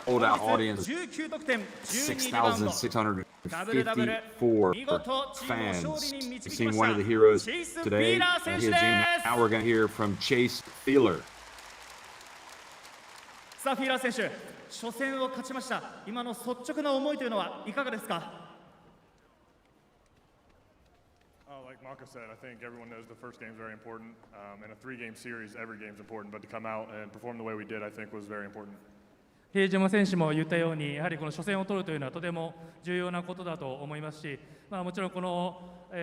sold out audience, 6,654 fans. We've seen one of the heroes today. Now we're going to hear from Chase Feeler. さあフィーラー選手、初戦を勝ちました。今の率直な思いというのはいかがですか。Like Maka said, I think everyone knows the first game is very important. In a 3-game series, every game is important, but to come out and perform the way we did, I think was very important. 比江島選手も言ったように、やはりこの初戦を取るというのはとても重要なことだと思いますし、もちろんこの、ど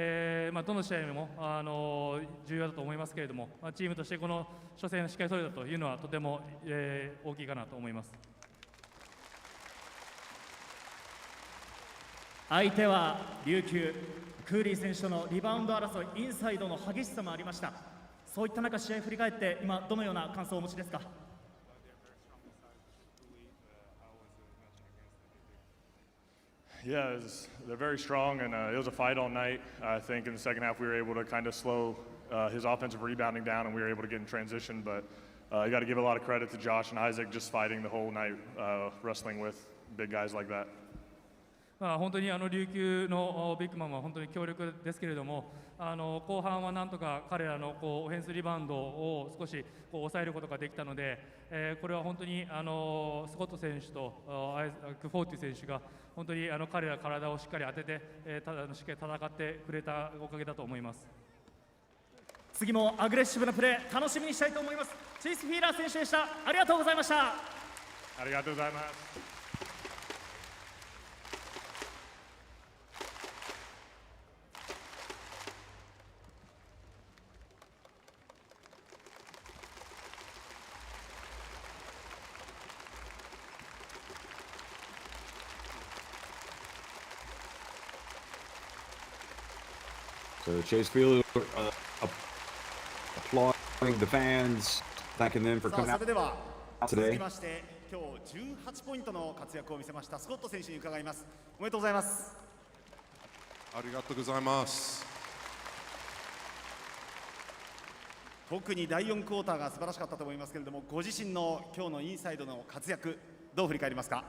の試合も重要だと思いますけれども、チームとしてこの初戦をしっかり取れたというのはとても、大きいかなと思います。相手は琉球、クーリー選手とのリバウンド争い、インサイドの激しさもありました。そういった中、試合を振り返って今どのような感想をお持ちですか。Yeah, they're very strong, and it was a fight all night. I think in the second half we were able to kind of slow his offensive rebounding down, and we were able to get in transition. But you got to give a lot of credit to Josh and Isaac just fighting the whole night, wrestling with big guys like that. 本当に琉球のビッグマンは本当に強力ですけれども、後半はなんとか彼らのオフェンスリバウンドを少し抑えることができたので、これは本当にスコット選手とアイザック・フォーティ選手が本当に彼ら体をしっかり当てて、しっかり戦ってくれたおかげだと思います。次もアグレッシブなプレー楽しみにしたいと思います。チェイス・フィーラー選手でした。ありがとうございました。ありがとうございます。So Chase Feeler applauding the fans, thanking them for coming out それでは today. 続きまして今日18ポイントの活躍を見せましたスコット選手に伺います。おめでとうございます。ありがとうございます。特に第4クォーターが素晴らしかったと思いますけれども、ご自身の今日のインサイドの活躍どう振り返りますか。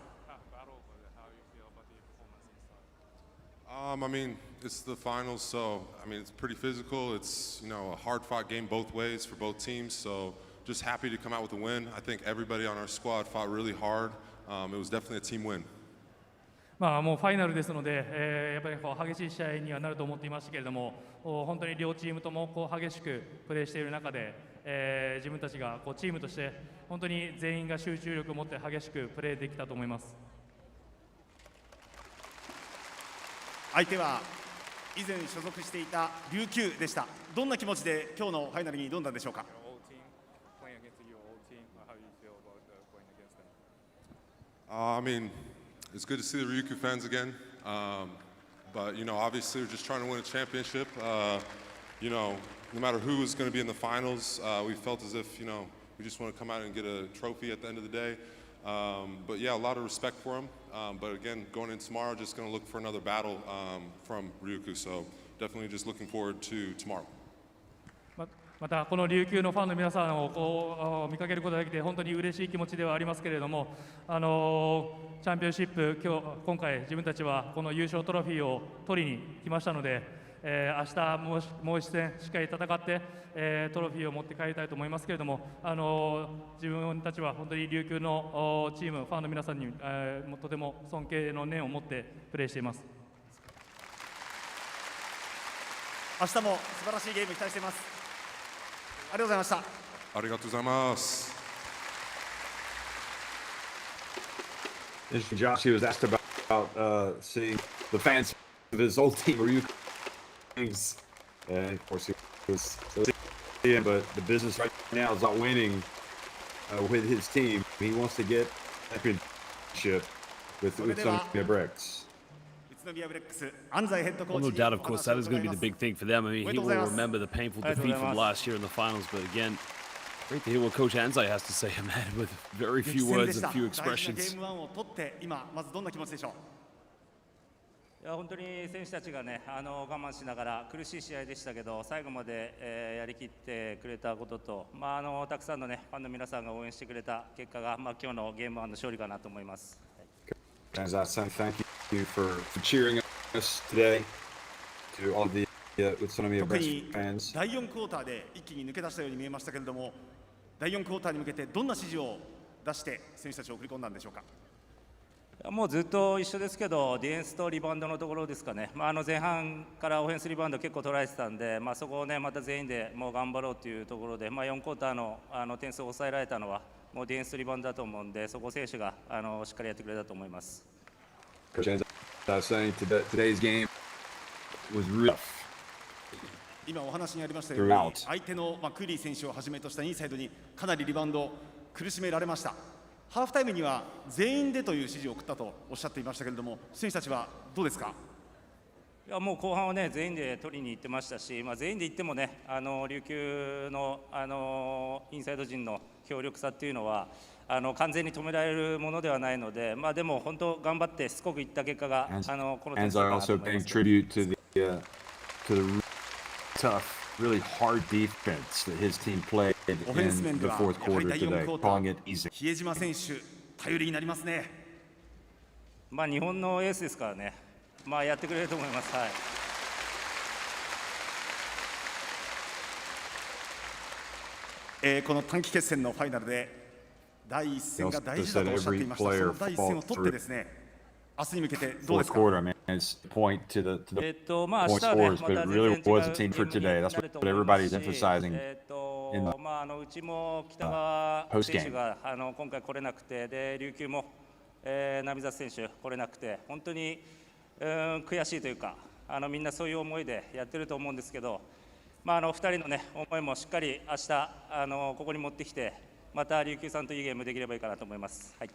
I mean, it's the finals, so I mean, it's pretty physical. It's a hard-fought game both ways for both teams. So just happy to come out with a win. I think everybody on our squad fought really hard. It was definitely a team win. もうファイナルですので、やっぱり激しい試合にはなると思っていましたけれども、本当に両チームとも激しくプレーしている中で、自分たちがチームとして本当に全員が集中力を持って激しくプレーできたと思います。相手は以前所属していた琉球でした。どんな気持ちで今日のファイナルに挑んだんでしょうか。I mean, it's good to see the Ryukyu fans again. But obviously we're just trying to win a championship. No matter who is going to be in the finals, we felt as if we just want to come out and get a trophy at the end of the day. But yeah, a lot of respect for him. But again, going in tomorrow, just going to look for another battle from RYUKYU. So definitely just looking forward to tomorrow. またこの琉球のファンの皆さんをこう見かけることができて本当に嬉しい気持ちではありますけれども、チャンピオンシップ今回自分たちはこの優勝トロフィーを取りに来ましたので、明日もう一戦しっかり戦って、トロフィーを持って帰りたいと思いますけれども、自分たちは本当に琉球のチームファンの皆さんに、とても尊敬の念を持ってプレーしています。明日も素晴らしいゲーム期待しています。ありがとうございました。ありがとうございます。Josh, he was asked about seeing the fans of his old team, RYUKYU, and of course he was seeing, but the business right now is not winning with his team. He wants to get a championship with UTSUNOMIYA BREX. Well, no doubt, of course, that is going to be the big thing for them. I mean, he will remember the painful defeat from last year in the finals, but again, great to hear what Coach Anzai has to say, a man with very few words and few expressions. いや本当に選手たちがね我慢しながら苦しい試合でしたけど最後まで、やりきってくれたことと、たくさんの、ね、ファンの皆さんが応援してくれた結果が、今日のゲーム1の勝利かなと思います。Anzai-san, thank you for cheering us today to all the UTSUNOMIYA BREX fans. 第4クォーターで一気に抜け出したように見えましたけれども、第4クォーターに向けてどんな指示を出して選手たちを送り込んだんでしょうか。もうずっと一緒ですけど、ディフェンスとリバウンドのところですかね、前半からオフェンスリバウンド結構取られてたんで、そこをねまた全員でもう頑張ろうというところで、4クォーターの点数を抑えられたのはもうディフェンスリバウンドだと思うんで、そこを選手がしっかりやってくれたと思います。Coach Anzai was saying today's game was rough. 今お話にありましたように、相手のクリー選手をはじめとしたインサイドにかなりリバウンドを苦しめられました。ハーフタイムには全員でという指示を送ったとおっしゃっていましたけれども、選手たちはどうですか。いやもう後半はね全員で取りに行ってましたし、全員で行ってもね琉球の、インサイド陣の強力さっていうのは完全に止められるものではないので、でも本当頑張ってしつこくいった結果がこの点数かなと思います。Really hard defense that his team played in the fourth quarter today, calling it easy. 比江島選手、頼りになりますね。日本のエースですからね、やってくれると思います。はい。この短期決戦のファイナルで第一戦が大事だとおっしゃっていました。その第一戦を取ってですね、明日に向けてどうですか。It's point to the point scores, but it really was a team for today. That's what everybody's emphasizing in the うちも北川選手が今回来れなくて、で琉球も並里選手来れなくて、本当に悔しいというか、みんなそういう思いでやってると思うんですけど、2人のね思いもしっかり明日ここに持ってきて、また琉球さんといいゲームできればいいかなと思います。はい。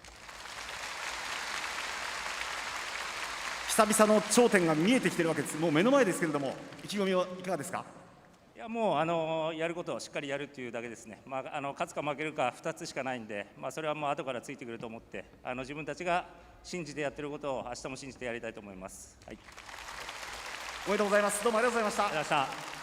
久々の頂点が見えてきているわけです。もう目の前ですけれども、意気込みはいかがですか。いやもうやることをしっかりやるというだけですね。勝つか負けるか2つしかないんで、それはもう後からついてくると思って、自分たちが信じてやってることを明日も信じてやりたいと思います。はい。おめでとうございます。どうもありがとうございました。ありがとうございました。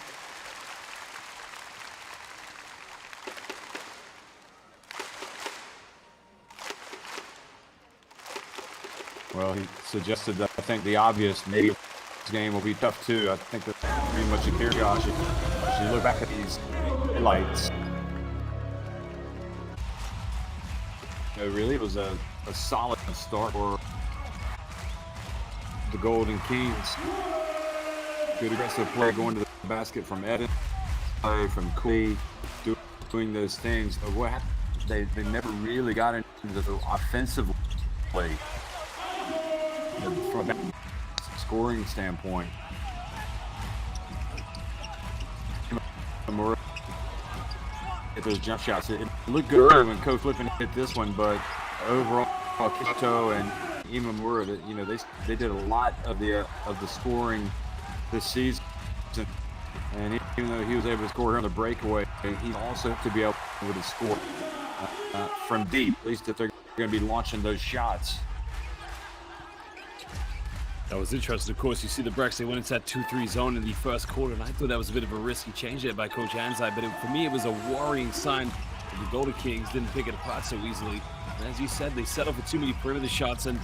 Well, he suggested that I think the obvious, maybe this game will be tough too. I think that's pretty much a clear, Josh. As you look back at these highlights, really it was a solid start for the Golden Kings. Good aggressive play going to the basket from Eden, play from Cooley, doing those things. But what happened? They never really got into the offensive play. From a scoring standpoint, hit those jump shots. It looked good early when Coach Flippin hit this one, but overall, Kishito and Imamura, they did a lot of the scoring this season. And even though he was able to score here on the breakaway, he also to be able to score from deep. At least if they're going to be launching those shots. That was interesting. Of course, you see the Brex, they went into that 2-3 zone in the first quarter, and I thought that was a bit of a risky change there by Coach Anzai, but for me, it was a worrying sign that the Golden Kings didn't pick it apart so easily. And as you said, they settled for too many perimeter shots, and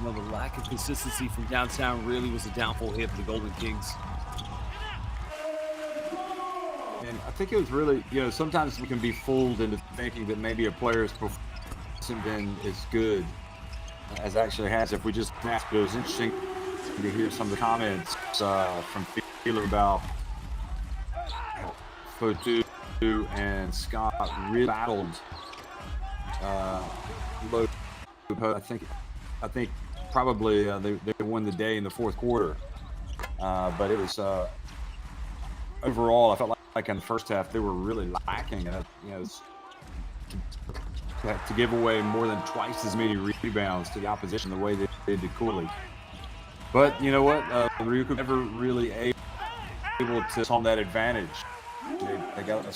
the lack of consistency from downtown really was a downfall here for the Golden Kings. And I think it was really, sometimes we can be fooled into thinking that maybe a player's performance hasn't been as good as actually has. If we just ask, but it was interesting to hear some of the comments from Feeler about Fotu and Scott really battled low post. I think probably they won the day in the fourth quarter, but it was overall I felt like in the first half they were really lacking. To give away more than twice as many rebounds to the opposition the way they did Cooley. But you know what? RYUKYU never really able to on that advantage. They got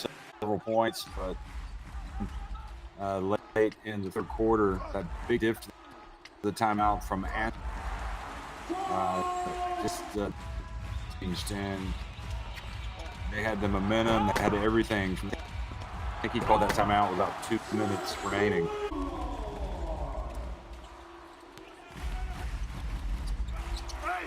several points, but late in the third quarter, that big diff, the timeout from Ant, just changed, and they had the momentum, they had everything. I think he called that timeout with about 2 minutes remaining.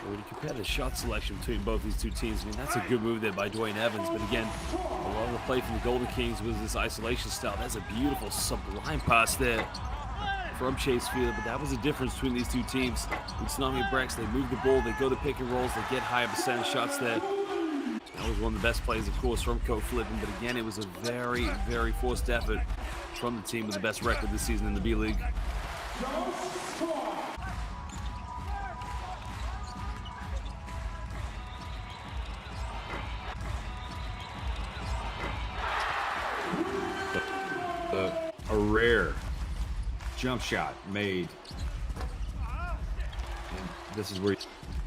When you compare the shot selection between both these two teams, I mean, that's a good move there by Dwayne Evans. But again, a lot of the play from the Golden Kings was this isolation style. That's a beautiful, sublime pass there from Chase Field. But that was the difference between these two teams. UTSUNOMIYA Brex, they move the ball, they go to pick and rolls, they get higher percentage shots there. That was one of the best plays, of course, from Coach Flippin. But again, it was a very, very forced effort from the team with the best record this season in the B-League. A rare jump shot made. And this is where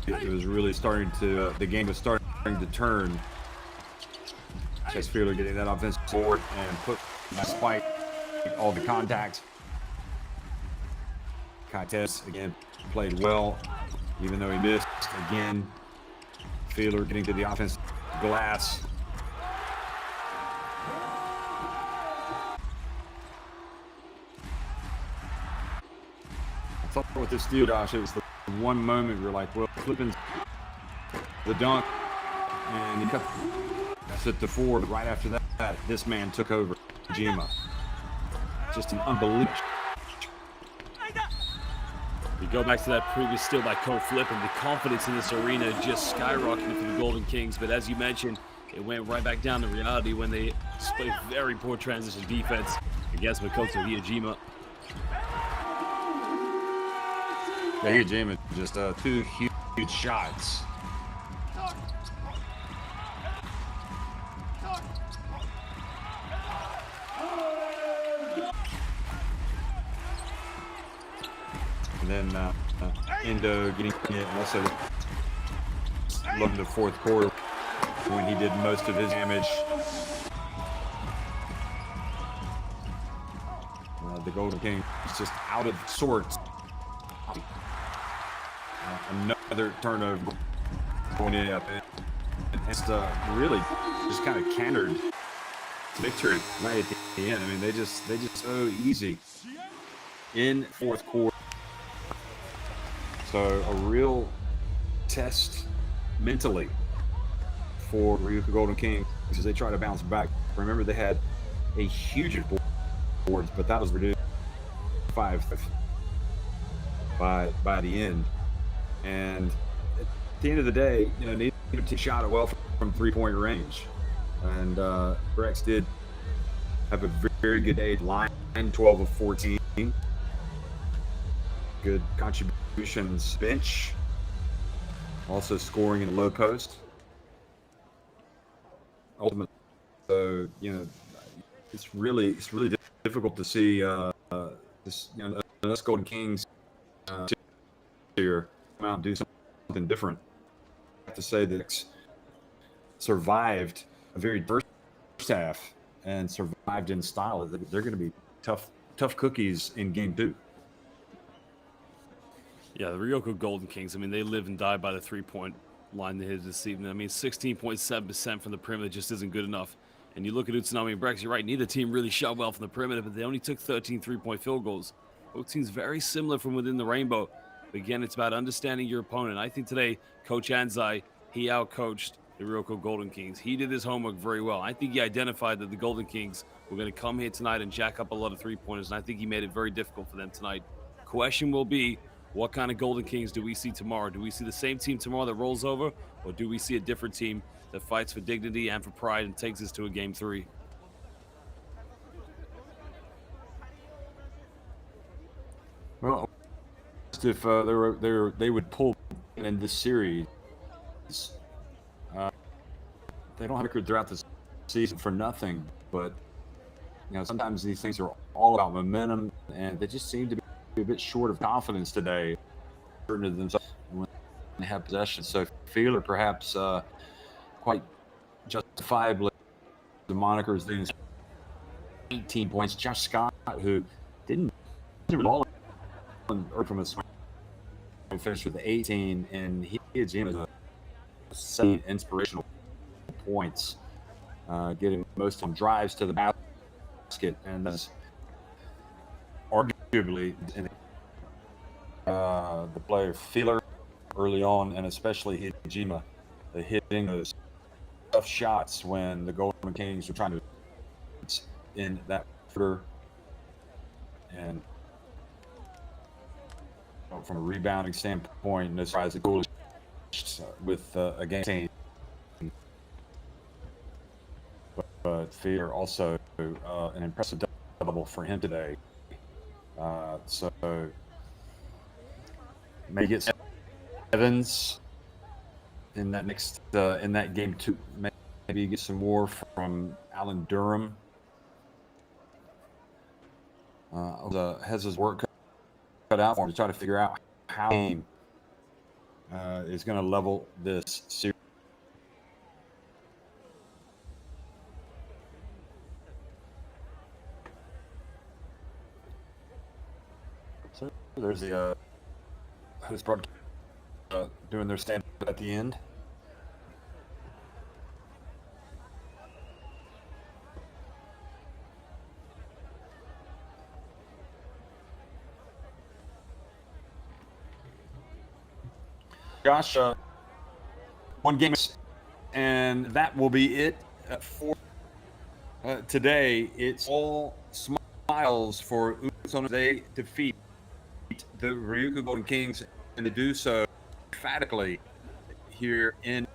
it was really starting to, the game was starting to turn. Chase Fielder getting that offense forward and put despite all the contact. Kaites again played well, even though he missed again. Fielder getting to the offensive glass. I thought with this steal, Josh, it was the one moment you're like, well, Flippin's the dunk, and he cut it to 4. But right after that, this man took over Jima. Just an unbelievable. You go back to that previous steal by Coach Flippin, the confidence in this arena just skyrocketed for the Golden Kings. But as you mentioned, it went right back down to reality when they displayed very poor transition defense against Makoto Hiyajima. Yeah, Hiyajima just 2 huge shots. And then Endo getting it, also loving the fourth quarter when he did most of his damage. The Golden King is just out of sorts. Another turnover going in up, and it's really just kind of cantered victory right at the end. I mean, they just so easy in fourth quarter. So a real test mentally for RYUKYU Golden Kings as they try to bounce back. Remember, they had a huge boards, but that was reduced 5 by the end. And at the end of the day, neither team shot it well from 3-point range. And Brex did have a very good day. Line 12 of 14. Good contributions bench. Also scoring in the low post. Ultimately, so it's really difficult to see this us Golden Kings here come out and do something different. I have to say that survived a very first half and survived in style. They're going to be tough cookies in game 2. Yeah, the RYUKYU Golden Kings, I mean, they live and die by the three-point line they hit this evening. I mean, 16.7% from the perimeter just isn't good enough. And you look at Utsunomiya Brex, you're right, neither team really shot well from the perimeter, but they only took 13 three-point field goals. Both teams very similar from within the rainbow. But again, it's about understanding your opponent. I think today, Coach Anzai, he outcoached the RYUKYU Golden Kings. He did his homework very well. I think he identified that the Golden Kings were going to come here tonight and jack up a lot of three-pointers, and I think he made it very difficult for them tonight. Question will be, what kind of Golden Kings do we see tomorrow? Do we see the same team tomorrow that rolls over, or do we see a different team that fights for dignity and for pride and takes us to a game 3? Well, if they would pull in this series, they don't have a record throughout the season for nothing. But you know, sometimes these things are all about momentum, and they just seem to be a bit short of confidence today, certain of themselves when they have possession. So Feeler perhaps quite justifiably the moniker is doing 18 points. Josh Scott, who didn't ball or from a finish with 18, and he had Jim 7 inspirational points, getting most of them drives to the basket, and that's arguably the player Feeler early on, and especially Hijima, hitting those tough shots when the Golden Kings were trying to in that footer, and from a rebounding standpoint, no surprise, the coolest with a game team. But Feeler also an impressive double for him today. So maybe get Evans in that next in that game 2. Maybe get some more from Alan Durham. Has his work cut out for him to try to figure out how he is going to level this series. So there's the host broadcast doing their stand at the end. Josh, one game, and that will be it for today. It's all smiles for UTSUNOMIYA. They defeat the RYUKYU Golden Kings, and to do so emphatically here in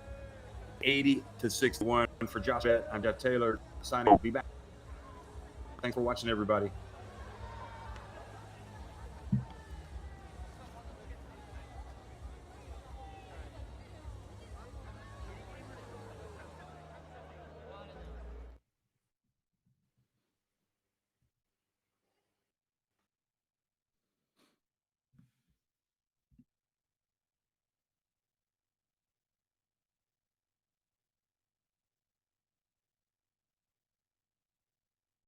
80-61. For Josh, I'm Jeff Taylor signing. Be back. Thanks for watching, everybody.